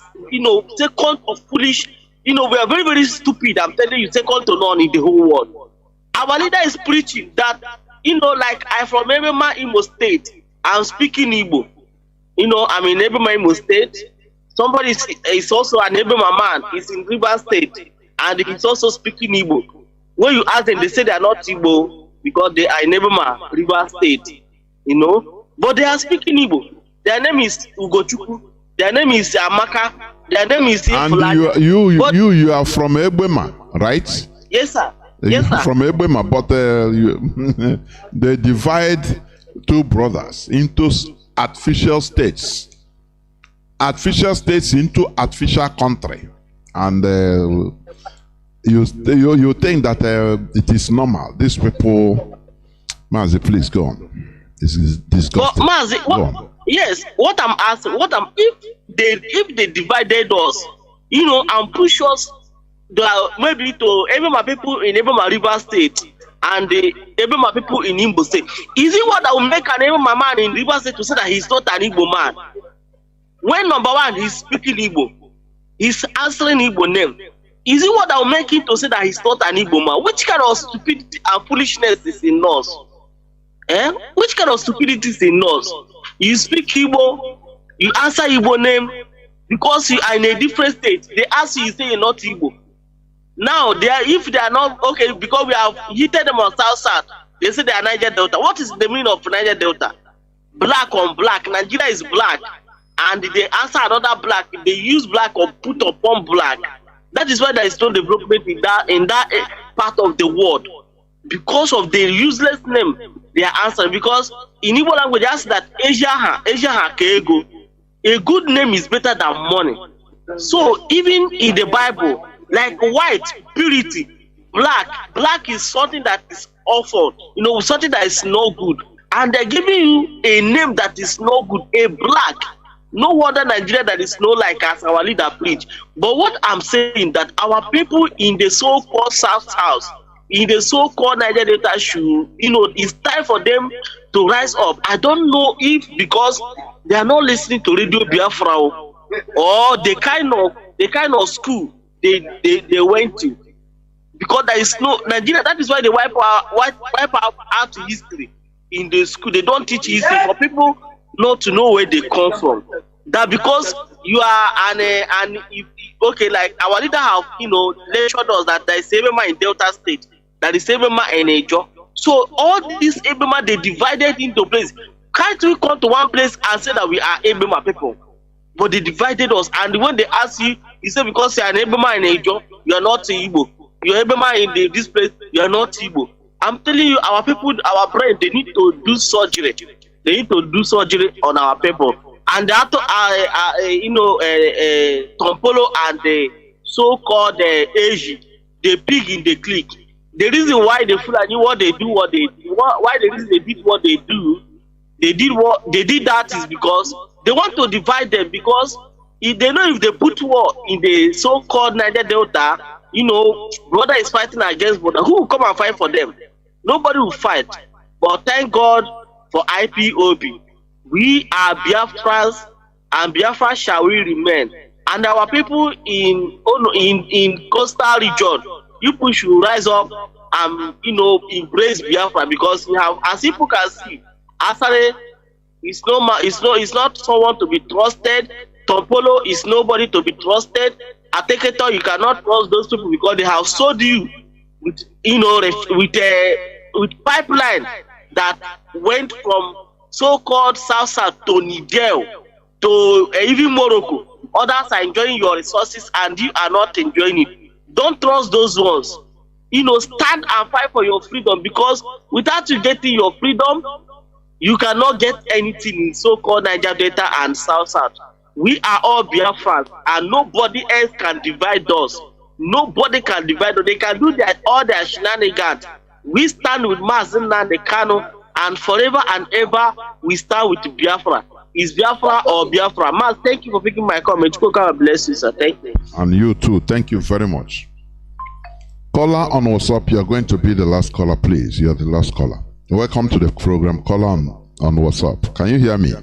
second of foolish. We are very, very stupid. I'm telling you, second to none in the whole world. Our leader is preaching that, like I'm from Ebema, Imo State. I'm speaking Igbo. I'm in Ebema, Imo State. Somebody is also an Ebema man. He's in Rivers State. And he's also speaking Igbo. When you ask them, they say they are not Igbo because they are in Ebema, Rivers State. But they are speaking Igbo. Their name is Ugochukwu. Their name is Amaka. Their name is Fulani. And you are from Ebema, right? Yes, sir. Yes, sir. From Ebema, but they divide two brothers into artificial states. Artificial states into artificial country. And you think that it is normal. These people, Mazi, please go on. This is disgusting. But Mazi, yes, what I'm asking, if they divided us, and push us maybe to Ebema people in Ebema River State and the Ebema people in Imbo State, is it what that will make an Ebema man in River State to say that he's not an Igbo man? When number one, he's speaking Igbo, he's answering Igbo name. Is it what that will make him to say that he's not an Igbo man? Which kind of stupidity and foolishness is in us? Which kind of stupidity is in us? You speak Igbo, you answer Igbo name, because you are in a different state. They ask you say you're not Igbo. Now, if they are not, okay, because we have heated them on South, they say they are Niger Delta. What is the meaning of Niger Delta? Black on black. Nigeria is black. And they answer another black. They use black or put upon black. That is why there is no development in that part of the world. Because of the useless name they are answering. Because in Igbo language, they ask that Asia ha keego. A good name is better than money. So even in the Bible, like white, purity, black is something that is awful, something that is no good. And they're giving you a name that is no good, a black. No wonder Nigeria that is no like as our leader preach. But what I'm saying that our people in the so-called South House, in the so-called Niger Delta should, it's time for them to rise up. I don't know if because they are not listening to Radio Biafra or the kind of school they went to. Because there is no Nigeria, that is why they wipe out history in the school. They don't teach history for people not to know where they come from. That because you are okay, like our leader have lectured us that there is Ebema in Delta State, that is Ebema in Ejo. So all these Ebema they divided into places. Can't we come to one place and say that we are Ebema people? But they divided us, and when they ask you, you say because you are an Ebema in Ejo, you are not Igbo. You are Ebema in this place, you are not Igbo. I'm telling you, our people, our brain, they need to do surgery. They need to do surgery on our people. And after Tompolo and the so-called Asia, the pig in the clique. The reason why the Fulani why the reason they did what they do, they did that is because they want to divide them, because if they know if they put war in the so-called Niger Delta, brother is fighting against brother. Who will come and fight for them? Nobody will fight. But thank God for IPOB. We are Biafrans, and Biafra shall we remain. And our people in coastal region, you people should rise up and embrace Biafra, because we have, as people can see, Asare is it's not someone to be trusted. Tompolo is nobody to be trusted. Ateketo, you cannot trust those people because they have sold you with with pipeline that went from so-called South to Niger to even Morocco. Others are enjoying your resources and you are not enjoying it. Don't trust those ones. Stand and fight for your freedom, because without you getting your freedom, you cannot get anything in so-called Niger Delta and South. We are all Biafrans, and nobody else can divide us. Nobody can divide us. They can do all their shenanigans. We stand with Mazi and Kanu, and forever and ever we stand with Biafra. Is Biafra or Biafra? Maz, thank you for picking my comment. God bless you, sir. Thank you. And you too. Thank you very much. Caller on WhatsApp, you are going to be the last caller, please. You are the last caller. Welcome to the program. Caller on WhatsApp. Can you hear me?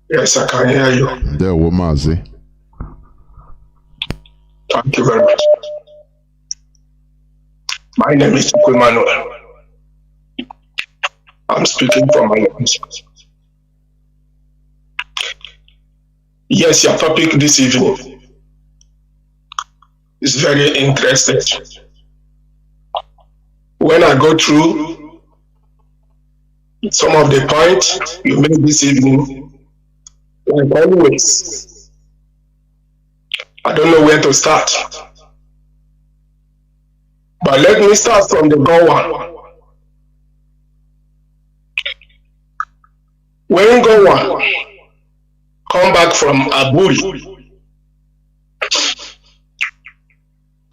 Yes, I can hear you. There, Mazi. Thank you very much. My name is Emmanuel. I'm speaking from my language. Yes, your topic this evening is very interesting. When I go through some of the points you made this evening, like always, I don't know where to start. But let me start from the go one. When Gowan come back from Aburi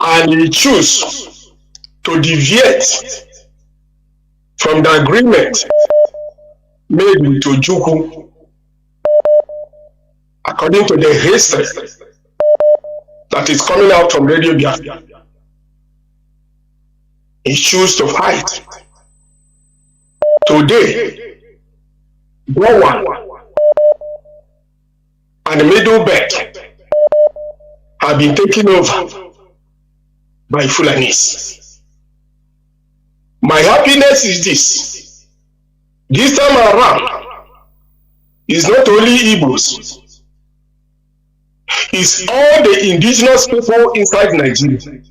and he choose to deviate from the agreement made with Ojukwu, according to the history that is coming out from Radio Biafra, he choose to fight. Today, Gowan and the Middle Belt have been taken over by Fulanis. My happiness is this. This time around, it's not only Igbos, it's all the indigenous people inside Nigeria.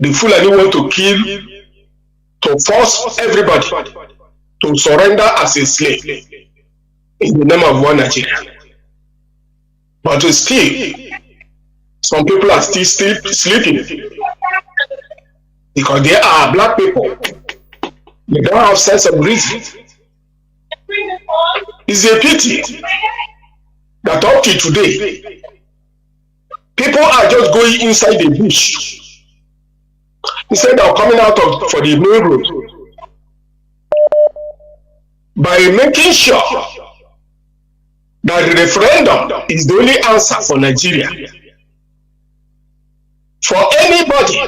The Fulani want to kill, to force everybody to surrender as a slave in the name of one Nigeria. But still, some people are still sleeping because they are black people. They don't have sense of reason. It's a pity that up to today, people are just going inside the bush instead of coming out for the main road. By making sure that the referendum is the only answer for Nigeria. For anybody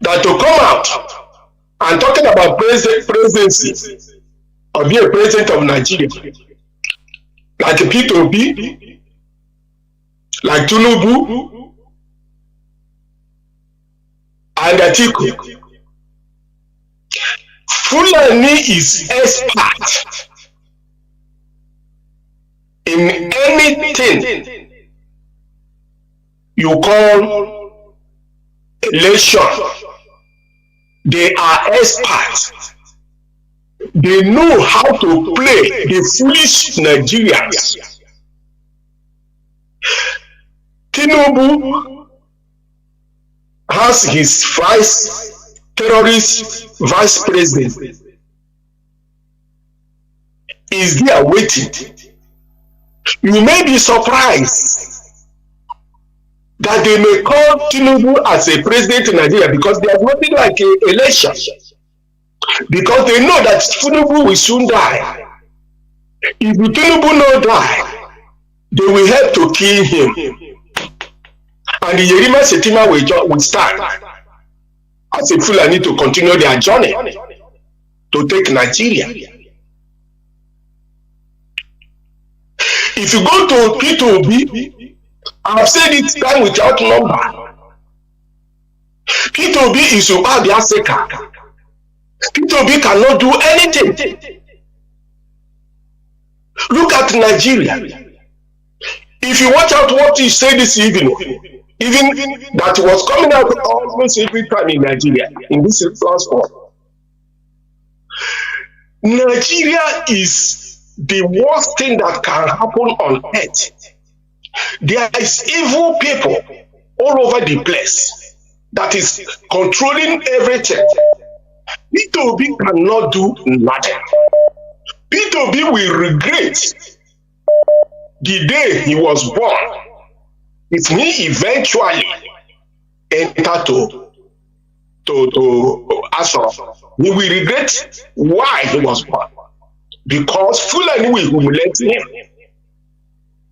that to come out and talking about presidency or be a president of Nigeria, like P2B, like Tinubu, and Atiku, Fulani is expert in anything you call election. They are experts. They know how to play the foolish Nigerians. Tinubu has his terrorist vice president is there waiting. You may be surprised that they may call Chinedu as a president in Nigeria because there's nothing like an election. Because they know that Chinedu will soon die. If Chinedu not die, they will help to kill him. And the Yerima Setima will start as a Fulani to continue their journey to take Nigeria. If you go to P2B, I've said it time without number. P2B is about the Africa. P2B cannot do anything. Look at Nigeria. If you watch out what he said this evening, even that was coming out almost every time in Nigeria, in this platform. Nigeria is the worst thing that can happen on earth. There is evil people all over the place that is controlling everything. P2B cannot do nothing. P2B will regret the day he was born if he eventually enter to Asura. He will regret why he was born. Because Fulani will humiliate him.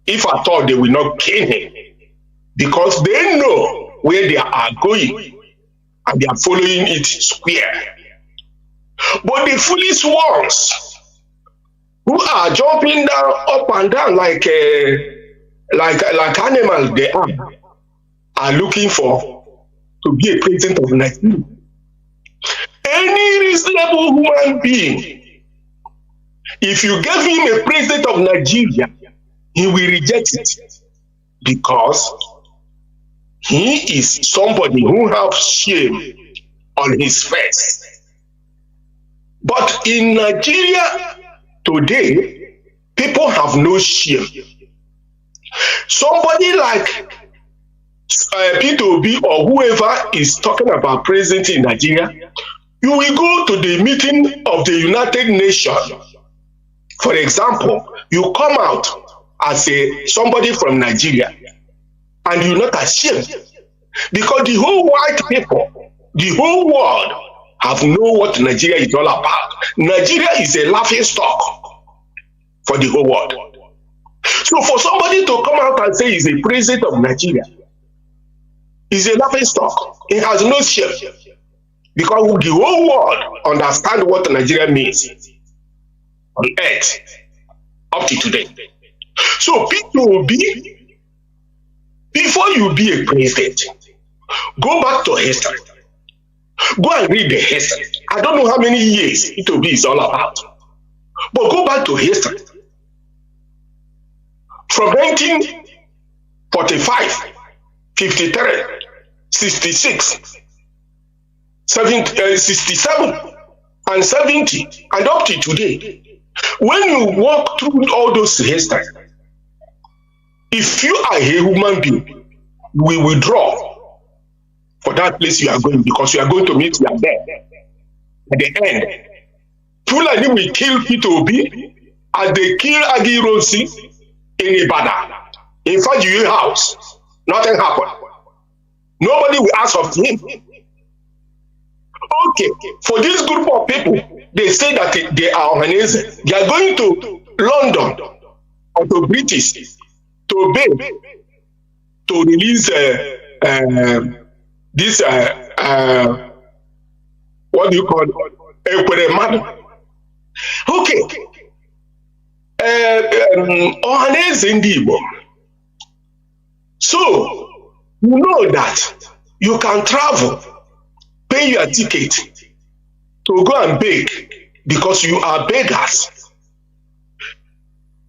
If at all they will not kill him. Because they know where they are going and they are following it square. But the foolish ones who are jumping down, up and down like animals they are looking for to be a president of Nigeria. Any reasonable human being, if you give him a president of Nigeria, he will reject it because he is somebody who has shame on his face. But in Nigeria today, people have no shame. Somebody like P2B or whoever is talking about president in Nigeria, you will go to the meeting of the United Nations. For example, you come out as somebody from Nigeria and you're not ashamed because the whole white people, the whole world have know what Nigeria is all about. Nigeria is a laughing stock for the whole world. So for somebody to come out and say he's a president of Nigeria, is a laughing stock. It has no shame because the whole world understand what Nigeria means on earth up to today. So P2B, before you be a president, go back to history. Go and read the history. I don't know how many years P2B is all about, but go back to history. From 1945, 53, 66, 67, and 70, and up to today. When you walk through all those history, if you are a human being, you will withdraw for that place you are going because you are going to meet your death at the end. Fulani will kill P2B as they kill Agi Rosi in Ibadan. In fact, your house, nothing happened. Nobody will ask of him. Okay, for this group of people, they say that they are organized. They are going to London or to British to beg to release this what do you call it? Okay. Organized in the Igbo. So you know that you can travel, pay your ticket to go and beg because you are beggars.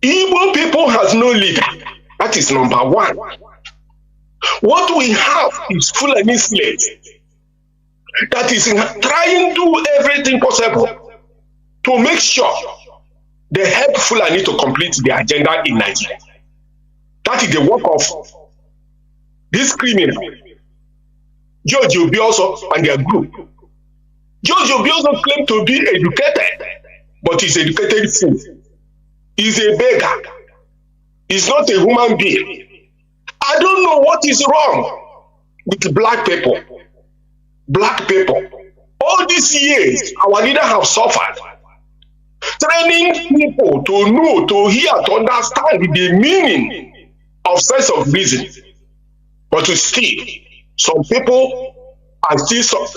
Igbo people has no leader. That is number one. What we have is Fulani slaves that is trying to do everything possible to make sure they help Fulani to complete their agenda in Nigeria. That is the work of this criminal, George Obioso and their group. George Obioso claimed to be educated, but he's educated fool. He's a beggar. He's not a human being. I don't know what is wrong with black people. Black people. All these years, our leaders have suffered. Training people to know, to hear, to understand the meaning of sense of reason. But still, some people are still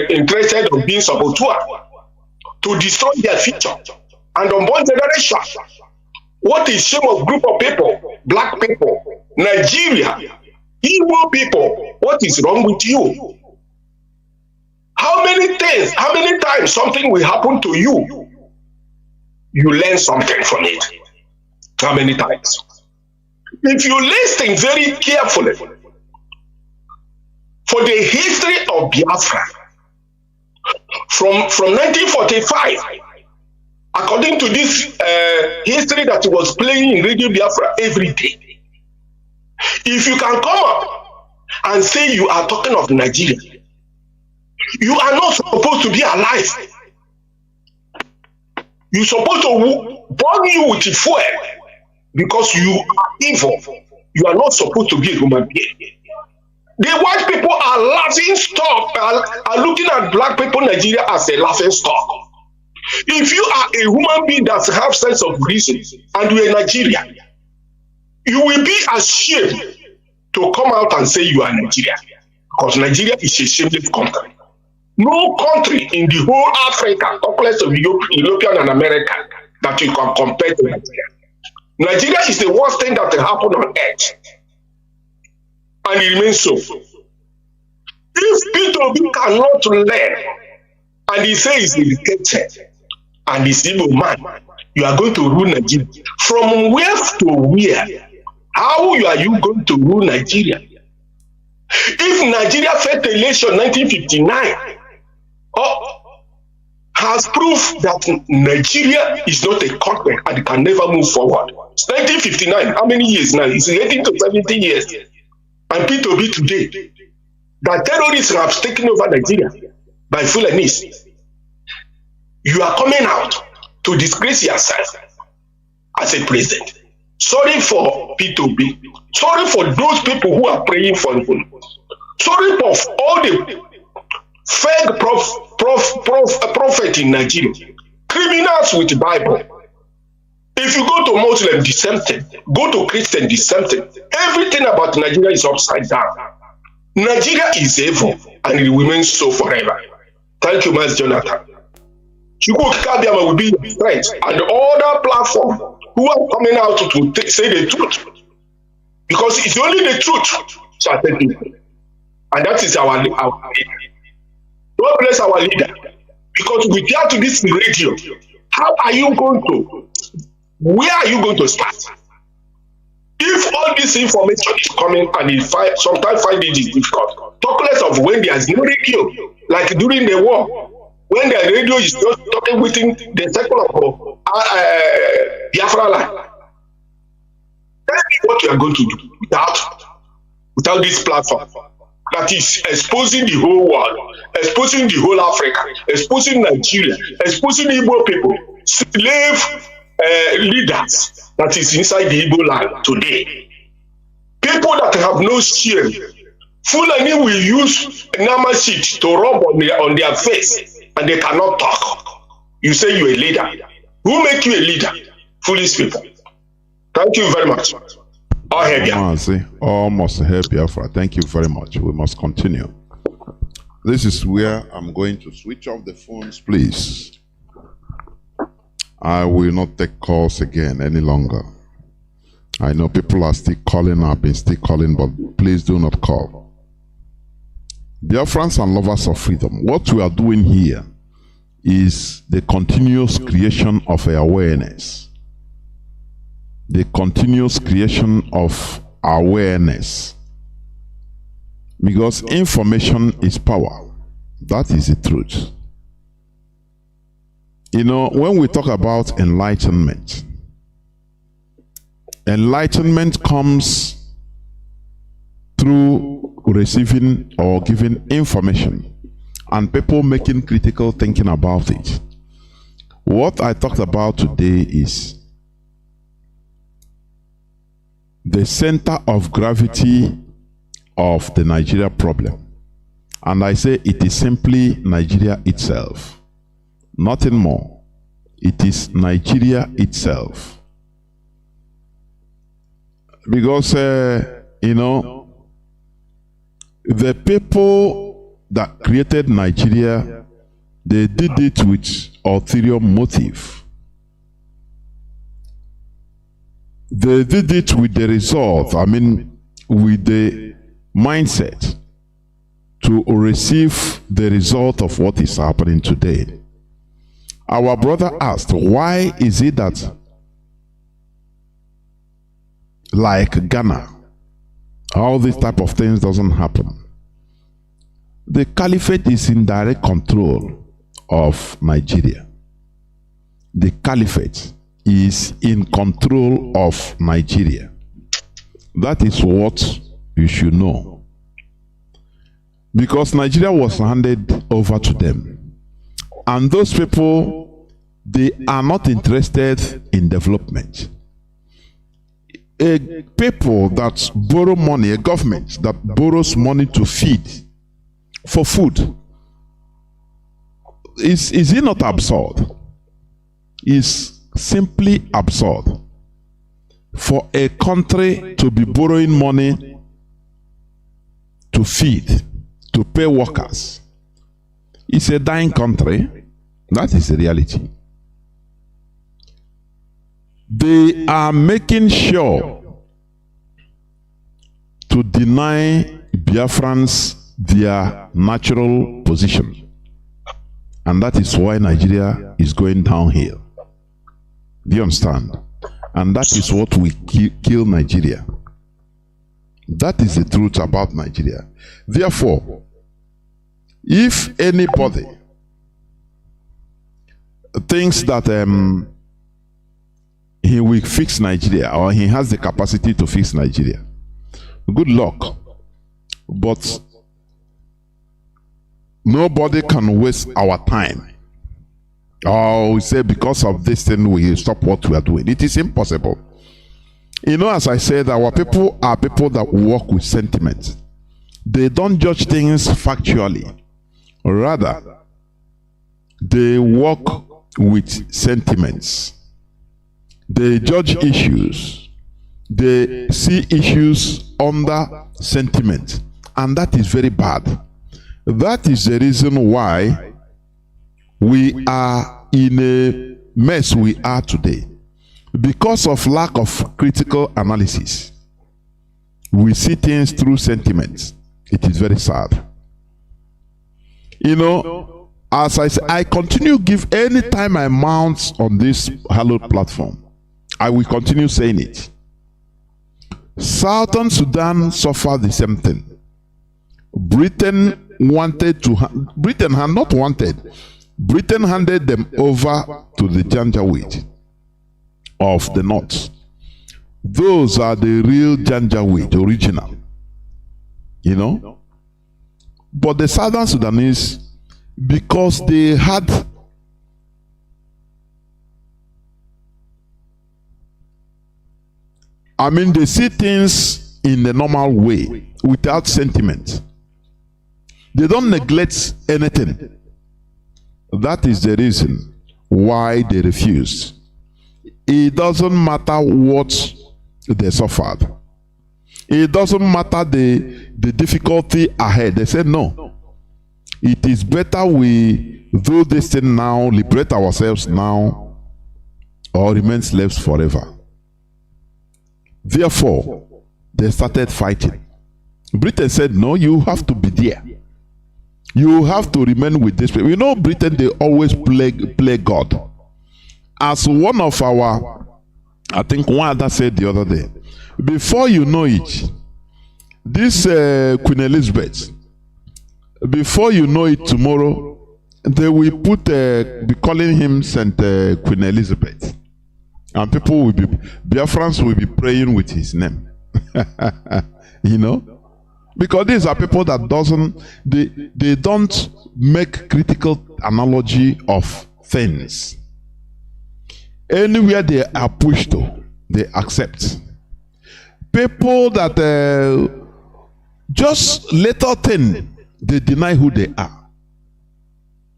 interested in being saboteur to destroy their future. And unborn generation, what is shame of group of people, black people, Nigeria, Igbo people, what is wrong with you? How many times something will happen to you? You learn something from it. How many times? If you listen very carefully for the history of Biafra, from 1945, according to this history that was playing in Radio Biafra every day, if you can come up and say you are talking of Nigeria, you are not supposed to be alive. You're supposed to burn you with fuel because you are evil. You are not supposed to be a human being. The white people are laughing stock, are looking at black people in Nigeria as a laughing stock. If you are a human being that has sense of reason and you're in Nigeria, you will be ashamed to come out and say you are Nigeria, because Nigeria is a shameless country. No country in the whole Africa, complex of European and America, that you can compare to Nigeria. Nigeria is the worst thing that happened on earth. And it remains so. If P2B cannot learn, and he says he's educated, and he's Igbo man, you are going to rule Nigeria. From where to where? How are you going to rule Nigeria? If Nigeria failed the election 1959, has proved that Nigeria is not a country and it can never move forward. It's 1959, how many years now? It's heading to 70 years. And P2B today, that terrorists have taken over Nigeria by Fulanis. You are coming out to disgrace yourself as a president. Sorry for P2B. Sorry for those people who are praying for you. Sorry for all the fake prophet in Nigeria. Criminals with the Bible. If you go to Muslim, the same thing. Go to Christian, the same thing. Everything about Nigeria is upside down. Nigeria is evil and it remains so forever. Thank you, Mazi Jonathan. Chukwu Kabiama will be your friend and other platforms who are coming out to say the truth. Because it's only the truth shall take people. And that is our leader. God bless our leader. Because without this radio, how are you going to, where are you going to start? If all this information is coming and sometimes find it is difficult, talk less of when there is no radio, like during the war, when the radio is just talking within the circle of Biafra line. Tell me what you are going to do without this platform that is exposing the whole world, exposing the whole Africa, exposing Nigeria, exposing Igbo people, slave leaders that is inside the Igbo land today. People that have no shame. Fulani will use Nnamdi to rub on their face and they cannot talk. You say you're a leader. Who make you a leader? Foolish people. Thank you very much. Mazi, almost help Biafra. Thank you very much. We must continue. This is where I'm going to switch off the phones, please. I will not take calls again any longer. I know people are still calling, I've been still calling, but please do not call. Biafrans and lovers of freedom, what we are doing here is the continuous creation of awareness. The continuous creation of awareness. Because information is power. That is the truth. You know, when we talk about enlightenment, enlightenment comes through receiving or giving information and people making critical thinking about it. What I talked about today is the center of gravity of the Nigeria problem. And I say it is simply Nigeria itself. Nothing more. It is Nigeria itself. Because, you know, the people that created Nigeria, they did it with ulterior motive. They did it with the result, with the mindset to receive the result of what is happening today. Our brother asked, why is it that, like Ghana, all these type of things doesn't happen? The caliphate is in direct control of Nigeria. The caliphate is in control of Nigeria. That is what you should know. Because Nigeria was handed over to them. And those people, they are not interested in development. A people that borrow money, a government that borrows money to feed for food, is it not absurd? Is simply absurd for a country to be borrowing money to feed, to pay workers. It's a dying country. That is the reality. They are making sure to deny Biafrans their natural position. And that is why Nigeria is going downhill. Do you understand? And that is what will kill Nigeria. That is the truth about Nigeria. Therefore, if anybody thinks that he will fix Nigeria, or he has the capacity to fix Nigeria, good luck. But nobody can waste our time. Oh, we say because of this thing we stop what we are doing. It is impossible. You know, as I said, our people are people that work with sentiment. They don't judge things factually. Rather, they work with sentiments. They judge issues. They see issues under sentiment. And that is very bad. That is the reason why we are in a mess we are today. Because of lack of critical analysis. We see things through sentiments. It is very sad. You know, as I say, I continue give any time I mount on this hallowed platform, I will continue saying it. Southern Sudan suffered the same thing. Britain had not wanted. Britain handed them over to the Janjaweed of the north. Those are the real Janjaweed, original. You know? But the Southern Sudanese, because they had they see things in the normal way, without sentiment. They don't neglect anything. That is the reason why they refused. It doesn't matter what they suffered. It doesn't matter the difficulty ahead. They said no. It is better we do this thing now, liberate ourselves now, or remain slaves forever. Therefore, they started fighting. Britain said, no, you have to be there. You have to remain with this people. You know, Britain, they always play God. As one of our, I think one other said the other day, before you know it, this Queen Elizabeth, before you know it tomorrow, they will be calling him Saint Queen Elizabeth. And people will be, Biafrans will be praying with his name. You know? Because these are people that they don't make critical analogy of things. Anywhere they are pushed to, they accept. People that just little thing, they deny who they are.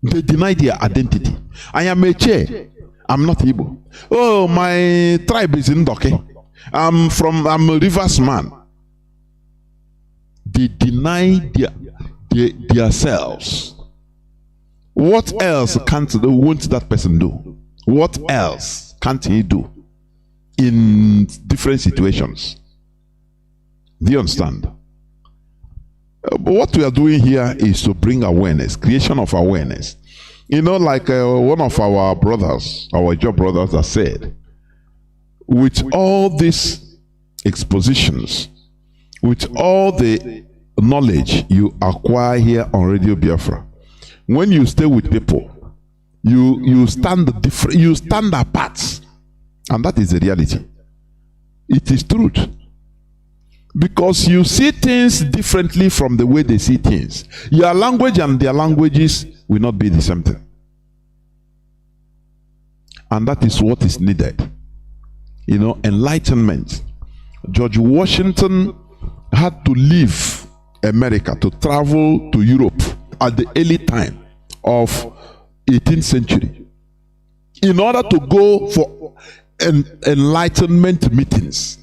They deny their identity. I am a Che. I'm not Igbo. Oh, my tribe is in Ndoke. I'm a Rivers man. They deny themselves. What else won't that person do? What else can't he do in different situations? Do you understand? What we are doing here is to bring awareness, creation of awareness. You know, like one of our brothers, our job brothers, that said, with all these expositions, with all the knowledge you acquire here on Radio Biafra, when you stay with people, you stand different, you stand apart, and that is the reality. It is truth. Because you see things differently from the way they see things. Your language and their languages will not be the same thing. And that is what is needed. You know, enlightenment. George Washington had to leave America to travel to Europe at the early time of 18th century in order to go for enlightenment meetings.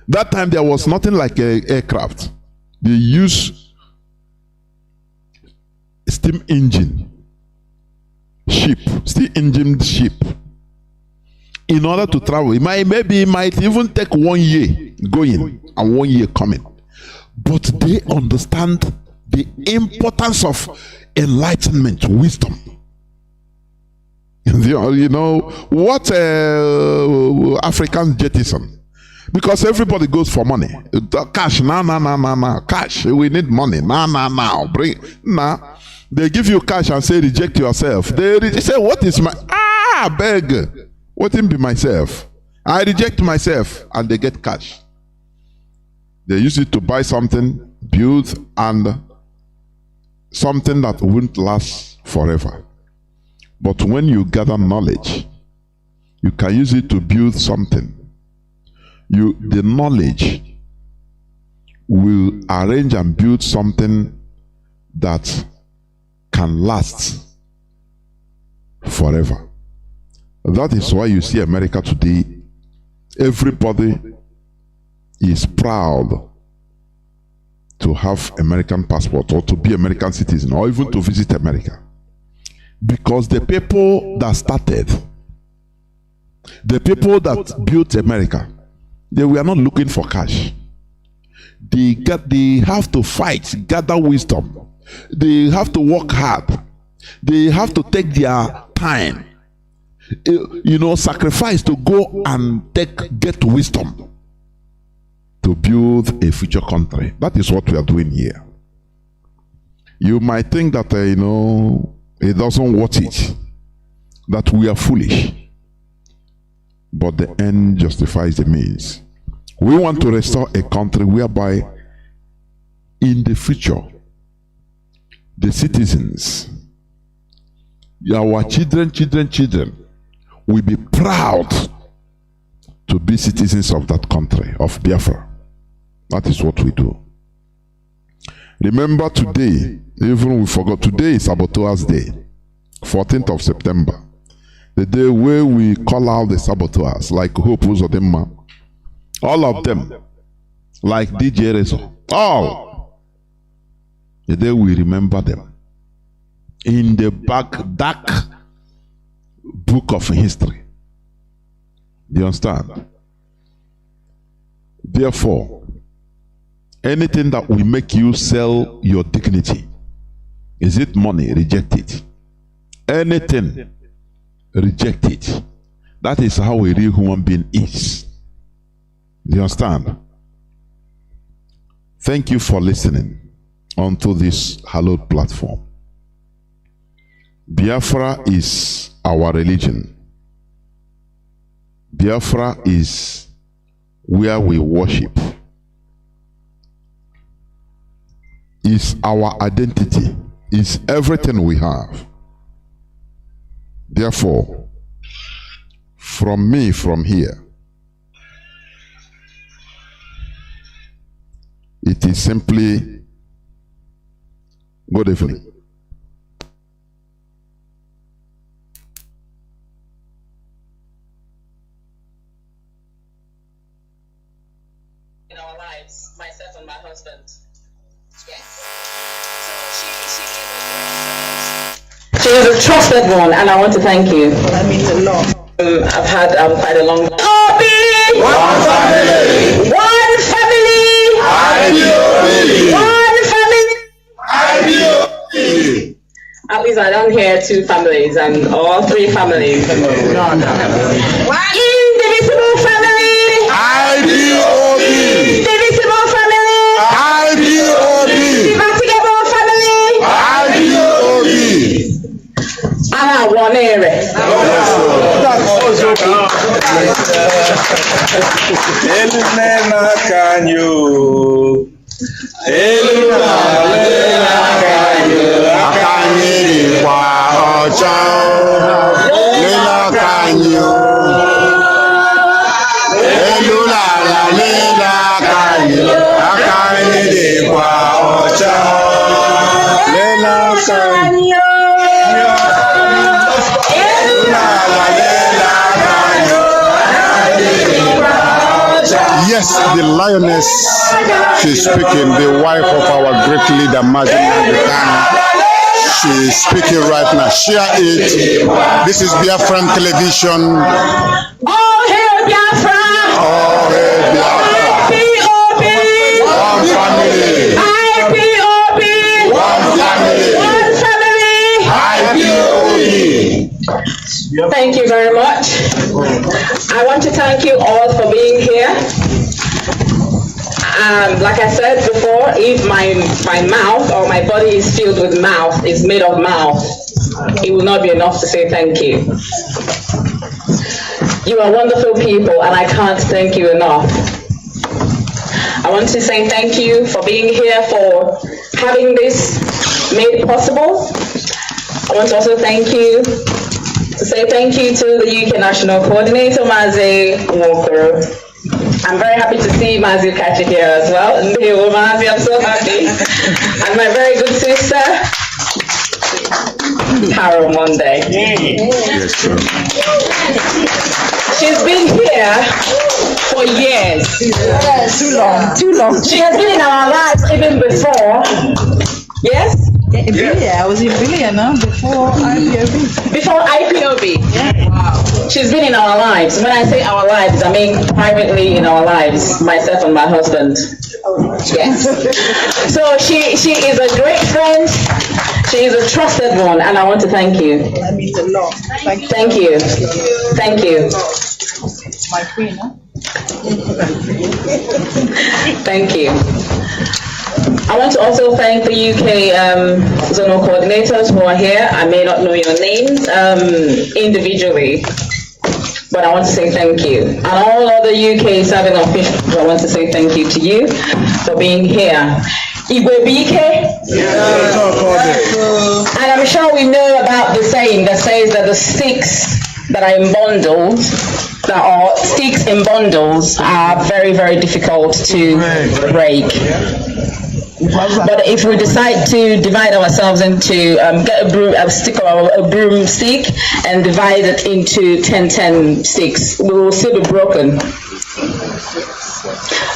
That time there was nothing like an aircraft. They used steam engine ship, steam engine ship, in order to travel. It might even take 1 year going and 1 year coming. But they understand the importance of enlightenment, wisdom. You know what Africans jettison. Because everybody goes for money. Cash, cash. We need money. Bring. They give you cash and say reject yourself. They say, what is my beg? What in be myself? I reject myself, and they get cash. They use it to buy something, build, and something that won't last forever. But when you gather knowledge, you can use it to build something. The knowledge will arrange and build something that can last forever. That is why you see America today, everybody is proud to have American passport or to be American citizen or even to visit America. Because the people that started, the people that built America, they were not looking for cash. They have to fight, gather wisdom. They have to work hard. They have to take their time, sacrifice to go and get wisdom to build a future country. That is what we are doing here. You might think that it doesn't worth it, that we are foolish. But the end justifies the means. We want to restore a country whereby in the future, the citizens, our children will be proud to be citizens of that country, of Biafra. That is what we do. Remember today, even we forgot, today is Saboteurs Day, 14th of September. The day where we call out the saboteurs, like Hope Uzodimma, all of them, like DJ Rezo, all. The day we remember them in the dark book of history. Do you understand? Therefore, anything that will make you sell your dignity, is it money? Reject it. Anything, reject it. That is how a real human being is. Do you understand? Thank you for listening onto this hallowed platform. Biafra is our religion. Biafra is where we worship. Is our identity. Is everything we have. Therefore, from me, from here, It is simply good evening. In our lives, myself and my husband. Yes. So she is a trusted one, and I want to thank you. That means a lot. I've had quite a long time. One family! One family! IBOB! One family! IBOB! At least I don't hear two families and all three families. One indivisible family! IBOB! Indivisible family! IBOB! Indefatigable family! IBOB! One area. Yes, the lioness, she's speaking, the wife of our great leader, Mazi. She is speaking right now. Share it. This is Biafran television. All hail Biafra! All hail Biafra! IPOB! One family! IPOB! One family! One family! IPOB! Thank you very much. I want to thank you all for being here. Like I said before, if my mouth or my body is filled with mouth, is made of mouth, it will not be enough to say thank you. You are wonderful people, and I can't thank you enough. I want to say thank you for being here, for having this made possible. I want to also say thank you to the UK National Coordinator, Mazi Walker. I'm very happy to see Mazi Kachi here as well. Mazi, I'm so happy. And my very good sister, Carol Monday. Yes, sir. She's been here for years. Yes. Too long. She has been in our lives even before. Yes? Yeah, I was in Billion before IPOB. Before IPOB? Yeah. Wow. She's been in our lives. When I say our lives, I mean privately in our lives, myself and my husband. Yes. So she is a great friend. She is a trusted one, and I want to thank you. That means a lot. Thank you. Thank you. My queen, huh? Thank you. I want to also thank the UK zonal coordinators who are here. I may not know your names individually, but I want to say thank you. And all other UK serving officials, I want to say thank you to you for being here. Igwe BK? And I'm sure we know about the saying that says that the sticks that are in bundles, sticks in bundles are very, very difficult to break. But if we decide to divide ourselves into, get a stick or a broomstick and divide it into 10 sticks, we will still be broken.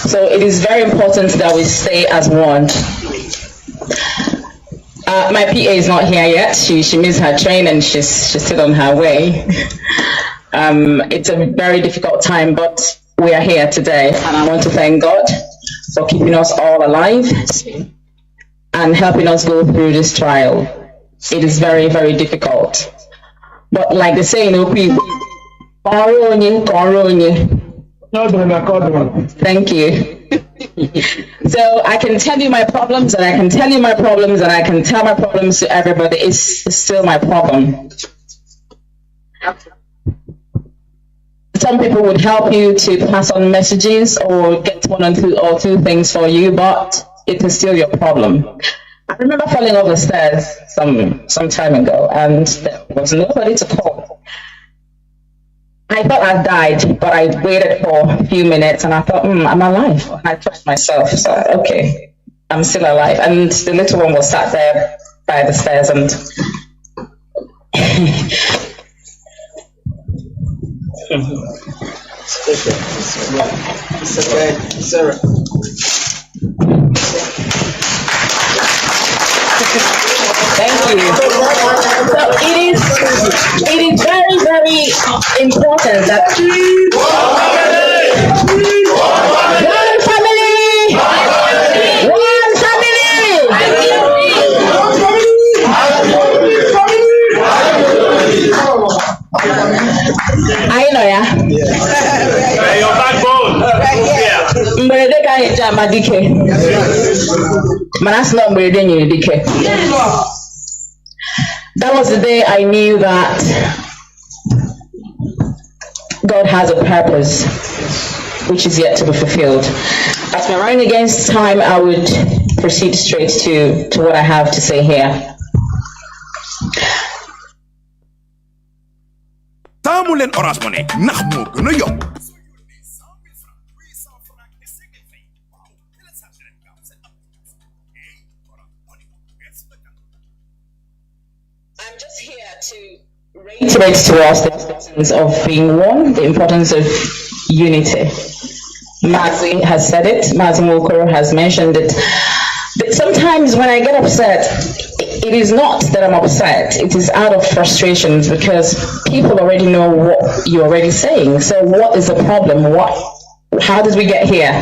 So it is very important that we stay as one. My PA is not here yet. She missed her train and she's still on her way. It's a very difficult time, but we are here today, and I want to thank God for keeping us all alive and helping us go through this trial. It is very, very difficult. But like they say in Opi, thank you. So I can tell you my problems, and I can tell you my problems, and I can tell my problems to everybody. It's still my problem. Some people would help you to pass on messages or get one or two things for you, but it is still your problem. I remember falling off the stairs some time ago, and there was nobody to call. I thought I died, but I waited for a few minutes and I thought, I'm alive. I touched myself, so okay, I'm still alive. And the little one was sat there by the stairs and Sarah. Thank you. So it is very, very important that one family, I know, yeah. Your backbone. Mberede ka anyị ji ama dike. Mana asị na mberede nyere dike. That was the day I knew that God has a purpose which is yet to be fulfilled. As we're running against time, I would proceed straight to what I have to say here. Tamulen orange money, nax mo gëna yomb. I'm just here to reiterate to us the importance of being one, the importance of unity. Mazi has said it, Mazi Mokoro has mentioned it. But sometimes when I get upset, it is not that I'm upset, it is out of frustrations because people already know what you're already saying. So what is the problem? How did we get here?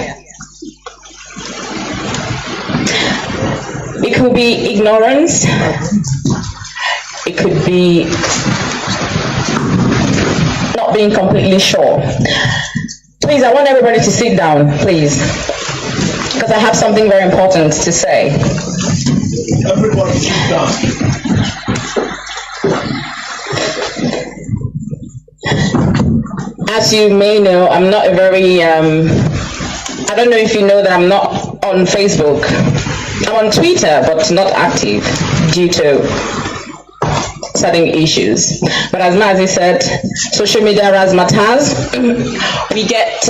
It could be ignorance, it could be not being completely sure. Please, I want everybody to sit down, please, because I have something very important to say. Everybody sit down. As you may know, I'm not a very, I don't know if you know that I'm not on Facebook. I'm on Twitter, but not active due to certain issues. But as Mazi said, social media razzmatazz, we get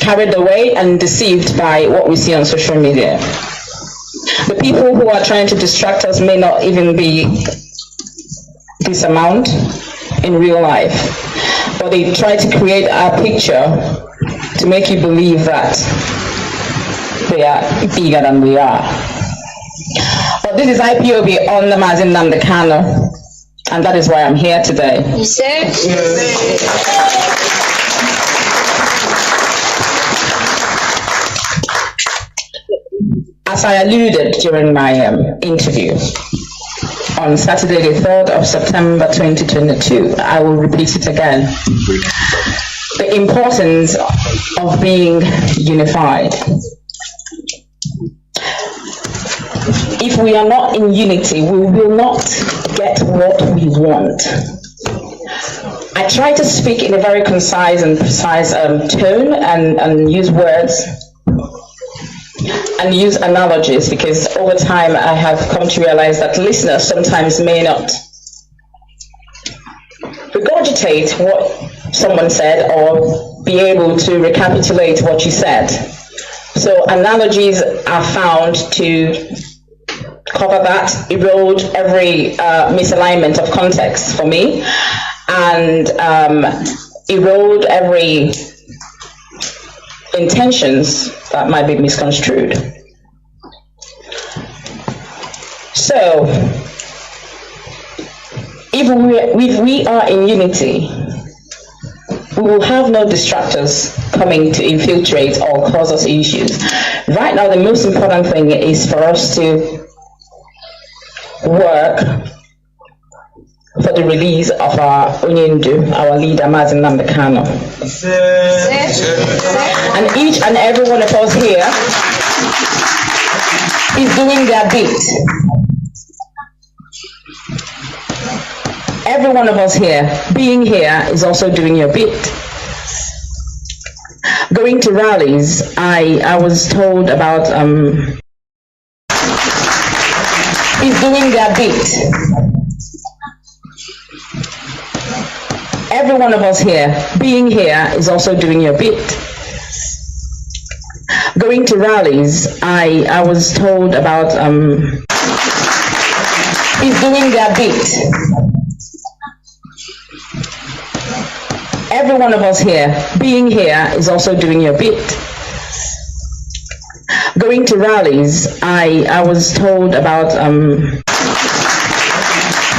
carried away and deceived by what we see on social media. The people who are trying to distract us may not even be this amount in real life, but they try to create a picture to make you believe that they are bigger than we are. But this is IPOB on the Nnamdi Kanu, and that is why I'm here today. As I alluded during my interview, on Saturday the 3rd of September 2022, I will repeat it again. The importance of being unified. If we are not in unity, we will not get what we want. I try to speak in a very concise and precise tone and use words and use analogies, because over time I have come to realize that listeners sometimes may not regurgitate what someone said or be able to recapitulate what you said. So analogies are found to cover that, erode every misalignment of context for me, and erode every intentions that might be misconstrued. So, if we are in unity, we will have no distractors coming to infiltrate or cause us issues. Right now, the most important thing is for us to work for the release of our Onyendu, our leader, Mazi Nnamdi Kanu. And each and every one of us here is doing their bit. Every one of us here, being here, is also doing your bit. Going to rallies, I was told about is doing their bit. Every one of us here, being here, is also doing your bit. Going to rallies, I was told about is doing their bit. Every one of us here, being here, is also doing your bit. Going to rallies, I was told about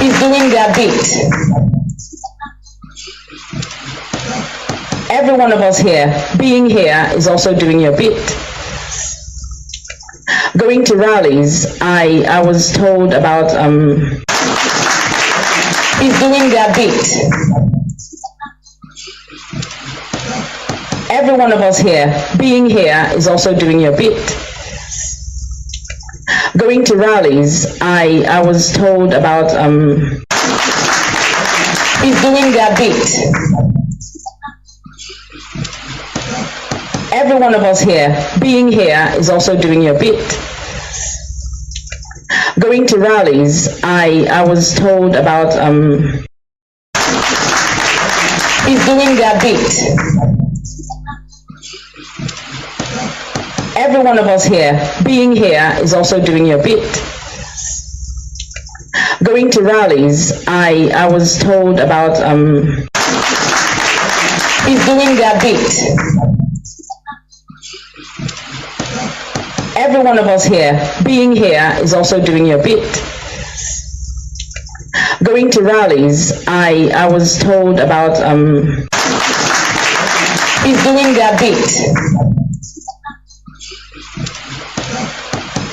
is doing their bit. Every one of us here, being here, is also doing your bit. Going to rallies, I was told about is doing their bit. Every one of us here, being here, is also doing your bit. Going to rallies, I was told about is doing their bit. Every one of us here, being here, is also doing your bit. Going to rallies, I was told about is doing their bit. Every one of us here, being here, is also doing your bit. Going to rallies, I was told about is doing their bit. Every one of us here, being here, is also doing your bit. Going to rallies, I was told about is doing their bit.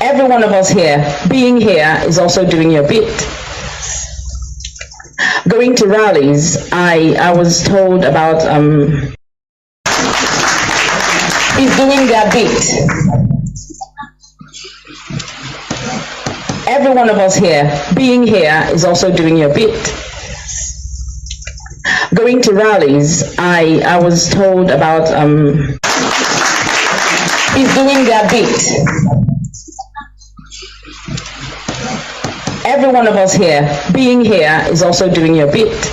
Every one of us here, being here, is also doing your bit. Going to rallies, I was told about is doing their bit. Every one of us here, being here, is also doing your bit. Going to rallies, I was told about is doing their bit. Every one of us here, being here, is also doing your bit.